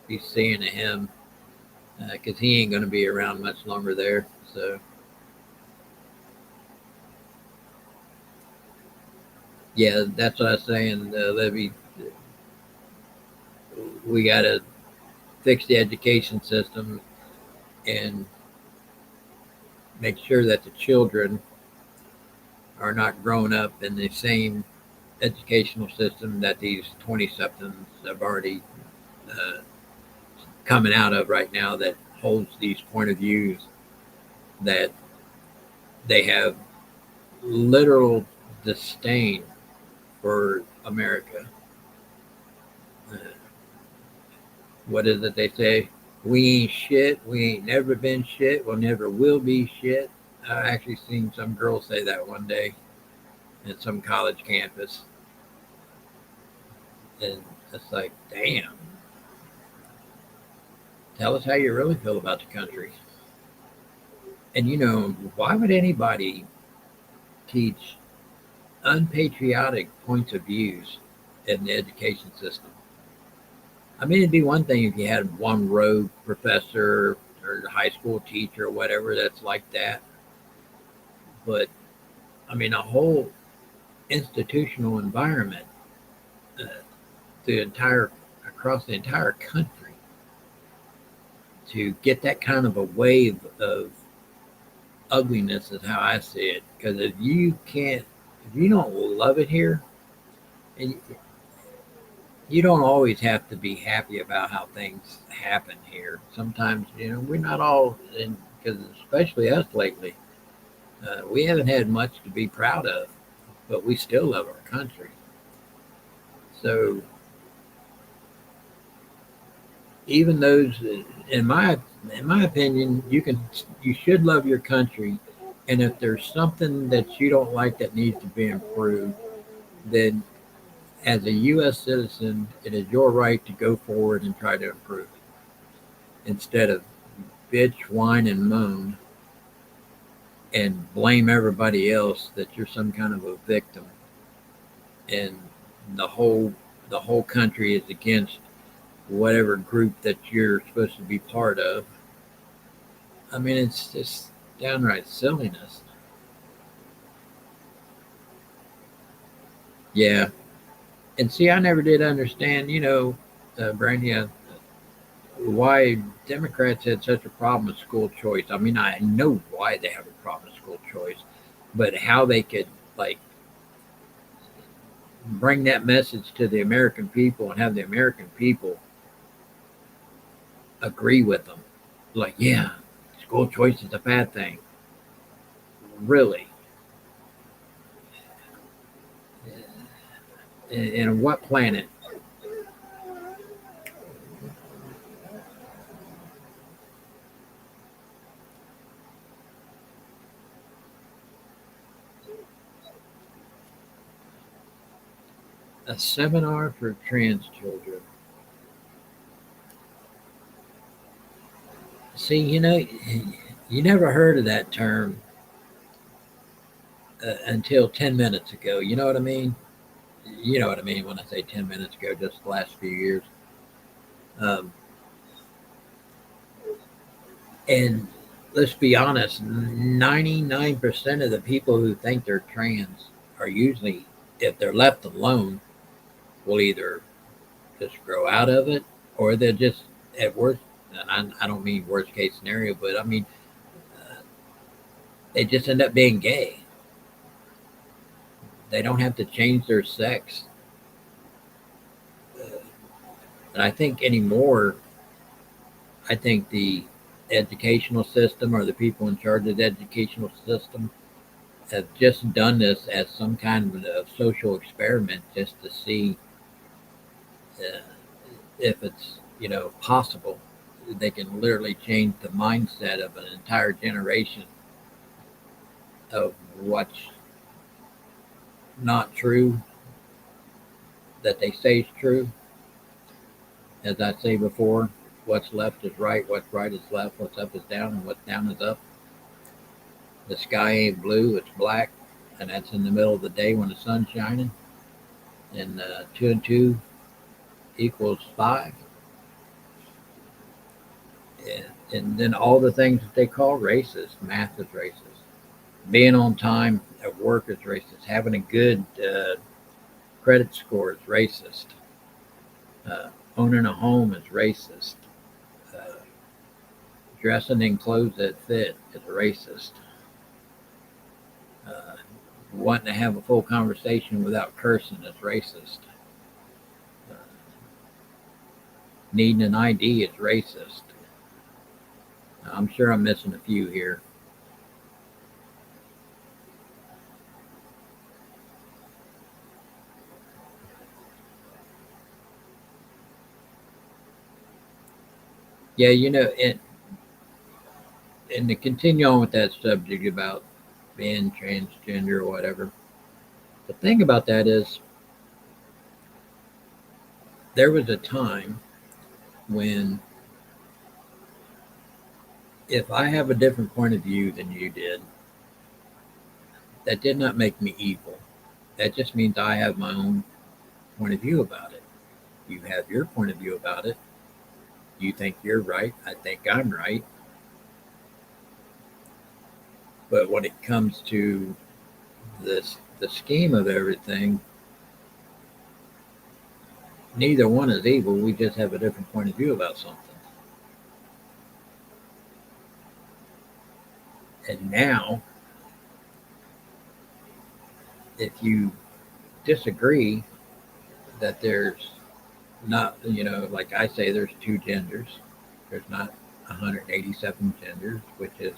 be seeing of him because he ain't going to be around much longer there. So yeah, that's what I was saying, Libby. We got to fix the education system and make sure that the children are not growing up in the same educational system that these 20 somethings have already uh, coming out of right now, that holds these point of views, that they have literal disdain for America. Uh, what is it they say? We ain't shit. We ain't never been shit. We'll never will be shit. I actually seen some girl say that one day at some college campus. And it's like, damn, tell us how you really feel about the country. And you know, why would anybody teach unpatriotic points of views in the education system? I mean, it'd be one thing if you had one rogue professor or high school teacher or whatever that's like that. But I mean, a whole institutional environment, uh, the entire across the entire country, to get that kind of a wave of ugliness is how I see it. Because if you don't love it here, and you don't always have to be happy about how things happen here. Sometimes, you know, we're not all, because especially us lately, we haven't had much to be proud of, but we still love our country. So even those, in my opinion, you should love your country, and if there's something that you don't like that needs to be improved, then as a U.S. citizen, it is your right to go forward and try to improve it instead of bitch, whine, and moan and blame everybody else that you're some kind of a victim and the whole country is against whatever group that you're supposed to be part of. I mean, it's just downright silliness. Yeah. And see, I never did understand, Brandy, why Democrats had such a problem with school choice. I mean, I know why they have a problem with school choice, but how they could, like, bring that message to the American people and have the American people agree with them. Like, yeah, school choice is a bad thing. Really? And what planet? A seminar for trans children. See, you never heard of that term until 10 minutes ago. You know what I mean? You know what I mean when I say 10 minutes ago, just the last few years. Um, and let's be honest, 99% of the people who think they're trans are usually, if they're left alone, will either just grow out of it or they're just, at worst, and I don't mean worst case scenario, but I mean, they just end up being gay. They don't have to change their sex. And I think anymore, I think the educational system or the people in charge of the educational system have just done this as some kind of social experiment just to see uh, if it's possible. They can literally change the mindset of an entire generation of what's not true that they say is true. As I say before, what's left is right, what's right is left, what's up is down, and what's down is up. The sky ain't blue, it's black, and that's in the middle of the day when the sun's shining. And 2 and 2 = 5. And then all the things that they call racist. Math is racist. Being on time at work is racist. Having a good credit score is racist. Owning a home is racist. Uh, Dressing in clothes that fit is racist. Wanting to have a full conversation without cursing is racist. Uh, Needing an ID is racist. I'm sure I'm missing a few here. Yeah, and to continue on with that subject about being transgender or whatever, the thing about that is there was a time when if I have a different point of view than you did, that did not make me evil. That just means I have my own point of view about it. You have your point of view about it. You think you're right. I think I'm right. But when it comes to the scheme of everything, neither one is evil. We just have a different point of view about something. And now, if you disagree that there's not, like I say, there's two genders, there's not 187 genders, which is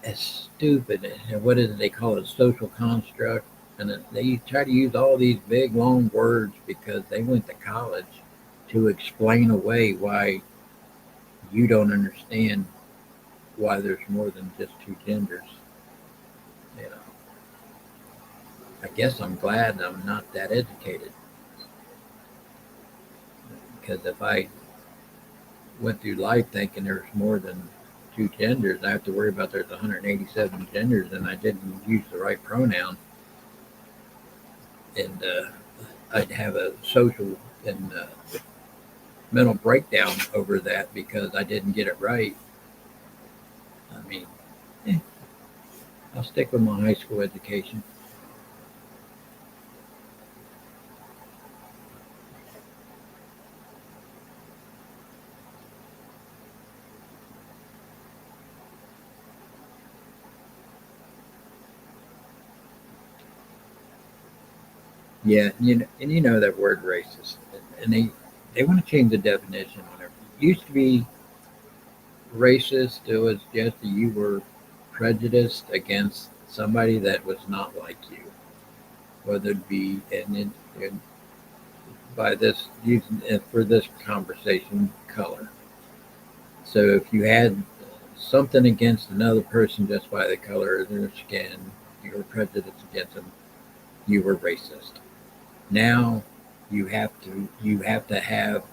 as stupid. And what is it they call it? Social construct. And they try to use all these big long words because they went to college to explain away why you don't understand why there's more than just two genders. You know, I guess I'm glad I'm not that educated because if I went through life thinking there's more than two genders, I have to worry about there's 187 genders and I didn't use the right pronoun. And I'd have a social and mental breakdown over that because I didn't get it right. I mean, eh, I'll stick with my high school education. Yeah, and you know that word racist, and they want to change the definition on it. It used to be racist. It was just that you were prejudiced against somebody that was not like you, whether it be and by this using for this conversation color. So if you had something against another person just by the color of their skin, you were prejudiced against them. You were racist. Now you have to have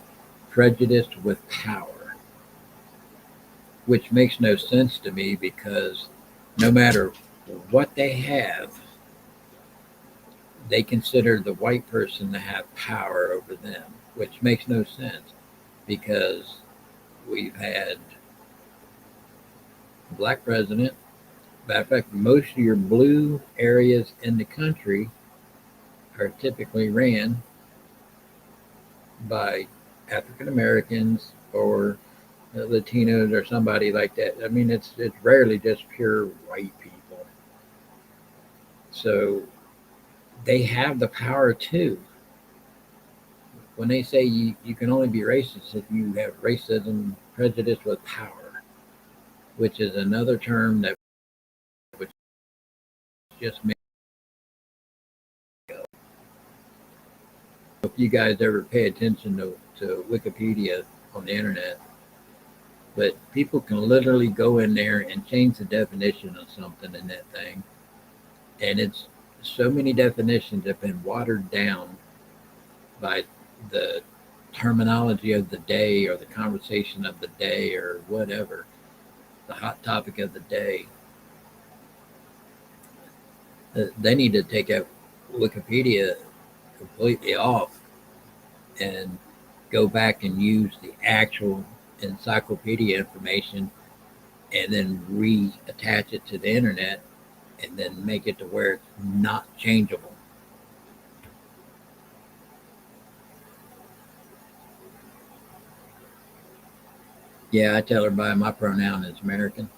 prejudice with power, which makes no sense to me because no matter what they have, they consider the white person to have power over them, which makes no sense because we've had a black president. Matter of fact, most of your blue areas in the country are typically ran by African Americans or Latinos or somebody like that. I mean, it's rarely just pure white people. So they have the power too. When they say you can only be racist if you have racism, prejudice with power, which is another term that which just makes go. If you guys ever pay attention to Wikipedia on the internet, but people can literally go in there and change the definition of something in that thing, and it's so many definitions have been watered down by the terminology of the day or the conversation of the day or whatever, the hot topic of the day. They need to take out Wikipedia completely off and go back and use the actual encyclopedia information and then reattach it to the internet and then make it to where it's not changeable. Yeah, I tell everybody my pronoun is American.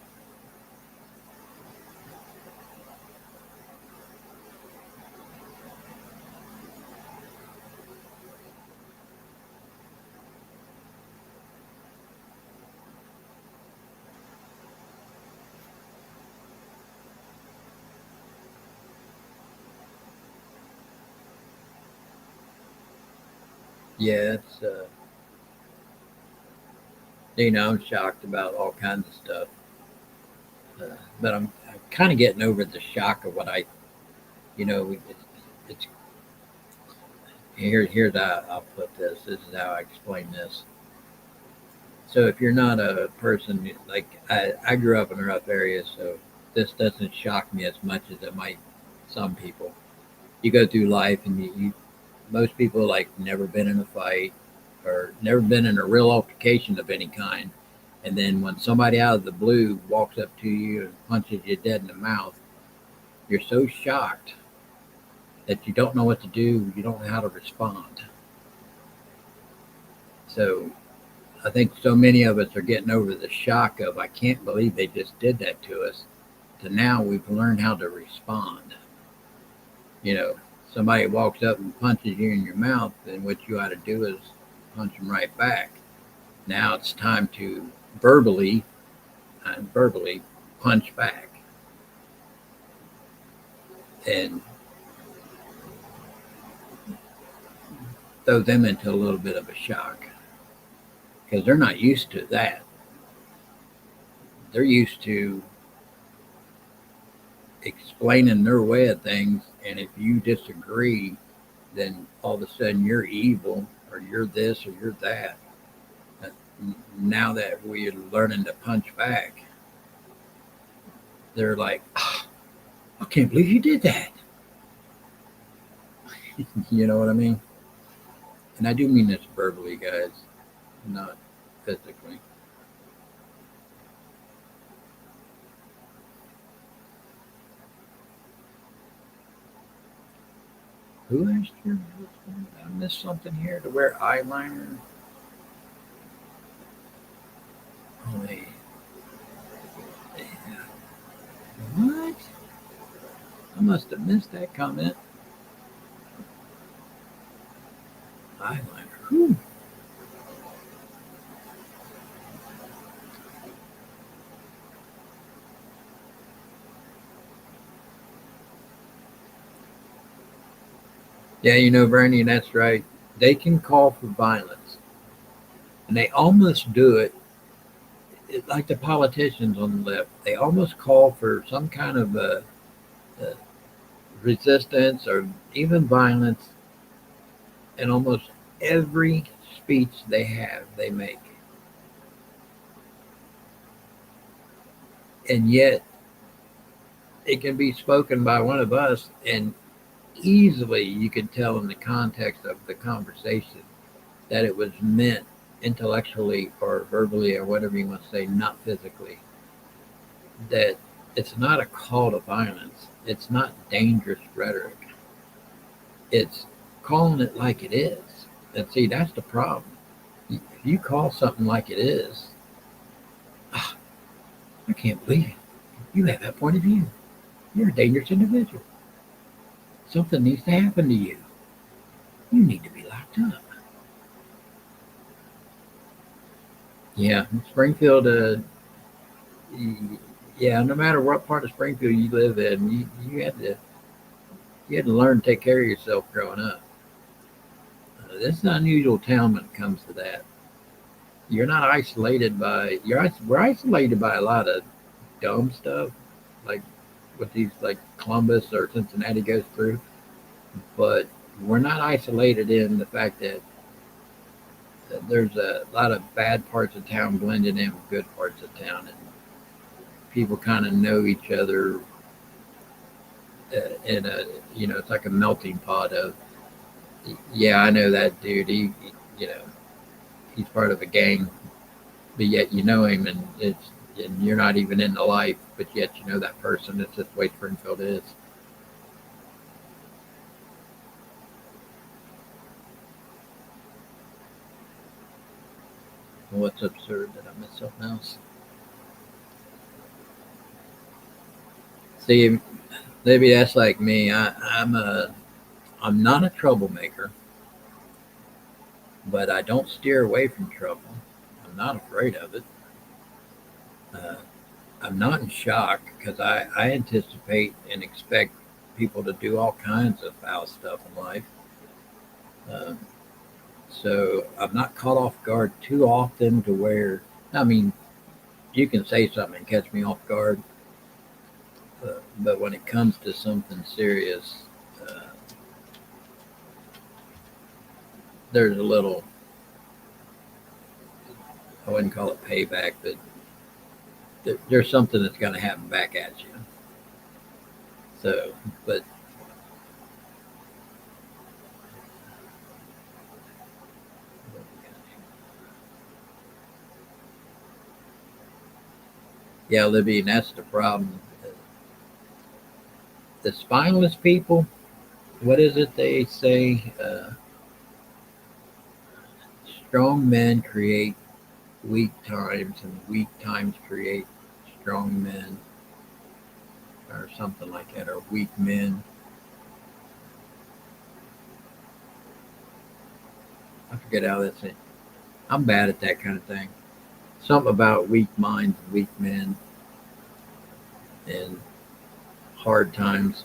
Yeah, I'm shocked about all kinds of stuff. But I'm kind of getting over the shock of what it's here's how I'll put this. This is how I explain this. So if you're not a person like I grew up in a rough area, so this doesn't shock me as much as it might some people. You go through life and you most people like never been in a fight or never been in a real altercation of any kind. And then when somebody out of the blue walks up to you and punches you dead in the mouth, you're so shocked that you don't know what to do. You don't know how to respond. So I think so many of us are getting over the shock of, I can't believe they just did that to us, to now we've learned how to respond. You know, somebody walks up and punches you in your mouth, then what you ought to do is punch them right back. Now it's time to verbally punch back and throw them into a little bit of a shock because they're not used to that. They're used to explaining their way of things, and if you disagree, then all of a sudden you're evil or you're this or you're that. But now that we're learning to punch back, they're like, oh, I can't believe you did that. You know what I mean? And I do mean this verbally, guys, not physically. Who asked you? I missed something here to wear eyeliner. Oh, wait. What? I must have missed that comment. Eyeliner. Whew. Yeah, Bernie, that's right. They can call for violence, and they almost do it like the politicians on the left. They almost call for some kind of a resistance or even violence in almost every speech they make. And yet, it can be spoken by one of us, and easily you could tell in the context of the conversation that it was meant intellectually or verbally or whatever you want to say, not physically. That it's not a call to violence. It's not dangerous rhetoric. It's calling it like it is. And see, that's the problem. If you call something like it is, "Ah, I can't believe it. You have that point of view. You're a dangerous individual. Something needs to happen to you. You need to be locked up." Yeah, Springfield, yeah, no matter what part of Springfield you live in, you had to learn to take care of yourself growing up. This is an unusual town when it comes to that. You're not isolated by we're isolated by a lot of dumb stuff, like what these like Columbus or Cincinnati goes through, but we're not isolated in the fact that there's a lot of bad parts of town blended in with good parts of town, and people kind of know each other in a it's like a melting pot of, yeah, I know that dude. You know he's part of a gang, but yet you know him, and you're not even in the life, but yet you know that person. It's just the way Springfield is. What's absurd? Did I miss something else? See, maybe that's like me. I'm not a troublemaker, but I don't steer away from trouble. I'm not afraid of it. Uh, I'm not in shock because I anticipate and expect people to do all kinds of foul stuff in life. Uh, so I'm not caught off guard too often to where, I mean, you can say something and catch me off guard, but when it comes to something serious, uh, there's a little, I wouldn't call it payback, but there's something that's going to happen back at you. So, but yeah, Libby, and that's the problem. The spineless people, what is it they say? Strong men create weak times, and weak times create strong men, or something like that, or weak men. I forget how that's it. I'm bad at that kind of thing. Something about weak minds and weak men and hard times.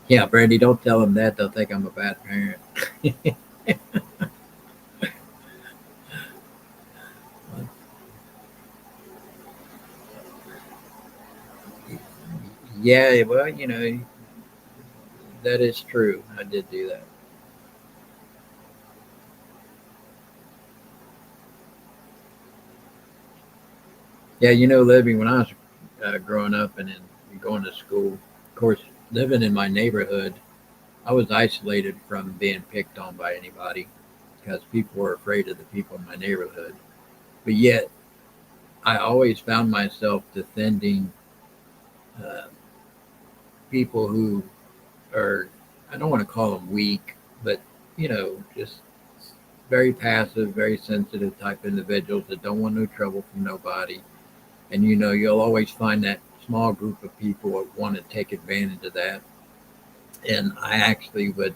Yeah, Brandy, don't tell them that. They'll think I'm a bad parent. Yeah, well, that is true. I did do that. Yeah, Libby, when I was growing up and going to school, of course, living in my neighborhood, I was isolated from being picked on by anybody because people were afraid of the people in my neighborhood. But yet, I always found myself defending uh, people who are, I don't want to call them weak, but, just very passive, very sensitive type individuals that don't want no trouble from nobody. And, you'll always find that small group of people that want to take advantage of that. And I actually would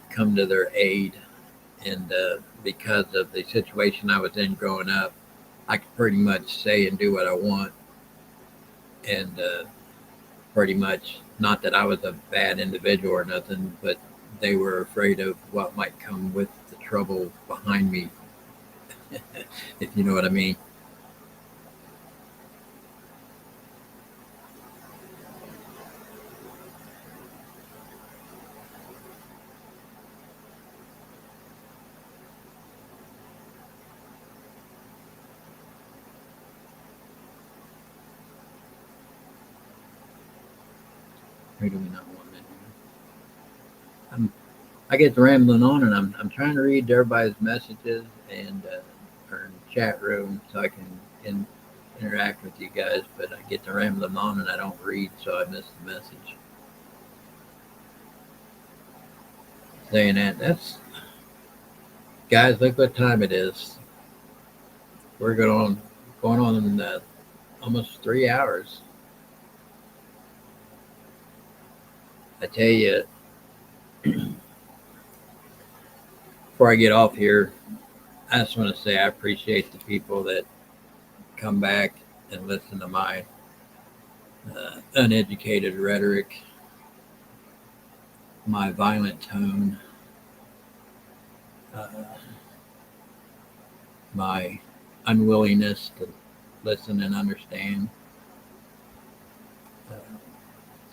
come to their aid. And because of the situation I was in growing up, I could pretty much say and do what I want. And pretty much, not that I was a bad individual or nothing, but they were afraid of what might come with the trouble behind me, if you know what I mean. Or do we not want it? I get to rambling on, and I'm trying to read everybody's messages and or chat room so I can interact with you guys. But I get to rambling on, and I don't read, so I miss the message. Saying that's guys, look what time it is. We're going on in almost 3 hours. I tell you, before I get off here, I just want to say I appreciate the people that come back and listen to my uneducated rhetoric, my violent tone, my unwillingness to listen and understand.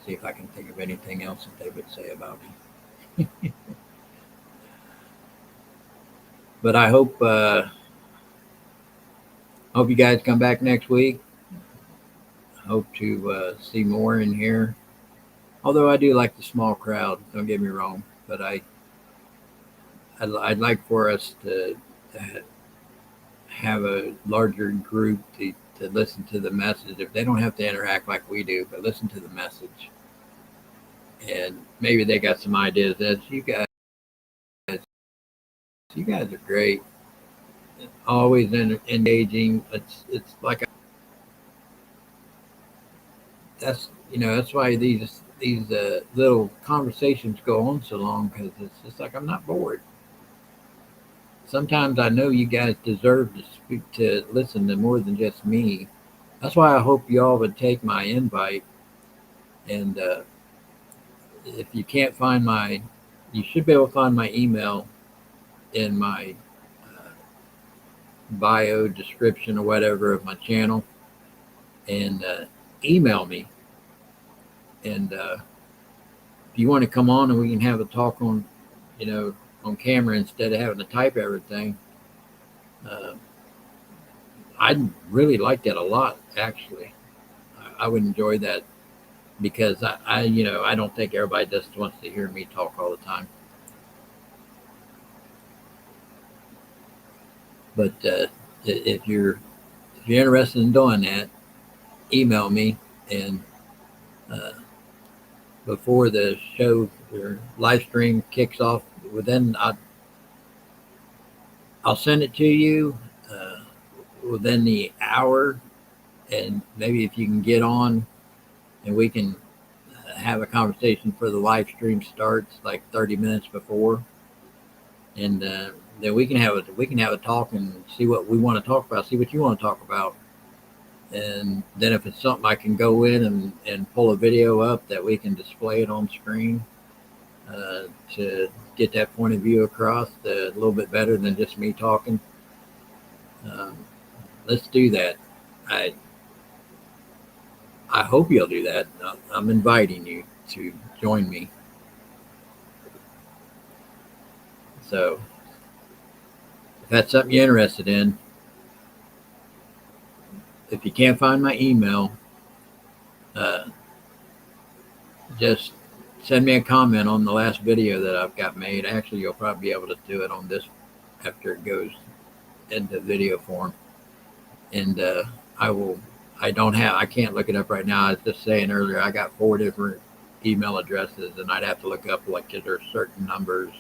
See if I can think of anything else that they would say about me. But I hope you guys come back next week. I hope to see more in here. Although I do like the small crowd, don't get me wrong. But I'd like for us to have a larger group to listen to the message. If they don't have to interact like we do, but listen to the message. And maybe they got some ideas. As you guys are great. Always engaging. It's like that's why these little conversations go on so long, because it's just like I'm not bored. Sometimes I know you guys deserve to listen to more than just me. That's why I hope you all would take my invite. And if you can't find you should be able to find my email in my bio description or whatever of my channel, and email me. And if you want to come on and we can have a talk on camera instead of having to type everything, I'd really like that a lot, actually. I would enjoy that, because I don't think everybody just wants to hear me talk all the time. But if you're interested in doing that, email me, and before the show or live stream kicks off, then I'll send it to you within the hour, and maybe if you can get on and we can have a conversation for the live stream starts like 30 minutes before, and then we can have a talk and see what we want to talk about, see what you want to talk about. And then if it's something I can go in and pull a video up that we can display it on screen to get that point of view across a little bit better than just me talking. Let's do that. I hope you'll do that. I'm inviting you to join me. So if that's something you're interested in, if you can't find my email, just send me a comment on the last video that I've got made. Actually, you'll probably be able to do it on this after it goes into video form. and I can't look it up right now. I was just saying earlier, I got 4 different email addresses, and I'd have to look up like there's certain numbers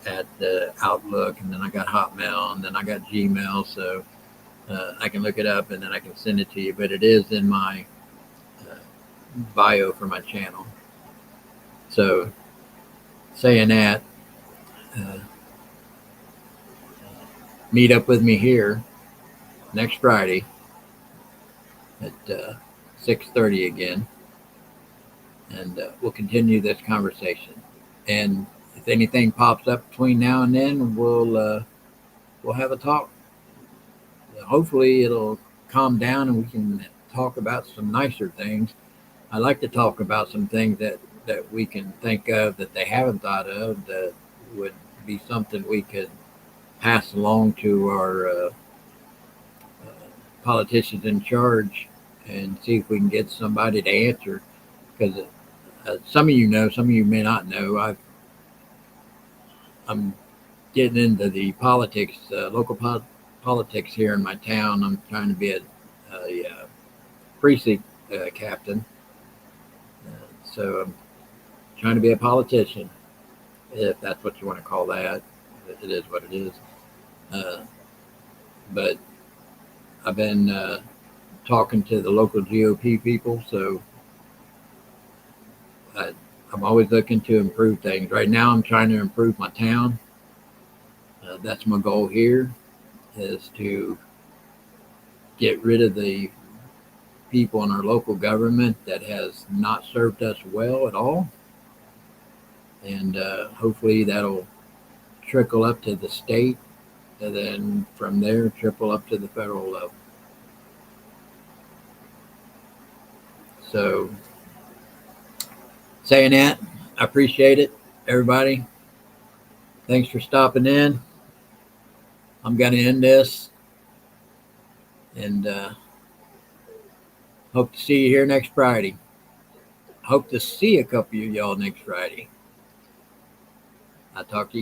at the Outlook, and then I got Hotmail, and then I got Gmail. So I can look it up, and then I can send it to you. But it is in my bio for my channel. So saying that, uh, meet up with me here next Friday at 6:30 again, and we'll continue this conversation. And if anything pops up between now and then, we'll have a talk. Hopefully, it'll calm down and we can talk about some nicer things. I like to talk about some things that we can think of that they haven't thought of that would be something we could pass along to our politicians in charge and see if we can get somebody to answer. Because some of you know, some of you may not know. I'm getting into the politics, local politics here in my town. I'm trying to be a precinct captain, so I'm trying to be a politician, if that's what you want to call that. It is what it is. But I've been talking to the local GOP people, so I'm always looking to improve things. Right now, I'm trying to improve my town. That's my goal here, is to get rid of the people in our local government that has not served us well at all. And hopefully that'll trickle up to the state, and then from there trickle up to the federal level. So saying that, I appreciate it, everybody. Thanks for stopping in. I'm going to end this, and hope to see you here next Friday. Hope to see a couple of y'all next Friday. I'll talk to you guys.